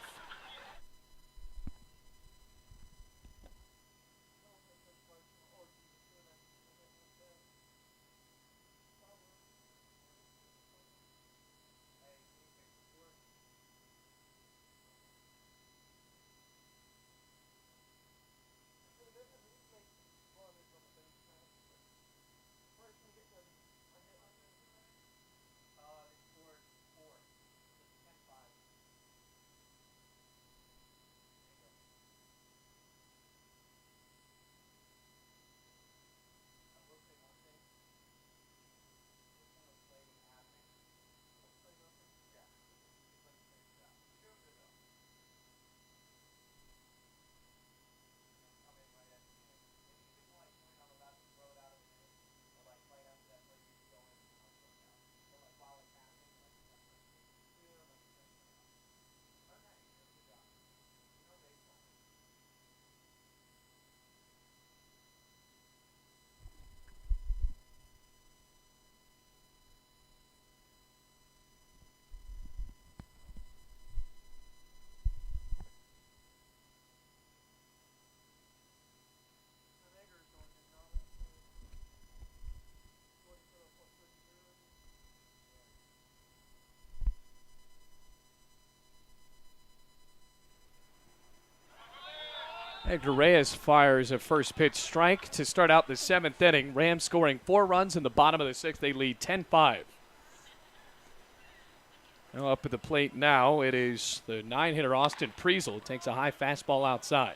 Edgar Reyes fires a first pitch strike to start out the 7th inning. Rams scoring 4 runs in the bottom of the 6th. They lead 10-5. Now up at the plate now, it is the 9-hitter Austin Priesel. Takes a high fastball outside.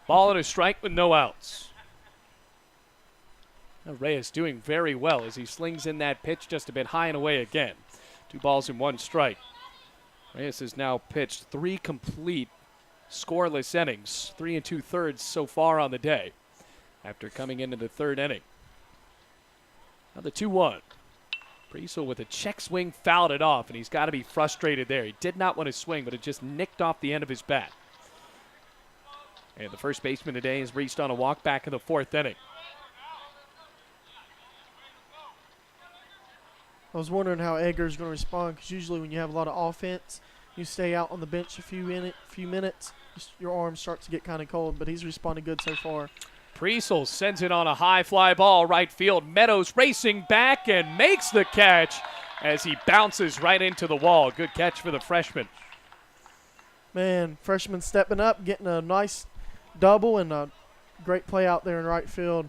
Ball and a strike with no outs. Now Reyes doing very well as he slings in that pitch just a bit high and away again. 2 balls and 1 strike. Reyes has now pitched 3 complete scoreless innings, 3 2/3 so far on the day after coming into the 3rd inning. Now the 2-1. Priesel with a check swing fouled it off, and he's got to be frustrated there. He did not want to swing, but it just nicked off the end of his bat. And the first baseman today has reached on a walk back in the 4th inning. I was wondering how Edgar's going to respond, because usually when you have a lot of offense, you stay out on the bench a few minutes, your arm starts to get kind of cold, but he's responded good so far. Priesel sends it on a high fly ball, right field. Meadows racing back and makes the catch as he bounces right into the wall. Good catch for the freshman. Man, freshman stepping up, getting a nice double and a great play out there in right field.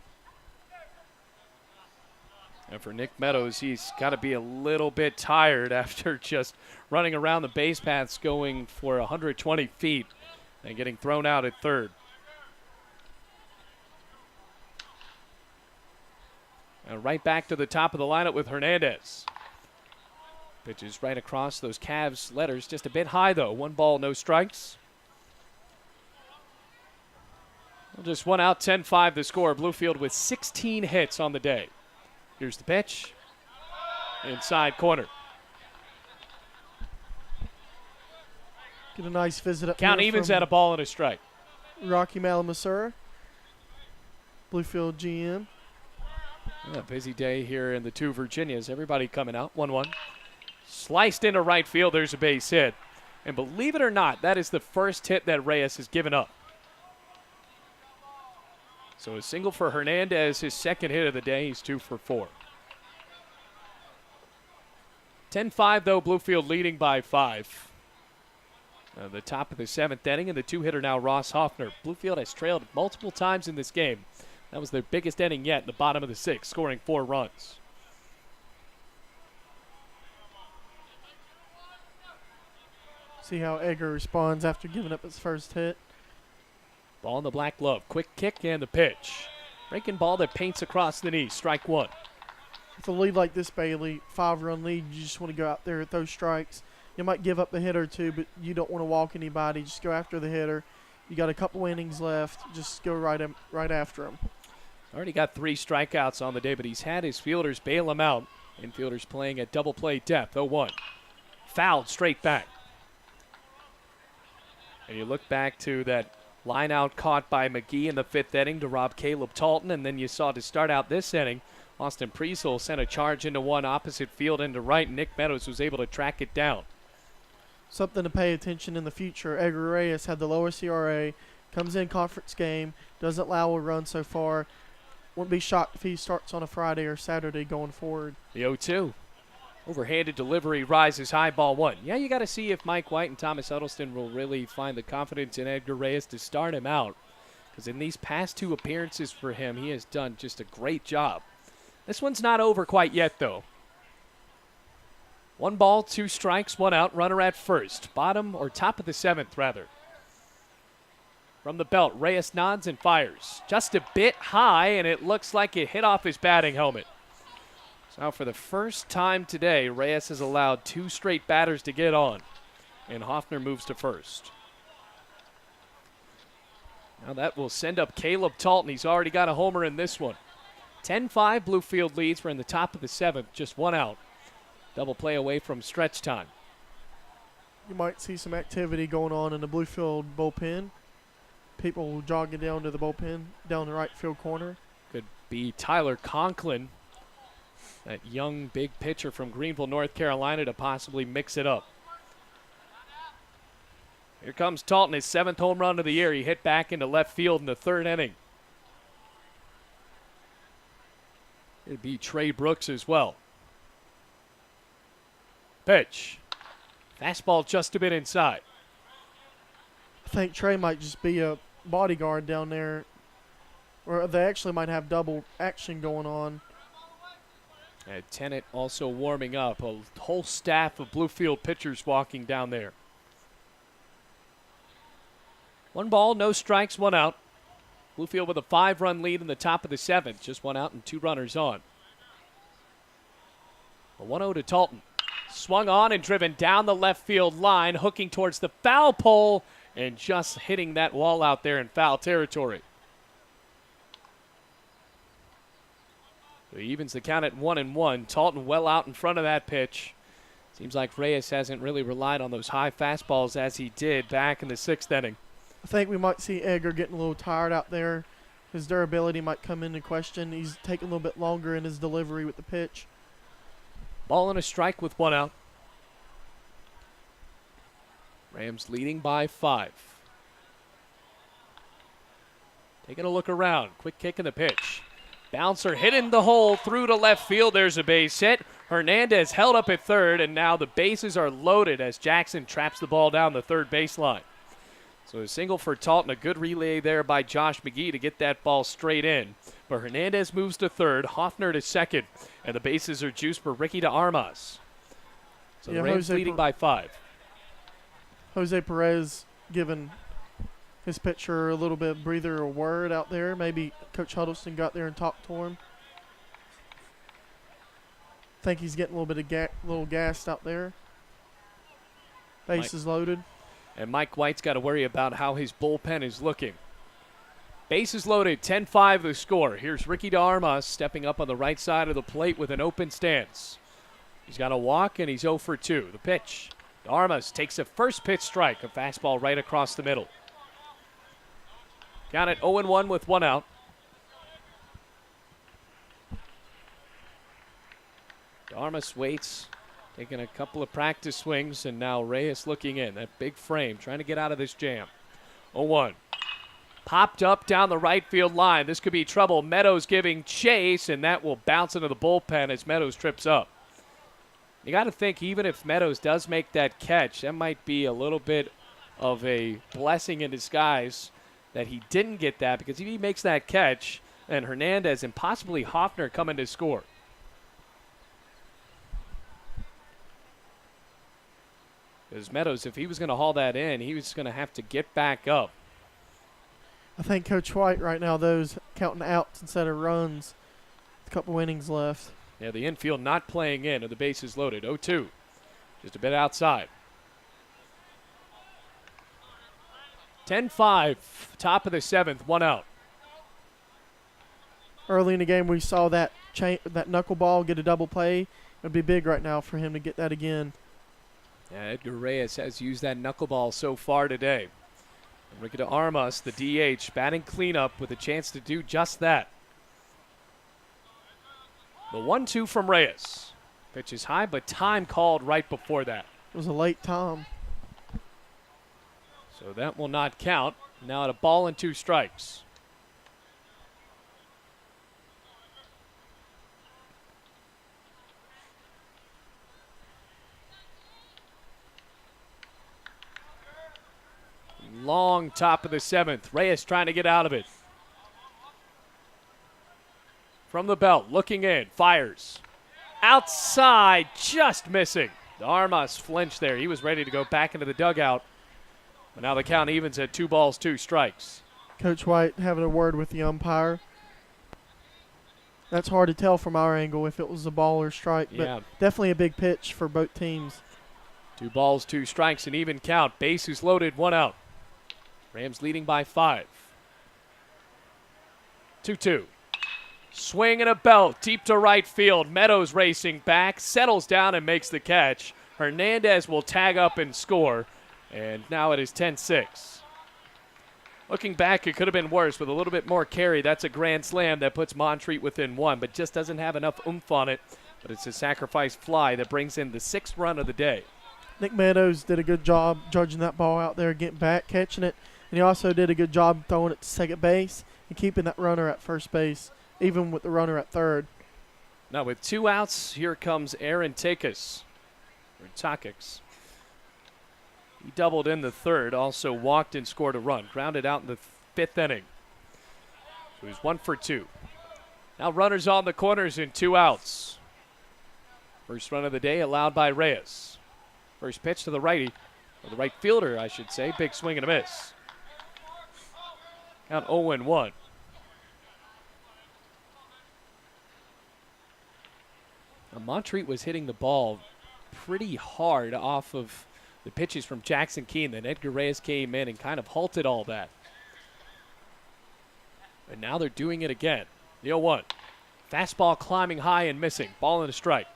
And for Nick Meadows, he's got to be a little bit tired after just running around the base paths going for 120 feet and getting thrown out at third. And right back to the top of the lineup with Hernandez. Pitches right across those Cavs letters, just a bit high though. 1 ball, no strikes. Well, just 1 out, 10-5 the score. Bluefield with 16 hits on the day. Here's the pitch. Inside corner. Get a nice visit up Count here evens from at a ball and a strike. Rocky Malamasura, Bluefield GM. A busy day here in the 2 Virginias. Everybody coming out. 1-1. Sliced into right field. There's a base hit. And believe it or not, that is the first hit that Reyes has given up. So a single for Hernandez, his 2nd hit of the day. He's 2 for 4. 10-5, though, Bluefield leading by 5. The top of the 7th inning, and the 2-hitter now, Ross Hoffner. Bluefield has trailed multiple times in this game. That was their biggest inning yet in the bottom of the 6th, scoring 4 runs. See how Edgar responds after giving up his first hit. Ball in the black glove. Quick kick and the pitch. Breaking ball that paints across the knee. Strike one. With a lead like this, Bailey, 5-run lead, you just want to go out there and throw strikes. You might give up a hit or two, but you don't want to walk anybody. Just go after the hitter. You got a couple innings left. Just go right after him. Already got 3 strikeouts on the day, but he's had his fielders bail him out. Infielders playing at double play depth. 0-1. Fouled straight back. And you look back to that line out caught by McGee in the 5th inning to rob Caleb Talton, and then you saw to start out this inning, Austin Priesel sent a charge into one opposite field into right, and Nick Meadows was able to track it down. Something to pay attention in the future. Edgar Reyes had the lowest ERA, comes in conference game, doesn't allow a run so far. Wouldn't be shocked if he starts on a Friday or Saturday going forward. The 0-2. Overhanded delivery rises high, ball one. Yeah, you got to see if Mike White and Thomas Huddleston will really find the confidence in Edgar Reyes to start him out. Because in these past 2 appearances for him, he has done just a great job. This one's not over quite yet, though. 1 ball, 2 strikes, 1 out, runner at first. Bottom or top of the 7th, rather. From the belt, Reyes nods and fires. Just a bit high, and it looks like it hit off his batting helmet. So for the first time today, Reyes has allowed 2 straight batters to get on, and Hoffner moves to first. Now that will send up Caleb Talton. He's already got a homer in this one. 10-5 Bluefield leads. We're in the top of the 7th, just 1 out. Double play away from stretch time. You might see some activity going on in the Bluefield bullpen. People jogging down to the bullpen, down the right field corner. Could be Tyler Conklin, that young big pitcher from Greenville, North Carolina, to possibly mix it up. Here comes Talton, his 7th home run of the year. He hit back into left field in the 3rd inning. It'd be Trey Brooks as well. Pitch. Fastball just a bit inside. I think Trey might just be a bodyguard down there. Or they actually might have double action going on. And Tennant also warming up. A whole staff of Bluefield pitchers walking down there. 1 ball, no strikes, 1 out. Bluefield with a 5-run lead in the top of the 7th. Just 1 out and 2 runners on. A 1-0 to Talton. Swung on and driven down the left field line, hooking towards the foul pole and just hitting that wall out there in foul territory. So he evens the count at 1-1. Talton well out in front of that pitch. Seems like Reyes hasn't really relied on those high fastballs as he did back in the 6th inning. I think we might see Edgar getting a little tired out there. His durability might come into question. He's taking a little bit longer in his delivery with the pitch. Ball and a strike with 1 out. Rams leading by 5. Taking a look around. Quick kick in the pitch. Bouncer hit in the hole through to left field. There's a base hit. Hernandez held up at 3rd, and now the bases are loaded as Jackson traps the ball down the 3rd baseline. So a single for Talton, a good relay there by Josh McGee to get that ball straight in. But Hernandez moves to 3rd, Hoffner to 2nd, and the bases are juiced for Ricky de Armas. So the Rams leading by 5. Jose Perez giving his pitcher a little bit of breather or word out there. Maybe Coach Huddleston got there and talked to him. Think he's getting a little bit of little gassed out there. Bases loaded. And Mike White's got to worry about how his bullpen is looking. Bases loaded, 10-5 the score. Here's Ricky de Armas stepping up on the right side of the plate with an open stance. He's got a walk, and he's 0 for 2. The pitch. De Armas takes a first pitch strike, a fastball right across the middle. Count it 0-1 with 1 out. De Armas waits. Taking a couple of practice swings, and now Reyes looking in. That big frame, trying to get out of this jam. 0-1. Popped up down the right field line. This could be trouble. Meadows giving chase, and that will bounce into the bullpen as Meadows trips up. You got to think, even if Meadows does make that catch, that might be a little bit of a blessing in disguise that he didn't get that, because if he makes that catch, and Hernandez and possibly Hoffner come in to score. Because Meadows, if he was going to haul that in, he was going to have to get back up. I think Coach White right now, though, counting outs instead of runs. A couple innings left. Yeah, the infield not playing in, and the bases loaded. 0-2. Just a bit outside. 10-5, top of the 7th, 1 out. Early in the game, we saw that knuckleball get a double play. It would be big right now for him to get that again. Yeah, Edgar Reyes has used that knuckleball so far today. Ricky de Armas, the DH, batting cleanup with a chance to do just that. The 1-2 from Reyes. Pitch is high, but time called right before that. It was a late Tom. So that will not count. Now at a ball and 2 strikes. Long top of the 7th. Reyes trying to get out of it. From the belt, looking in, fires. Outside, just missing. De Armas flinched there. He was ready to go back into the dugout. But now the count evens at 2 balls, 2 strikes. Coach White having a word with the umpire. That's hard to tell from our angle if it was a ball or strike, but definitely a big pitch for both teams. 2 balls, 2 strikes, an even count. Bases loaded, 1 out. Rams leading by 5. 2-2. Swing and a belt deep to right field. Meadows racing back, settles down and makes the catch. Hernandez will tag up and score. And now it is 10-6. Looking back, it could have been worse with a little bit more carry. That's a grand slam that puts Montreat within 1, but just doesn't have enough oomph on it. But it's a sacrifice fly that brings in the 6th run of the day. Nick Meadows did a good job judging that ball out there, getting back, catching it. And he also did a good job throwing it to second base and keeping that runner at first base, even with the runner at third. Now with 2 outs, here comes Aaron Takis. Or Takix. He doubled in the 3rd, also walked and scored a run. Grounded out in the 5th inning. So he's 1 for 2. Now runners on the corners in 2 outs. First run of the day allowed by Reyes. First pitch to the righty, or the right fielder, I should say. Big swing and a miss. Count 0-1. Now, Montreat was hitting the ball pretty hard off of the pitches from Jackson Keene. Then Edgar Reyes came in and kind of halted all that. And now they're doing it again. The 0-1. Fastball climbing high and missing. Ball and a strike.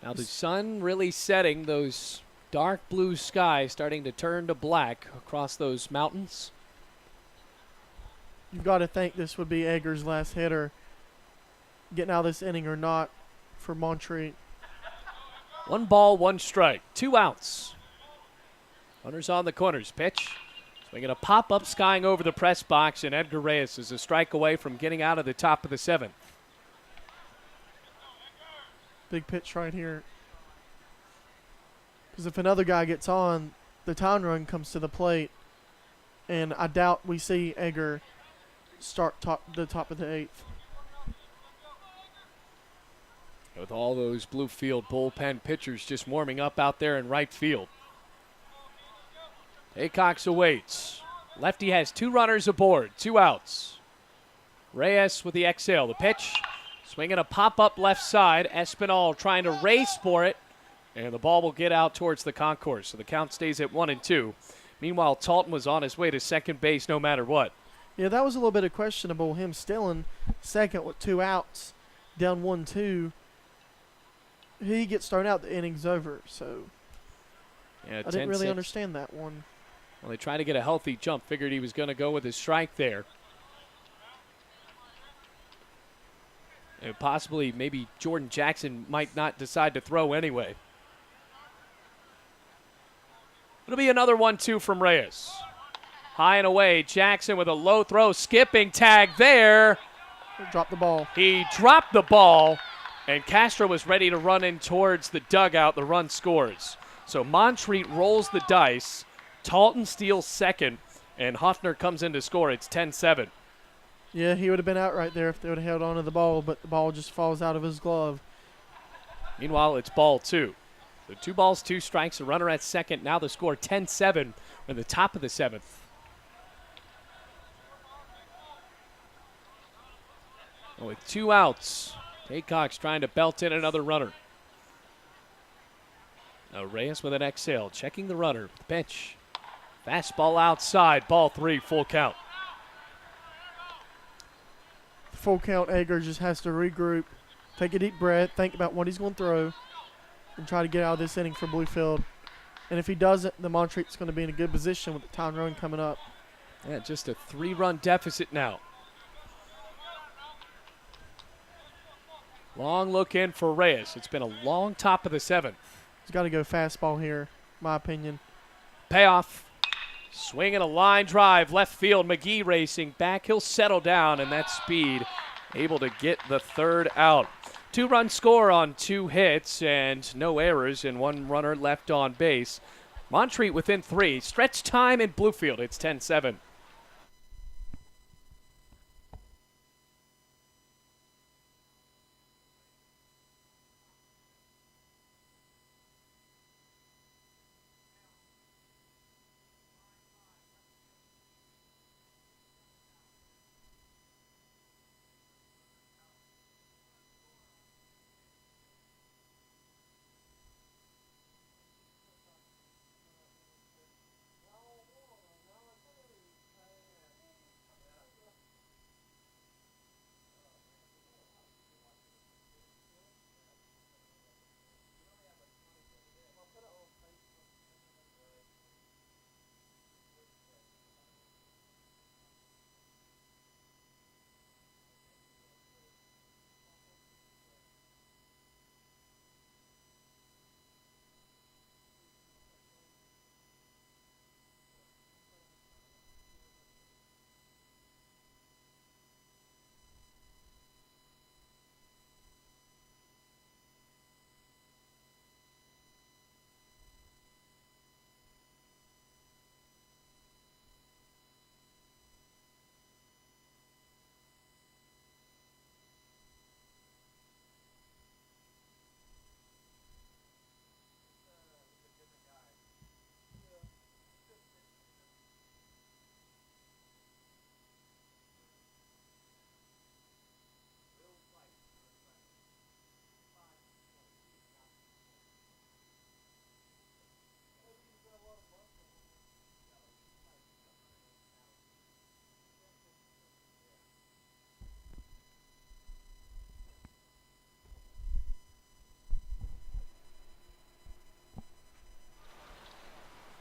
Now the sun really setting, those dark blue skies starting to turn to black across those mountains. You've got to think this would be Edgar's last hitter, getting out of this inning or not for Montreat. 1 ball, 1 strike, 2 outs. Runners on the corners. Pitch. Swinging a pop-up, skying over the press box, and Edgar Reyes is a strike away from getting out of the top of the 7th. Big pitch right here. Because if another guy gets on, the town run comes to the plate. And I doubt we see Edgar start the top of the 8th. With all those Bluefield bullpen pitchers just warming up out there in right field. Aycox awaits. Lefty has 2 runners aboard, 2 outs. Reyes with the exhale. The pitch. Swinging a pop-up left side. Espinal trying to race for it. And the ball will get out towards the concourse. So the count stays at 1-2. Meanwhile, Talton was on his way to second base no matter what. Yeah, that was a little bit of questionable. Him still in second with 2 outs, down 1-2. He gets thrown out, the inning's over. So yeah, I didn't really understand that one. Well, they tried to get a healthy jump. Figured he was going to go with his strike there. And possibly maybe Jordan Jackson might not decide to throw anyway. It'll be another 1-2 from Reyes. High and away, Jackson with a low throw, skipping tag there. Drop the ball. He dropped the ball, and Castro was ready to run in towards the dugout. The run scores. So Montreat rolls the dice. Talton steals second, and Hoffner comes in to score. It's 10-7. Yeah, he would have been out right there if they would have held on to the ball, but the ball just falls out of his glove. Meanwhile, it's ball 2. So 2 balls, 2 strikes, a runner at second. Now the score 10-7 in the top of the 7th. With 2 outs, Aycock's trying to belt in another runner. Now Reyes with an exhale, checking the runner. Pitch. Fastball outside, ball 3, full count. Full count, Ager just has to regroup, take a deep breath, think about what he's going to throw, and try to get out of this inning for Bluefield. And if he doesn't, the Montreat's going to be in a good position with the tying run coming up. Yeah, just a 3-run deficit now. Long look in for Reyes. It's been a long top of the 7th. He's got to go fastball here, in my opinion. Payoff. Swinging a line drive, left field. McGee racing back. He'll settle down, and that speed able to get the 3rd out. 2-run score on 2 hits and no errors, and 1 runner left on base. Montreat within 3. Stretch time in Bluefield. It's 10-7.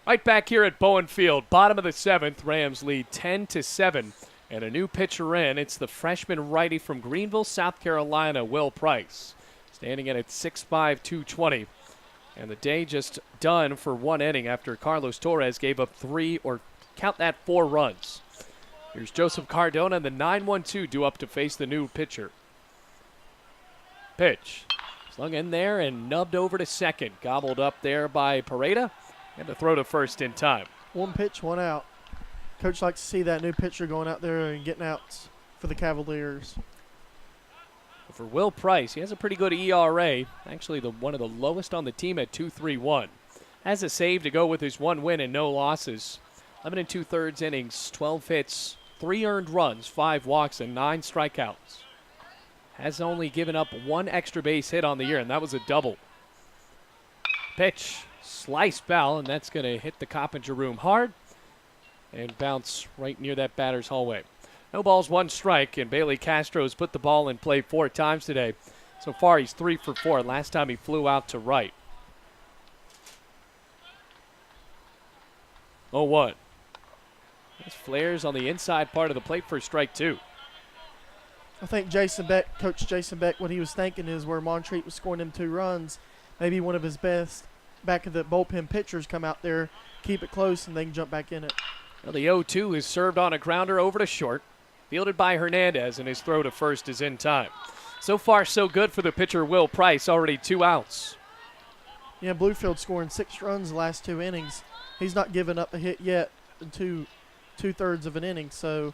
Right back here at Bowen Field, bottom of the 7th, Rams lead 10-7, and a new pitcher in. It's the freshman righty from Greenville, South Carolina, Will Price, standing in at 6'5", 220. And the day just done for 1 inning after Carlos Torres gave up 4 runs. Here's Joseph Cardona, and the 9-1-2 due up to face the new pitcher. Pitch. Slung in there and nubbed over to second. Gobbled up there by Pareda. And to throw to first in time. 1 pitch, 1 out. Coach likes to see that new pitcher going out there and getting outs for the Cavaliers. For Will Price, he has a pretty good ERA. Actually, one of the lowest on the team at 2.31. Has a save to go with his 1 win and no losses. 11 2/3 innings, 12 hits, 3 earned runs, 5 walks, and 9 strikeouts. Has only given up 1 extra base hit on the year, and that was a double. Pitch. Slice foul, and that's going to hit the Coppinger room hard and bounce right near that batter's hallway. No balls, 1 strike, and Bailey Castro's put the ball in play 4 times today. So far, he's 3 for 4. Last time he flew out to right. 0-1. There's flares on the inside part of the plate for strike 2. I think Coach Jason Beck, what he was thinking is where Montreat was scoring them 2 runs, maybe one of his best back of the bullpen pitchers come out there, keep it close, and they can jump back in it. Well, the 0-2 is served on a grounder over to short, fielded by Hernandez, and his throw to first is in time. So far, so good for the pitcher Will Price, already 2 outs. Yeah, Bluefield scoring 6 runs the last 2 innings. He's not given up a hit yet in 2/3 of an inning, so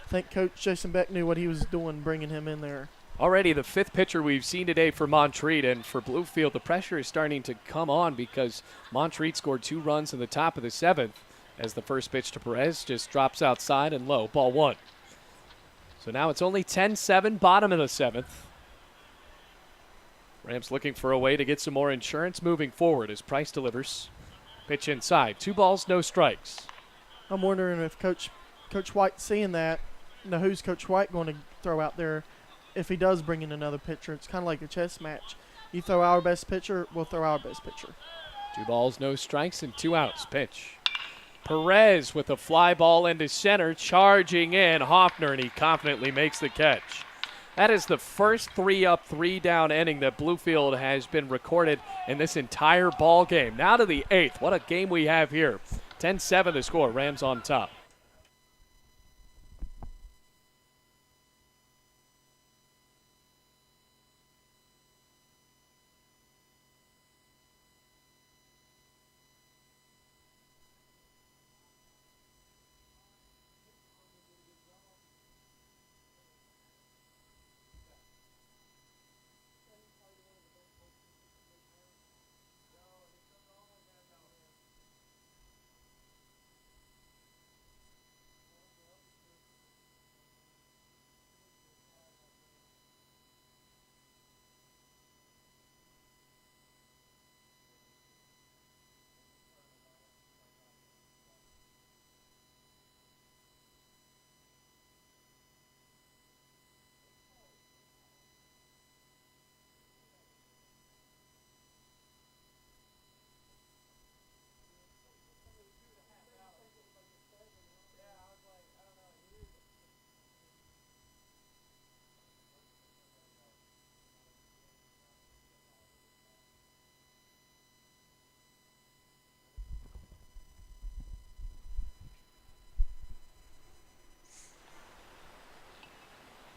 I think Coach Jason Beck knew what he was doing bringing him in there. Already the 5th pitcher we've seen today for Montreat, and for Bluefield, the pressure is starting to come on because Montreat scored 2 runs in the top of the 7th as the first pitch to Perez just drops outside and low. Ball 1. So now it's only 10-7, bottom of the 7th. Rams looking for a way to get some more insurance moving forward as Price delivers. Pitch inside. 2 balls, no strikes. I'm wondering if Coach White's seeing that. Now, who's Coach White going to throw out there if he does bring in another pitcher? It's kind of like a chess match. You throw our best pitcher, we'll throw our best pitcher. 2 balls, no strikes, and 2 outs. Pitch. Perez with a fly ball into center, charging in Hoffner, and he confidently makes the catch. That is the first 3-up, 3-down inning that Bluefield has been recorded in this entire ball game. Now to the 8th. What a game we have here. 10-7 the score. Rams on top.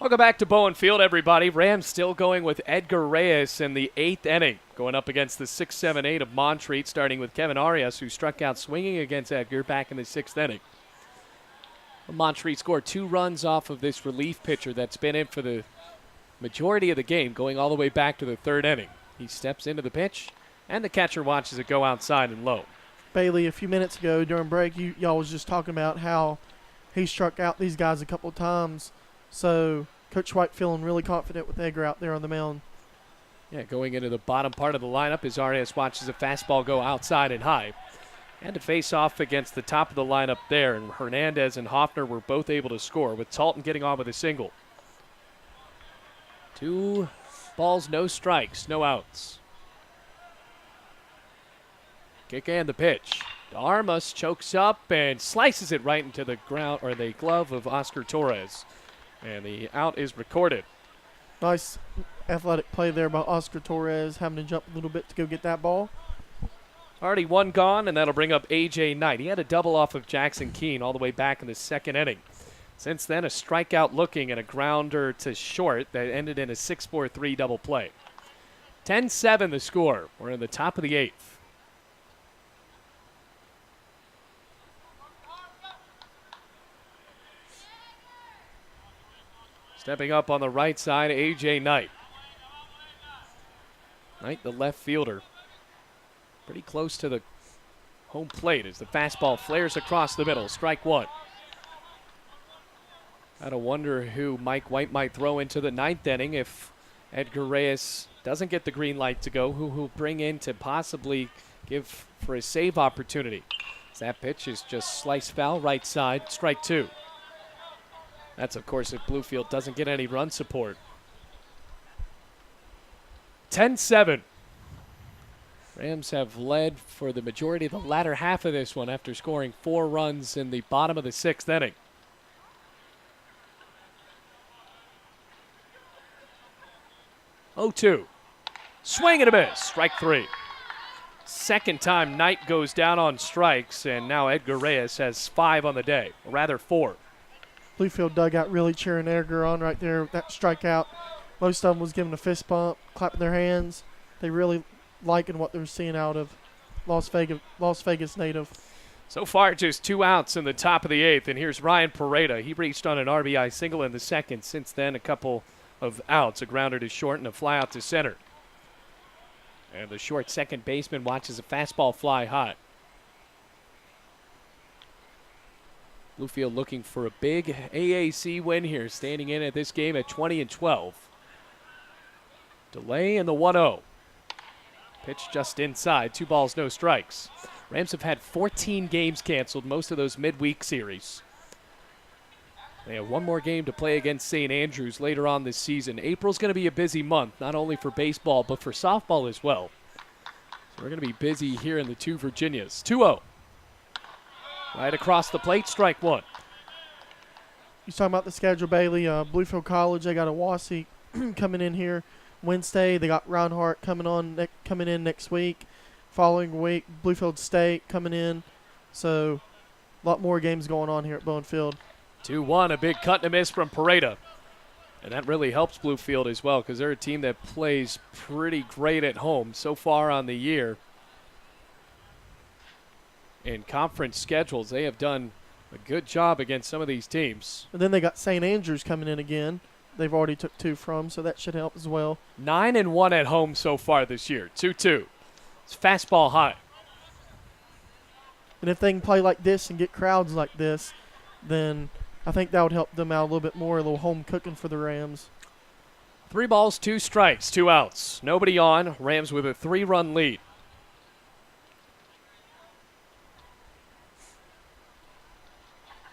Welcome back to Bowen Field, everybody. Rams still going with Edgar Reyes in the 8th inning, going up against the 6-7-8 of Montreat, starting with Kevin Arias, who struck out swinging against Edgar back in the 6th inning. Montreat scored 2 runs off of this relief pitcher that's been in for the majority of the game, going all the way back to the 3rd inning. He steps into the pitch, and the catcher watches it go outside and low. Bailey, a few minutes ago during break, y'all was just talking about how he struck out these guys a couple of times. So Coach White feeling really confident with Edgar out there on the mound. Yeah, going into the bottom part of the lineup as Arias watches a fastball go outside and high. And to face off against the top of the lineup there, and Hernandez and Hoffner were both able to score, with Talton getting on with a single. 2 balls, no strikes, no outs. Kick and the pitch. Armas chokes up and slices it right into the ground, or the glove of Oscar Torres. And the out is recorded. Nice athletic play there by Oscar Torres, having to jump a little bit to go get that ball. Already 1 gone, and that'll bring up A.J. Knight. He had a double off of Jackson Keene all the way back in the 2nd inning. Since then, a strikeout looking and a grounder to short that ended in a 6-4-3 double play. 10-7 the score. We're in the top of the 8th. Stepping up on the right side, A.J. Knight. Knight, the left fielder. Pretty close to the home plate as the fastball flares across the middle. Strike 1. Gotta wonder who Mike White might throw into the 9th inning if Edgar Reyes doesn't get the green light to go. Who he'll bring in to possibly give for a save opportunity. That pitch is just sliced foul right side. Strike 2. That's, of course, if Bluefield doesn't get any run support. 10-7. Rams have led for the majority of the latter half of this one after scoring 4 runs in the bottom of the 6th inning. Oh, 2. Swing and a miss. Strike 3. Second time Knight goes down on strikes, and now Edgar Reyes has 5 on the day, or rather 4. Bluefield dugout really cheering Edgar on right there with that strikeout. Most of them was giving a fist pump, clapping their hands. They really liking what they're seeing out of Las Vegas native. So far, just 2 outs in the top of the 8th, and here's Ryan Pareda. He reached on an RBI single in the 2nd. Since then, a couple of outs, a grounder to short and a fly out to center. And the short second baseman watches a fastball fly high. Bluefield looking for a big AAC win here, standing in at this game at 20-12. Delay in the 1-0. Pitch just inside, 2 balls, no strikes. Rams have had 14 games canceled, most of those midweek series. They have one more game to play against St. Andrews later on this season. April's going to be a busy month, not only for baseball, but for softball as well. So we're going to be busy here in the 2 Virginias. 2-0. Right across the plate, strike 1. You talking about the schedule, Bailey? Bluefield College, they got a Wassey coming in here Wednesday. They got Reinhardt coming in next week. Following week, Bluefield State coming in. So a lot more games going on here at Bowen Field. 2-1, a big cut and a miss from Pareda. And that really helps Bluefield as well, because they're a team that plays pretty great at home so far on the year. In conference schedules, they have done a good job against some of these teams. And then they got St. Andrews coming in again. They've already took 2 from, so that should help as well. 9-1 at home so far this year. 2-2. It's fastball high. And if they can play like this and get crowds like this, then I think that would help them out a little bit more, a little home cooking for the Rams. 3 balls, 2 strikes, 2 outs. Nobody on. Rams with a 3-run lead.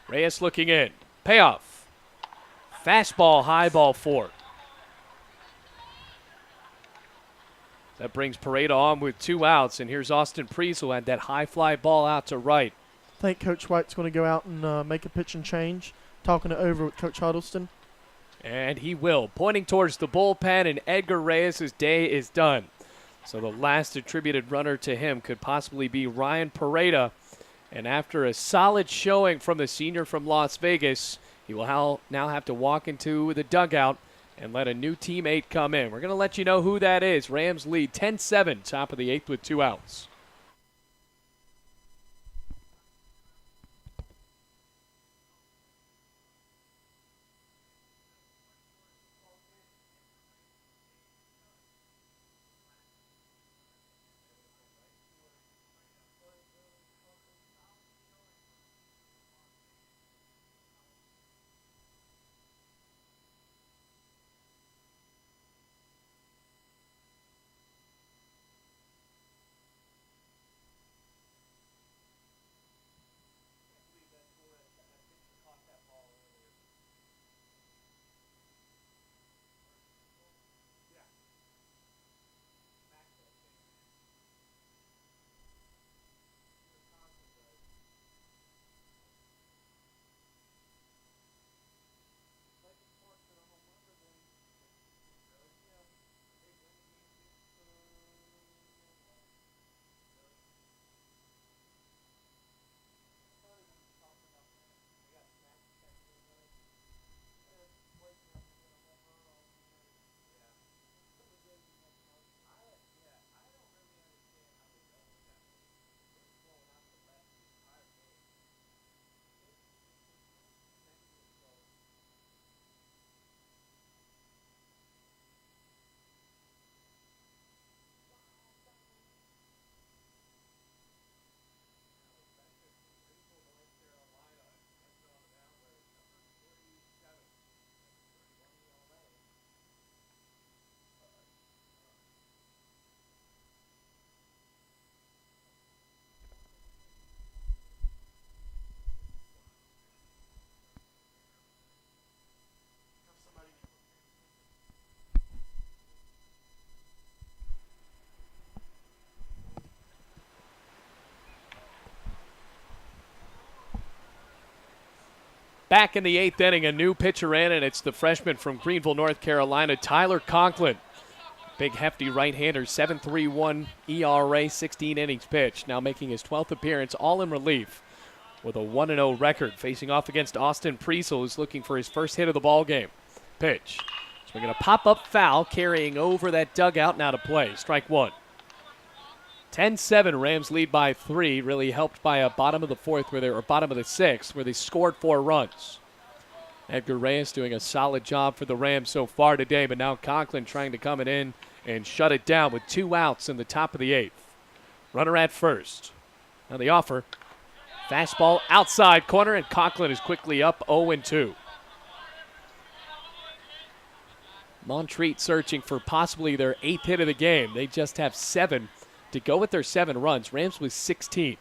Reyes looking in. Payoff. Fastball, high, ball 4. That brings Pareda on with 2 outs, and here's Austin Priesel had that high fly ball out to right. I think Coach White's going to go out and make a pitch and change, talking it over with Coach Huddleston. And he will, pointing towards the bullpen, and Edgar Reyes' day is done. So the last attributed runner to him could possibly be Ryan Pareda. And after a solid showing from the senior from Las Vegas, he will now have to walk into the dugout and let a new teammate come in. We're going to let you know who that is. Rams lead 10-7, top of the 8th with 2 outs. Back in the 8th inning, a new pitcher in, and it's the freshman from Greenville, North Carolina, Tyler Conklin. Big, hefty right-hander, 7.31 ERA, 16 innings pitched. Now making his 12th appearance, all in relief, with a 1-0 record. Facing off against Austin Priesel, who's looking for his first hit of the ball game. Pitch. Swinging a pop-up foul, carrying over that dugout, now to play. Strike 1. 10-7, Rams lead by 3, really helped by a bottom of the 4th, or bottom of the 6th, where they scored 4 runs. Edgar Reyes doing a solid job for the Rams so far today, but now Conklin trying to come in and shut it down with 2 outs in the top of the 8th. Runner at first. Now the offer. Fastball outside corner, and Conklin is quickly up 0-2. Montreat searching for possibly their 8th hit of the game. They just have 7 to go with their 7 runs. Rams with 16.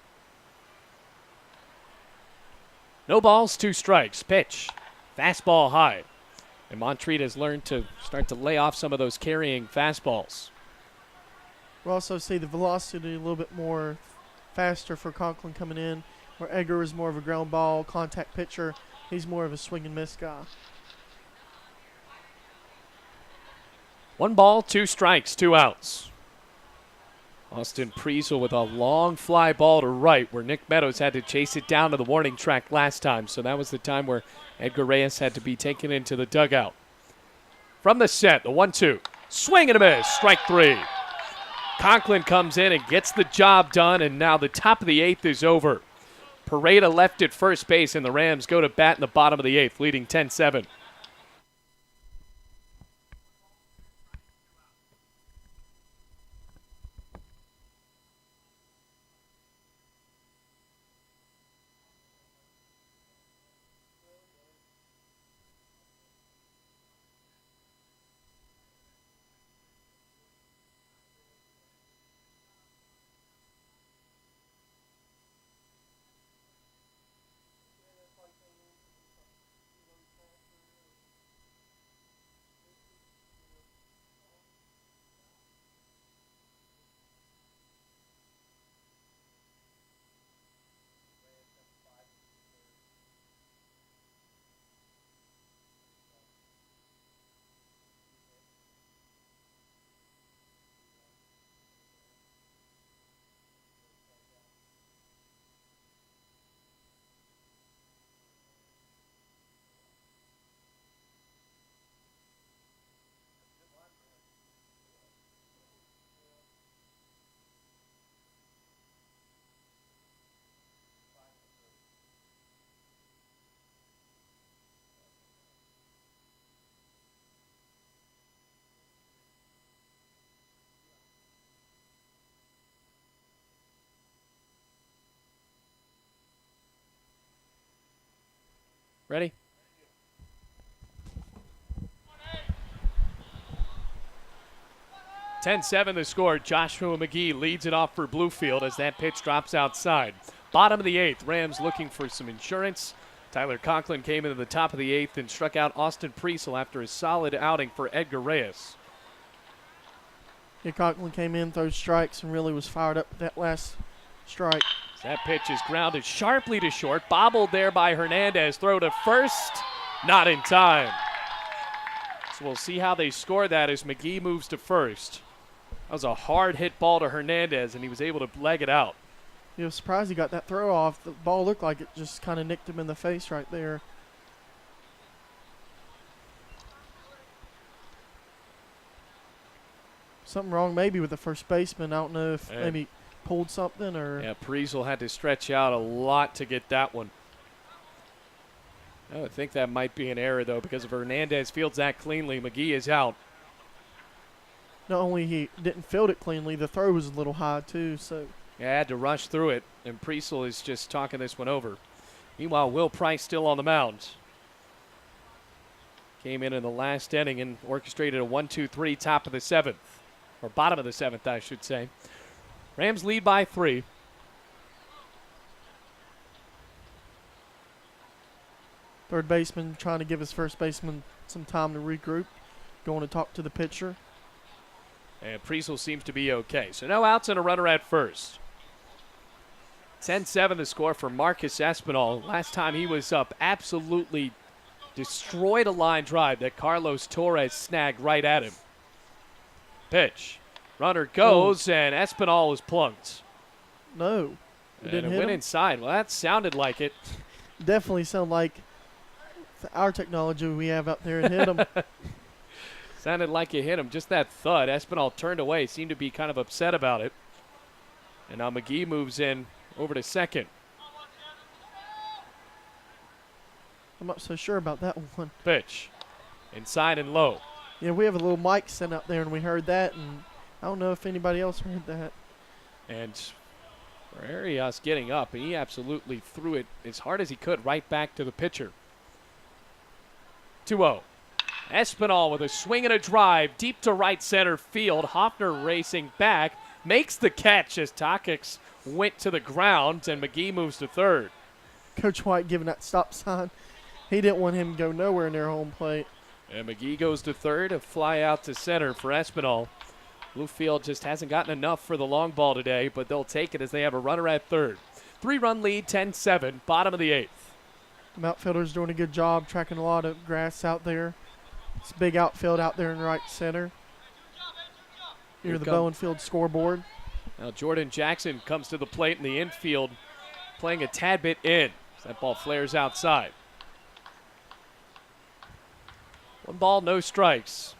No balls, 2 strikes. Pitch. Fastball high. And Montreat has learned to start to lay off some of those carrying fastballs. We'll also see the velocity a little bit more faster for Conklin coming in, where Edgar is more of a ground ball contact pitcher. He's more of a swing and miss guy. 1 ball, 2 strikes, 2 outs. Austin Priesel with a long fly ball to right, where Nick Meadows had to chase it down to the warning track last time. So that was the time where Edgar Reyes had to be taken into the dugout. From the set, the 1-2. Swing and a miss, strike 3. Conklin comes in and gets the job done, and now the top of the 8th is over. Pareda left at first base, and the Rams go to bat in the bottom of the 8th, leading 10-7. Ready? (10-7) the score. Joshua McGee leads it off for Bluefield as that pitch drops outside. Bottom of the 8th, Rams looking for some insurance. Tyler Conklin came into the top of the 8th and struck out Austin Priesel after a solid outing for Edgar Reyes. Yeah, Conklin came in, throws strikes, and really was fired up with that last strike. That pitch is grounded sharply to short. Bobbled there by Hernandez. Throw to first. Not in time. So we'll see how they score that as McGee moves to first. That was a hard hit ball to Hernandez, and he was able to leg it out. He was surprised he got that throw off. The ball looked like it just kind of nicked him in the face right there. Something wrong maybe with the first baseman. I don't know if maybe pulled something or... Yeah, Priesel had to stretch out a lot to get that one. I would think that might be an error, though, because if Hernandez fields that cleanly, McGee is out. Not only he didn't field it cleanly, the throw was a little high, too, so... Yeah, had to rush through it, and Priesel is just talking this one over. Meanwhile, Will Price still on the mound. Came in the last inning and orchestrated a 1-2-3 top of the 7th. Or bottom of the 7th, I should say. Rams lead by 3. Third baseman trying to give his first baseman some time to regroup. Going to talk to the pitcher. And Priesel seems to be okay. So no outs and a runner at first. 10-7 the score for Marcus Espinal. Last time he was up, absolutely destroyed a line drive that Carlos Torres snagged right at him. Pitch. Runner goes, and Espinal is plunked. No. And it went inside. Well, that sounded like it. Definitely sounded like our technology we have out there and hit him. Sounded like it hit him. Just that thud. Espinal turned away. Seemed to be kind of upset about it. And now McGee moves in over to second. I'm not so sure about that one. Pitch. Inside and low. Yeah, we have a little mic sent out there, and we heard that, and I don't know if anybody else heard that. And Arias getting up, and he absolutely threw it as hard as he could right back to the pitcher. 2-0. Espinal with a swing and a drive deep to right center field. Hoffner racing back, makes the catch as Takix went to the ground, and McGee moves to third. Coach White giving that stop sign. He didn't want him to go nowhere near home plate. And McGee goes to third, a fly out to center for Espinal. Bluefield just hasn't gotten enough for the long ball today, but they'll take it as they have a runner at third. 3-run lead, 10-7, bottom of the eighth. The outfielder's doing a good job tracking a lot of grass out there. It's a big outfield out there in right center. Near the Bowen Field scoreboard. Now Jordan Jackson comes to the plate in the infield, playing a tad bit in. That ball flares outside. 1 ball, no strikes.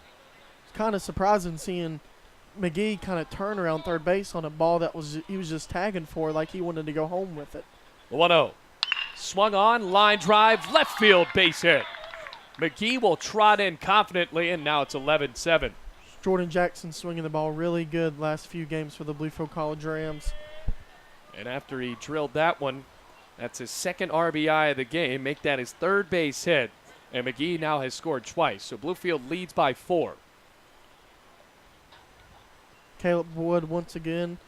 It's kind of surprising seeing McGee kind of turn around third base on a ball that he was just tagging for, like he wanted to go home with it. 1-0. Swung on, line drive, left field, base hit. McGee will trot in confidently, and now it's 11-7. Jordan Jackson swinging the ball really good last few games for the Bluefield College Rams. And after he drilled that one, that's his second RBI of the game. Make that his third base hit. And McGee now has scored twice. So Bluefield leads by 4. Caleb Wood once again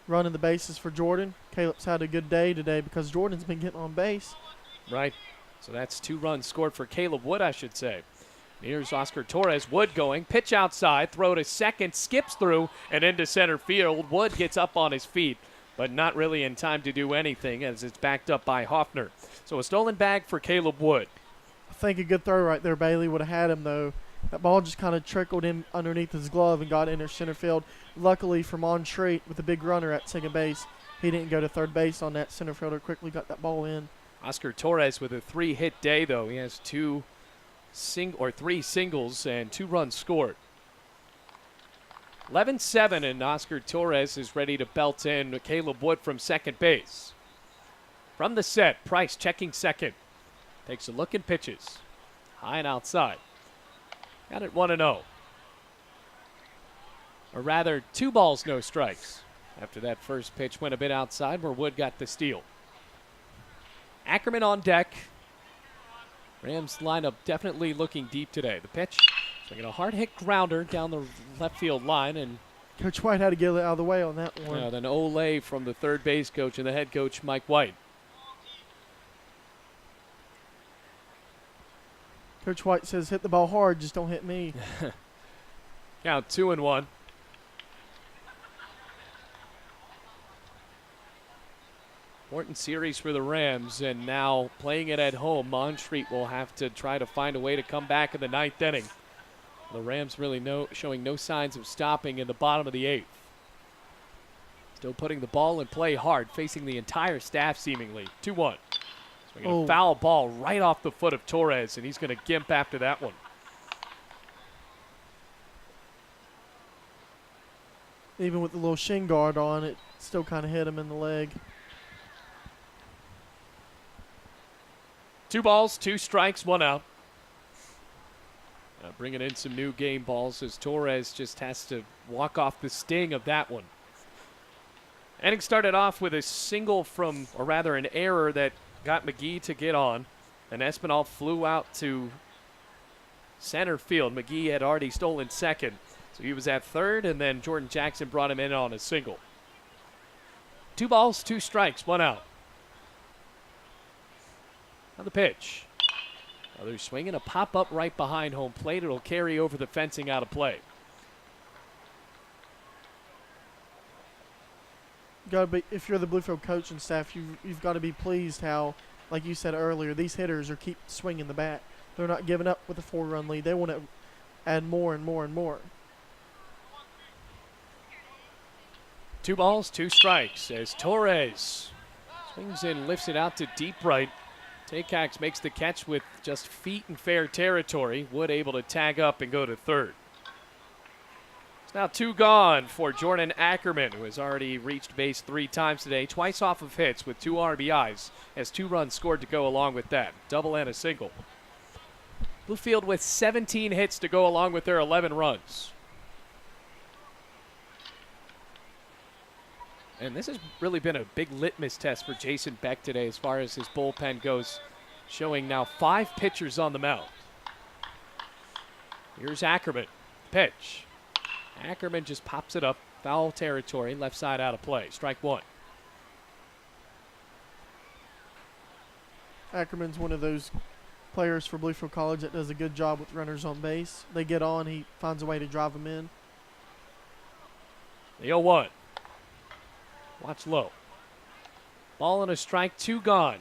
running the bases for Jordan. Caleb's had a good day today because Jordan's been getting on base. Right. So that's 2 runs scored for Caleb Wood, I should say. Here's Oscar Torres. Wood going. Pitch outside. Throw to second. Skips through and into center field. Wood gets up on his feet, but not really in time to do anything as it's backed up by Hoffner. So a stolen bag for Caleb Wood. I think a good throw right there. Bailey would have had him, though. That ball just kind of trickled in underneath his glove and got into center field. Luckily for Montreat, with a big runner at second base, he didn't go to third base on that. Center fielder quickly got that ball in. Oscar Torres with a 3-hit day, though. He has 3 singles and 2 runs scored. 11-7, and Oscar Torres is ready to belt in Caleb Wood from second base. From the set, Price checking second. Takes a look and pitches. High and outside. Got it 1-0. Or rather, 2 balls, no strikes. After that first pitch went a bit outside where Wood got the steal. Ackerman on deck. Rams lineup definitely looking deep today. The pitch, swinging a hard hit grounder down the left field line, and Coach White had to get it out of the way on that one. then Olay from the third base coach and the head coach Mike White. Coach White says, hit the ball hard, just don't hit me. Count 2-1. Important series for the Rams, and now playing it at home, Montreat will have to try to find a way to come back in the 9th inning. The Rams really showing no signs of stopping in the bottom of the 8th. Still putting the ball in play hard, facing the entire staff seemingly. 2-1. Swinging a foul ball right off the foot of Torres, and he's going to gimp after that one. Even with the little shin guard on, it still kind of hit him in the leg. 2 balls, 2 strikes, 1 out. Bringing in some new game balls as Torres just has to walk off the sting of that one. Inning started off with a single from, or rather an error that got McGee to get on. And Espinal flew out to center field. McGee had already stolen second. So he was at third, and then Jordan Jackson brought him in on a single. 2 balls, 2 strikes, 1 out. Now the pitch. They're swinging a pop-up right behind home plate. It'll carry over the fencing out of play. If you're the Bluefield coaching staff, you've got to be pleased how, like you said earlier, these hitters are keep swinging the bat. They're not giving up with a 4-run lead. They want to add more and more and more. 2 balls, 2 strikes as Torres swings in, lifts it out to deep right. Takacs makes the catch with just feet in fair territory. Wood able to tag up and go to third. It's now 2 gone for Jordan Ackerman, who has already reached base 3 times today, twice off of hits with 2 RBIs, has 2 runs scored to go along with that, double and a single. Bluefield with 17 hits to go along with their 11 runs. And this has really been a big litmus test for Jason Beck today as far as his bullpen goes, showing now 5 pitchers on the mound. Here's Ackerman. Pitch. Ackerman just pops it up. Foul territory, left side out of play. Strike 1. Ackerman's one of those players for Bluefield College that does a good job with runners on base. They get on, he finds a way to drive them in. The 0-1. Watch low. Ball and a strike, 2 gone.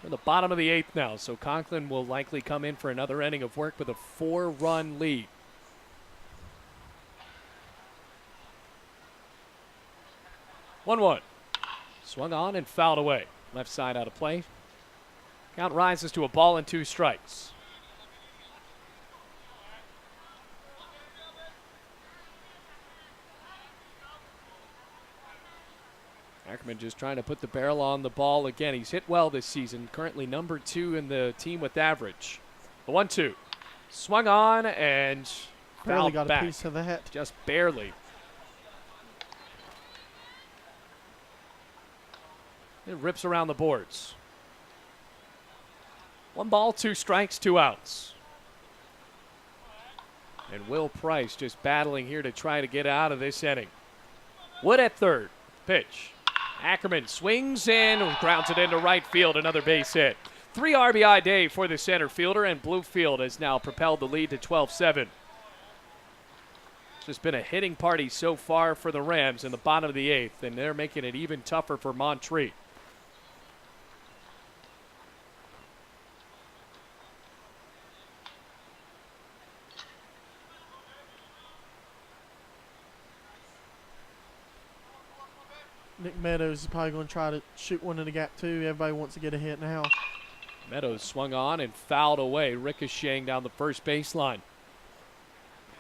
We're in the bottom of the 8th now, so Conklin will likely come in for another inning of work with a 4-run lead. One one. Swung on and fouled away. Left side out of play. Count rises to a ball and 2 strikes. Ackerman just trying to put the barrel on the ball again. He's hit well this season. Currently number 2 in the team with average. The 1-2. Swung on and Barely fouled got back. a piece of that. Just barely. It rips around the boards. 1 ball, 2 strikes, 2 outs. And Will Price just battling here to try to get out of this inning. Wood at third. Pitch. Ackerman swings in, grounds it into right field. Another base hit. 3 RBI day for the center fielder, and Bluefield has now propelled the lead to 12-7. It's just been a hitting party so far for the Rams in the bottom of the 8th, and they're making it even tougher for Montreat. Nick Meadows is probably going to try to shoot one in the gap too. Everybody wants to get a hit now. Meadows swung on and fouled away, ricocheting down the first baseline.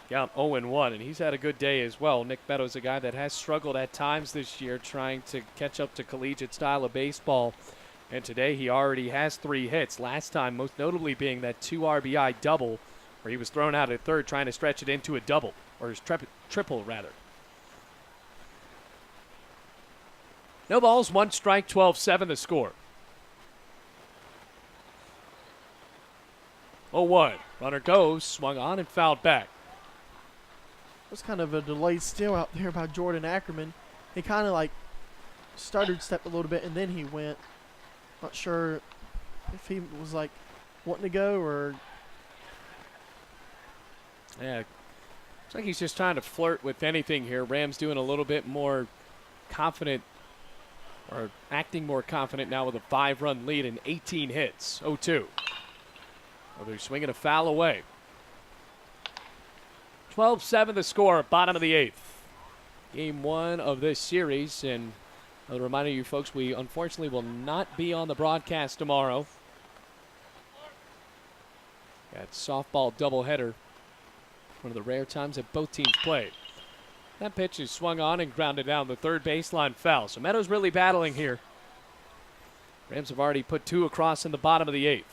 Count 0-1, and he's had a good day as well. Nick Meadows, a guy that has struggled at times this year trying to catch up to collegiate style of baseball. And today he already has 3 hits. Last time, most notably being that 2 RBI double where he was thrown out at third trying to stretch it into a double, or his triple rather. No balls, 1 strike, 12-7 the score. 0-1. Runner goes, swung on and fouled back. It was kind of a delayed steal out there by Jordan Ackerman. He kind of like stuttered, stepped a little bit, and then he went. Not sure if he was like wanting to go or. Yeah, looks like he's just trying to flirt with anything here. Rams doing a little bit more confident, or acting more confident now with a 5-run lead and 18 hits. 0-2. Well, they're swinging a foul away. 12-7 the score, bottom of the 8th. Game 1 of this series, and a reminder to you folks, we unfortunately will not be on the broadcast tomorrow. Got softball doubleheader. One of the rare times that both teams played. That pitch is swung on and grounded down the third baseline foul. So Meadows really battling here. Rams have already put 2 across in the bottom of the 8th.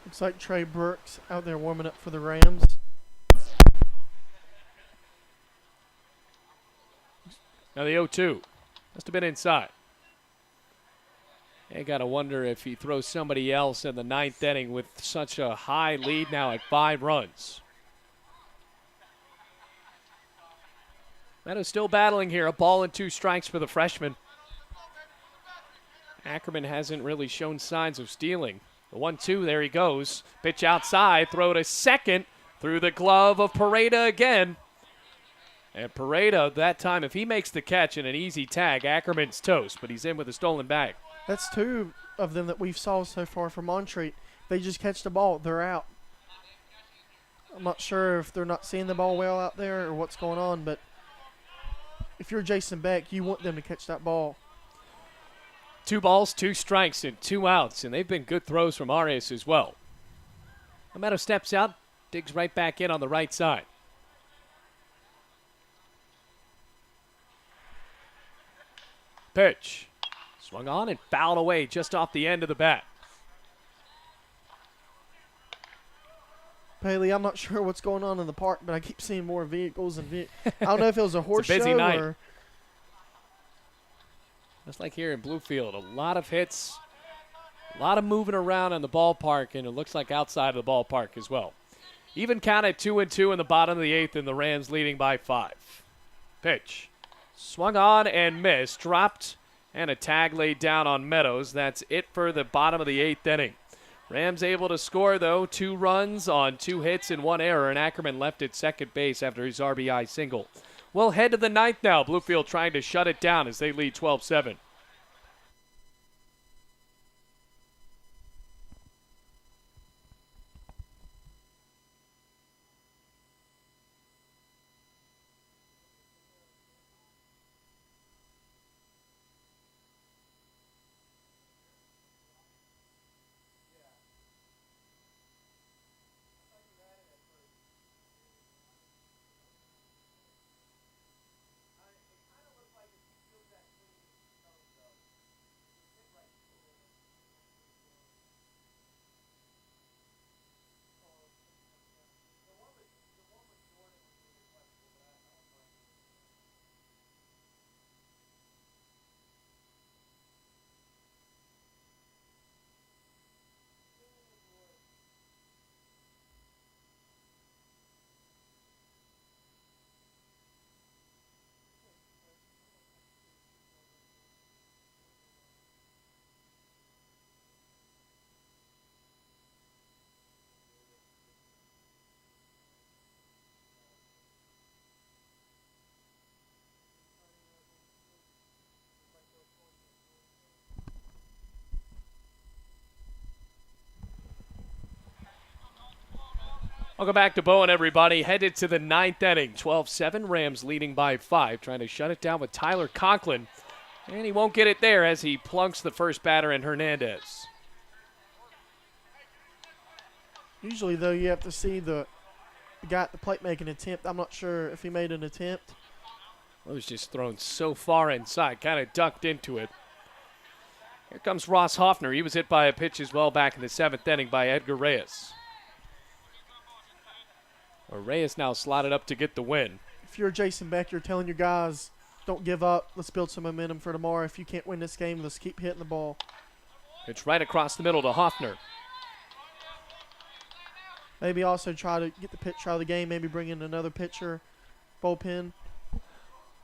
Looks like Trey Burks out there warming up for the Rams. Now the 0-2. Must have been inside. I got to wonder if he throws somebody else in the 9th inning with such a high lead now at 5 runs. Meadows still battling here. A ball and 2 strikes for the freshman. Ackerman hasn't really shown signs of stealing. The 1-2, there he goes. Pitch outside, throw to second, through the glove of Pareda again. And Pareda, that time, if he makes the catch in an easy tag, Ackerman's toast, but he's in with a stolen bag. That's 2 of them that we've saw so far from Montreat. They just catch the ball, they're out. I'm not sure if they're not seeing the ball well out there or what's going on, but if you're Jason Beck, you want them to catch that ball. 2 balls, 2 strikes, and 2 outs, and they've been good throws from Arias as well. Meadows steps out, digs right back in on the right side. Pitch. Swung on and fouled away just off the end of the bat. Bailey, I'm not sure what's going on in the park, but I keep seeing more vehicles and I don't know if it was a horse busy show night. or Just like here in Bluefield, a lot of hits, a lot of moving around in the ballpark, and it looks like outside of the ballpark as well. Even count at 2-2 in the bottom of the 8th, and the Rams leading by 5. Pitch. Swung on and missed. Dropped, and a tag laid down on Meadows. That's it for the bottom of the 8th inning. Rams able to score, though. 2 runs on 2 hits and 1 error, and Ackerman left at second base after his RBI single. We'll head to the 9th now. Bluefield trying to shut it down as they lead 12-7. Welcome back to Bowen, everybody. Headed to the 9th inning. 12-7, Rams leading by 5. Trying to shut it down with Tyler Conklin. And he won't get it there as he plunks the first batter in Hernandez. usually though you have to see the guy at the plate make an attempt. I'm not sure if he made an attempt. It was just thrown so far inside, kind of ducked into it. Here comes Ross Hoffner. He was hit by a pitch as well back in the 7th inning by Edgar Reyes. Reyes now slotted up to get the win. If you're Jason Beck, you're telling your guys, don't give up. Let's build some momentum for tomorrow. If you can't win this game, let's keep hitting the ball. It's right across the middle to Hoffner. Maybe also try to get the pitch out of the game. Maybe bring in another pitcher, bullpen.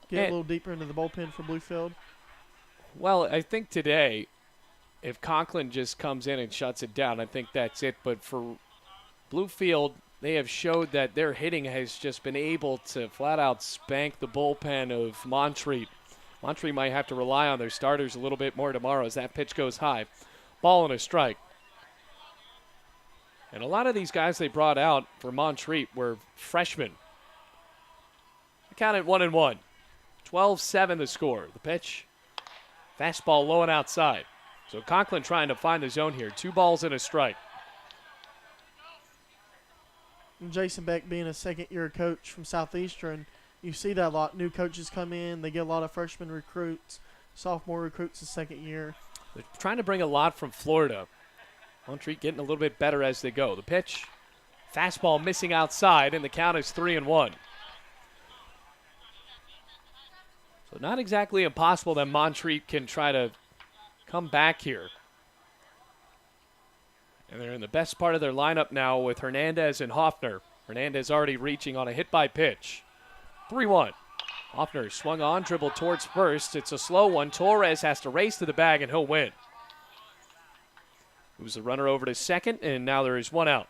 Get a little deeper into the bullpen for Bluefield. Well, I think today, if Conklin just comes in and shuts it down, I think that's it. But for Bluefield, they have showed that their hitting has just been able to flat out spank the bullpen of Montreat. Montreat might have to rely on their starters a little bit more tomorrow as that pitch goes high. Ball and a strike. And a lot of these guys they brought out for Montreat were freshmen. I counted 1-1. 12-7 the score. The pitch, fastball low and outside. So Conklin trying to find the zone here. 2 balls and a strike. And Jason Beck being a second-year coach from Southeastern, you see that a lot. New coaches come in. They get a lot of freshman recruits, sophomore recruits the second year. They're trying to bring a lot from Florida. Montreat getting a little bit better as they go. The pitch, fastball missing outside, and the count is 3-1. So not exactly impossible that Montreat can try to come back here. And they're in the best part of their lineup now with Hernandez and Hoffner. Hernandez already reaching on a hit by pitch. 3-1. Hoffner swung on, dribbled towards first. It's a slow one. Torres has to race to the bag, and he'll win. Moves the runner over to second, and now there is 1 out.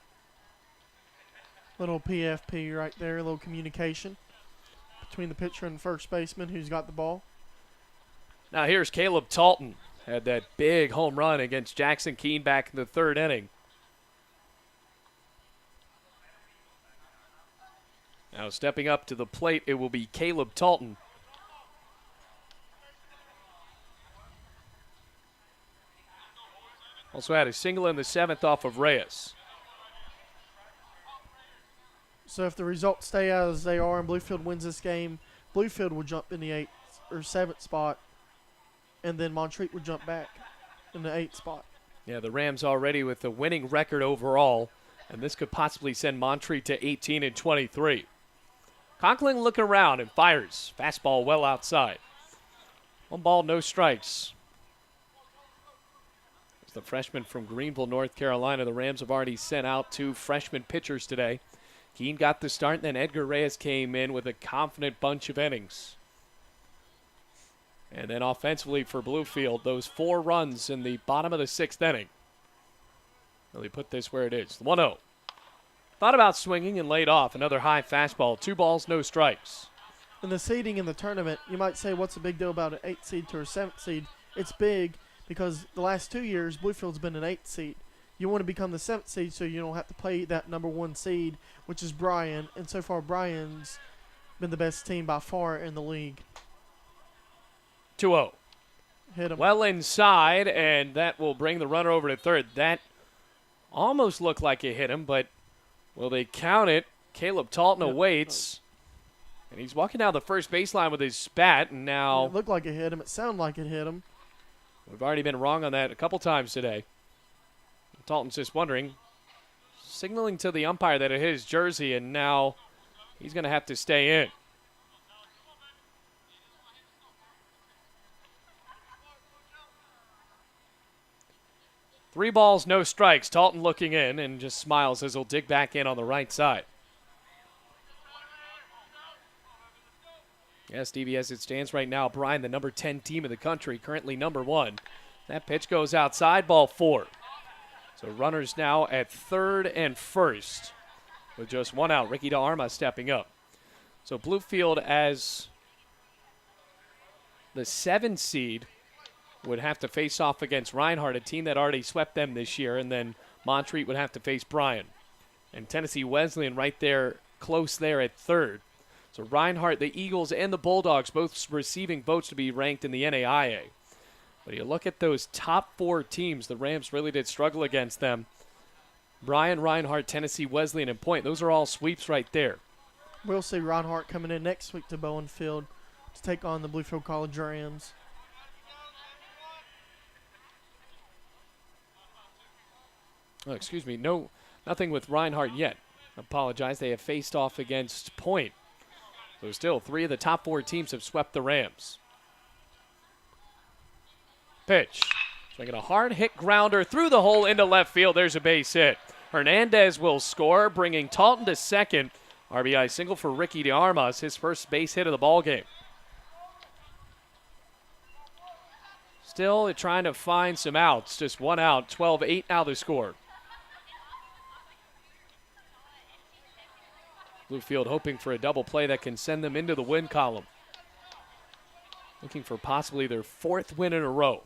Little PFP right there, a little communication between the pitcher and first baseman who's got the ball. Now here's Caleb Talton. Had that big home run against Jackson Keene back in the 3rd inning. Now stepping up to the plate, it will be Caleb Talton. Also had a single in the 7th off of Reyes. So if the results stay as they are and Bluefield wins this game, Bluefield will jump in the 8th or 7th spot, and then Montreat will jump back in the 8th spot. Yeah, the Rams already with the winning record overall And this could possibly send Montreat to 18-23. Conklin looking around and fires. Fastball well outside. 1 ball, no strikes. It's the freshman from Greenville, North Carolina. The Rams have already sent out 2 freshman pitchers today. Keene got the start, and then Edgar Reyes came in with a confident bunch of innings. And then offensively for Bluefield, those 4 runs in the bottom of the 6th inning really put this where it is. 1-0. Thought about swinging and laid off. Another high fastball. 2 balls, no strikes. In the seeding in the tournament, you might say, what's the big deal about an 8th seed to a 7th seed? It's big because the last 2 years, Bluefield's been an 8th seed. You want to become the 7th seed so you don't have to play that number 1 seed, which is Bryan. And so far, Bryan's been the best team by far in the league. 2-0. Hit him. Well inside, and that will bring the runner over to third. That almost looked like it hit him, but will they count it? Caleb Talton awaits, and he's walking down the first baseline with his bat, and now It looked like it hit him. It sounded like it hit him. we've already been wrong on that a couple times today. Talton's just wondering, signaling to the umpire that it hit his jersey, and now he's going to have to stay in. Three balls, no strikes. Talton looking in and just smiles as he'll dig back in on the right side. Yes, Stevie, as it stands right now, Bryan, the number 10 team in the country, currently number 1. That pitch goes outside, ball 4. So runners now at third and first with just 1 out. Ricky DeArma stepping up. So Bluefield as the 7 seed would have to face off against Reinhardt, a team that already swept them this year, and then Montreat would have to face Bryan. And Tennessee Wesleyan right there, close there at third. So Reinhardt, the Eagles, and the Bulldogs both receiving votes to be ranked in the NAIA. But you look at those top 4 teams, the Rams really did struggle against them. Bryan, Reinhardt, Tennessee Wesleyan, and Point. Those are all sweeps right there. We'll see Reinhardt coming in next week to Bowen Field to take on the Bluefield College Rams. Oh, excuse me. No, nothing with Reinhardt yet. Apologize. They have faced off against Point. So still, 3 of the top 4 teams have swept the Rams. Pitch. Swinging a hard hit grounder through the hole into left field. There's a base hit. Hernandez will score, bringing Talton to second. RBI single for Ricky DeArmas, his first base hit of the ballgame. Still trying to find some outs. Just 1 out. 12-8 now the score. Bluefield hoping for a double play that can send them into the win column. Looking for possibly their 4th win in a row.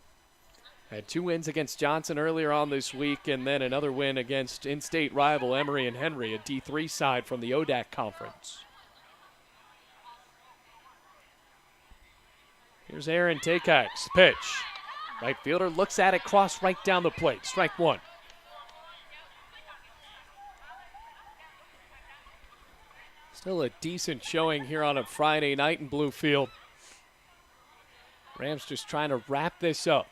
Had 2 wins against Johnson earlier on this week, and then another win against in-state rival Emory and Henry, a D3 side from the ODAC Conference. Here's Aaron Takak's pitch. Right fielder looks at it, cross right down the plate. Strike 1. Still a decent showing here on a Friday night in Bluefield. Rams just trying to wrap this up.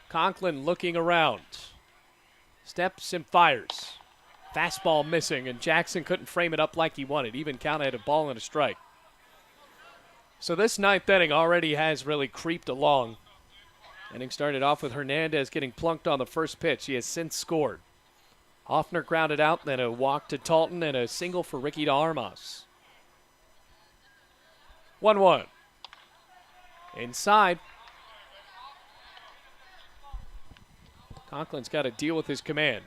Conklin looking around. Steps and fires. Fastball missing, and Jackson couldn't frame it up like he wanted. Even counted a ball and a strike. So this 9th inning already has really creeped along. Inning started off with Hernandez getting plunked on the first pitch. He has since scored. Hoffner grounded out, then a walk to Talton, and a single for Ricky DeArmas. 1-1. Inside. Conklin's got to deal with his command.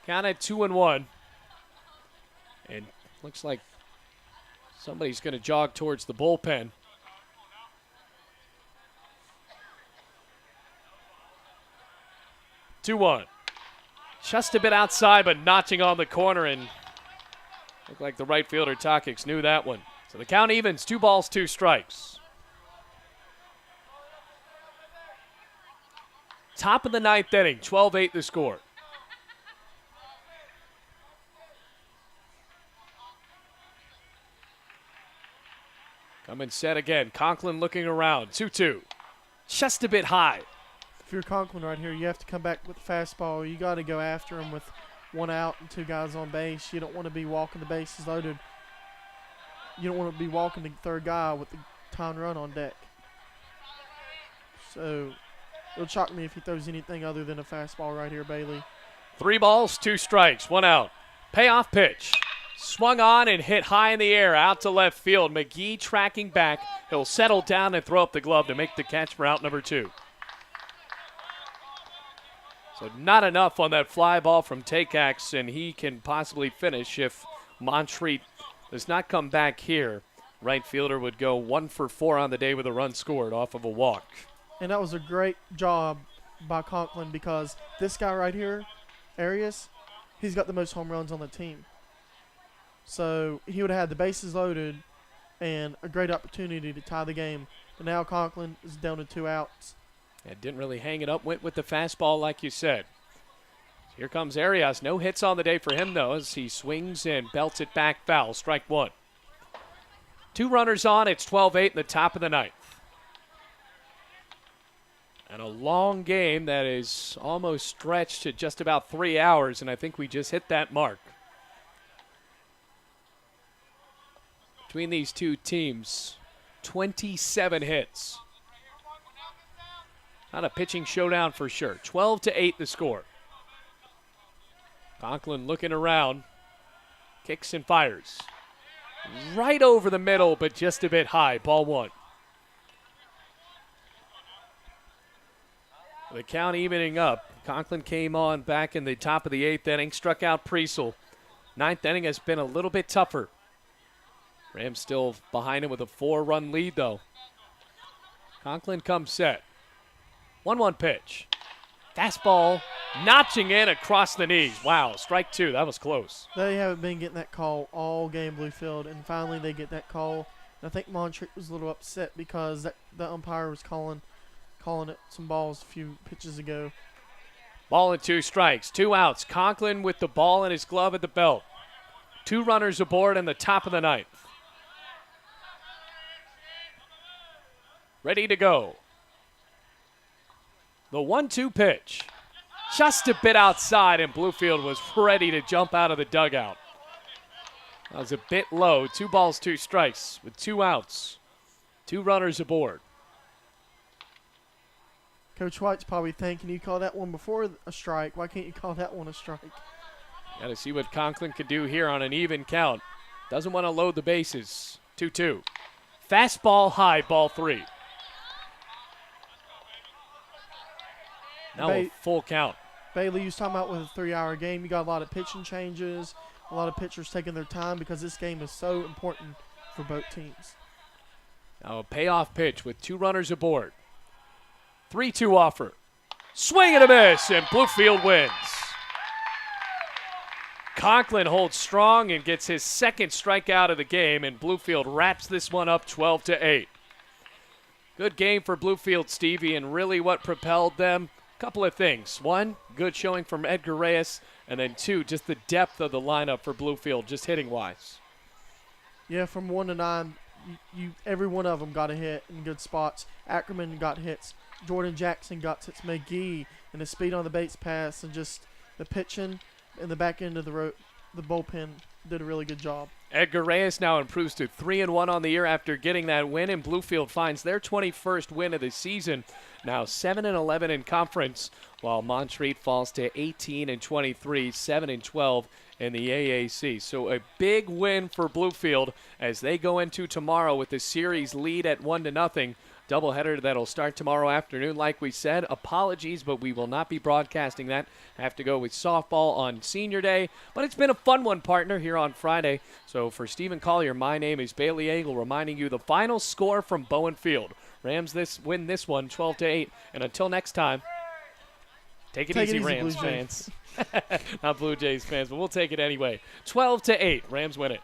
Count at 2-1. And looks like somebody's going to jog towards the bullpen. Two-one. Just a bit outside, but notching on the corner, and looked like the right fielder Takix knew that one. So the count evens, 2 balls, 2 strikes. Top of the 9th inning, 12-8 the score. Come and set again. Conklin looking around. 2-2. Just a bit high. if you're Conklin right here, you have to come back with the fastball. You got to go after him with 1 out and 2 guys on base. You don't want to be walking the bases loaded. You don't want to be walking the third guy with the tying run on deck. So it'll shock me if he throws anything other than a fastball right here, Bailey. 3 balls, 2 strikes, 1 out. Payoff pitch. Swung on and hit high in the air out to left field. McGee tracking back. He'll settle down and throw up the glove to make the catch for out number 2. So not enough on that fly ball from Takeax, and he can possibly finish if Montreat does not come back here. Right fielder would go 1 for 4 on the day with a run scored off of a walk. And that was a great job by Conklin because this guy right here, Arias, he's got the most home runs on the team. So he would have had the bases loaded and a great opportunity to tie the game. But now Conklin is down to 2 outs. It didn't really hang it up, went with the fastball like you said. Here comes Arias. No hits on the day for him, though, as he swings and belts it back foul. Strike 1. 2 runners on. It's 12-8 in the top of the 9th. And a long game that is almost stretched to just about 3 hours, and I think we just hit that mark. Between these two teams, 27 hits. Not a pitching showdown for sure. 12-8 the score. Conklin looking around. Kicks and fires. Right over the middle, but just a bit high. Ball 1. The count evening up. Conklin came on back in the top of the 8th inning. Struck out Priesel. 9th inning has been a little bit tougher. Rams still behind him with a 4-run lead, though. Conklin comes set. 1-1 pitch. Fastball notching in across the knees. Wow, strike 2. That was close. They haven't been getting that call all game, Bluefield, and finally they get that call. And I think Montreat was a little upset because the umpire was calling it some balls a few pitches ago. Ball and 2 strikes. 2 outs. Conklin with the ball in his glove at the belt. 2 runners aboard in the top of the 9th. Ready to go. The 1-2 pitch. Just a bit outside, and Bluefield was ready to jump out of the dugout. That was a bit low. 2 balls, 2 strikes with 2 outs. 2 runners aboard. Coach White's probably thinking, you call that one before a strike. Why can't you call that one a strike? Got to see what Conklin can do here on an even count. Doesn't want to load the bases. 2-2. Fastball high, ball 3. Now a full count. Bailey, you was talking about with a 3-hour game, you got a lot of pitching changes, a lot of pitchers taking their time because this game is so important for both teams. Now a payoff pitch with 2 runners aboard. 3-2 offer. Swing and a miss, and Bluefield wins. Conklin holds strong and gets his 2nd strikeout of the game, and Bluefield wraps this one up 12-8. Good game for Bluefield, Stevie, and really what propelled them. Couple of things. 1, good showing from Edgar Reyes, and then 2, just the depth of the lineup for Bluefield, just hitting-wise. Yeah, from 1 to 9, every one of them got a hit in good spots. Ackerman got hits. Jordan Jackson got hits. McGee and the speed on the base pass and just the pitching and the back end of the bullpen did a really good job. Edgar Reyes now improves to 3-1 on the year after getting that win, and Bluefield finds their 21st win of the season. Now 7-11 in conference, while Montreat falls to 18-23, 7-12 in the AAC. So a big win for Bluefield as they go into tomorrow with the series lead at 1-0. Doubleheader that'll start tomorrow afternoon, like we said. Apologies, but we will not be broadcasting that. Have to go with softball on Senior Day. But it's been a fun one, partner, here on Friday. So for Stephen Collier, my name is Bailey Angle, reminding you the final score from Bowen Field. Rams win this one 12-8. And until next time, take it easy, Rams fans. Not Blue Jays fans, but we'll take it anyway. 12-8. Rams win it.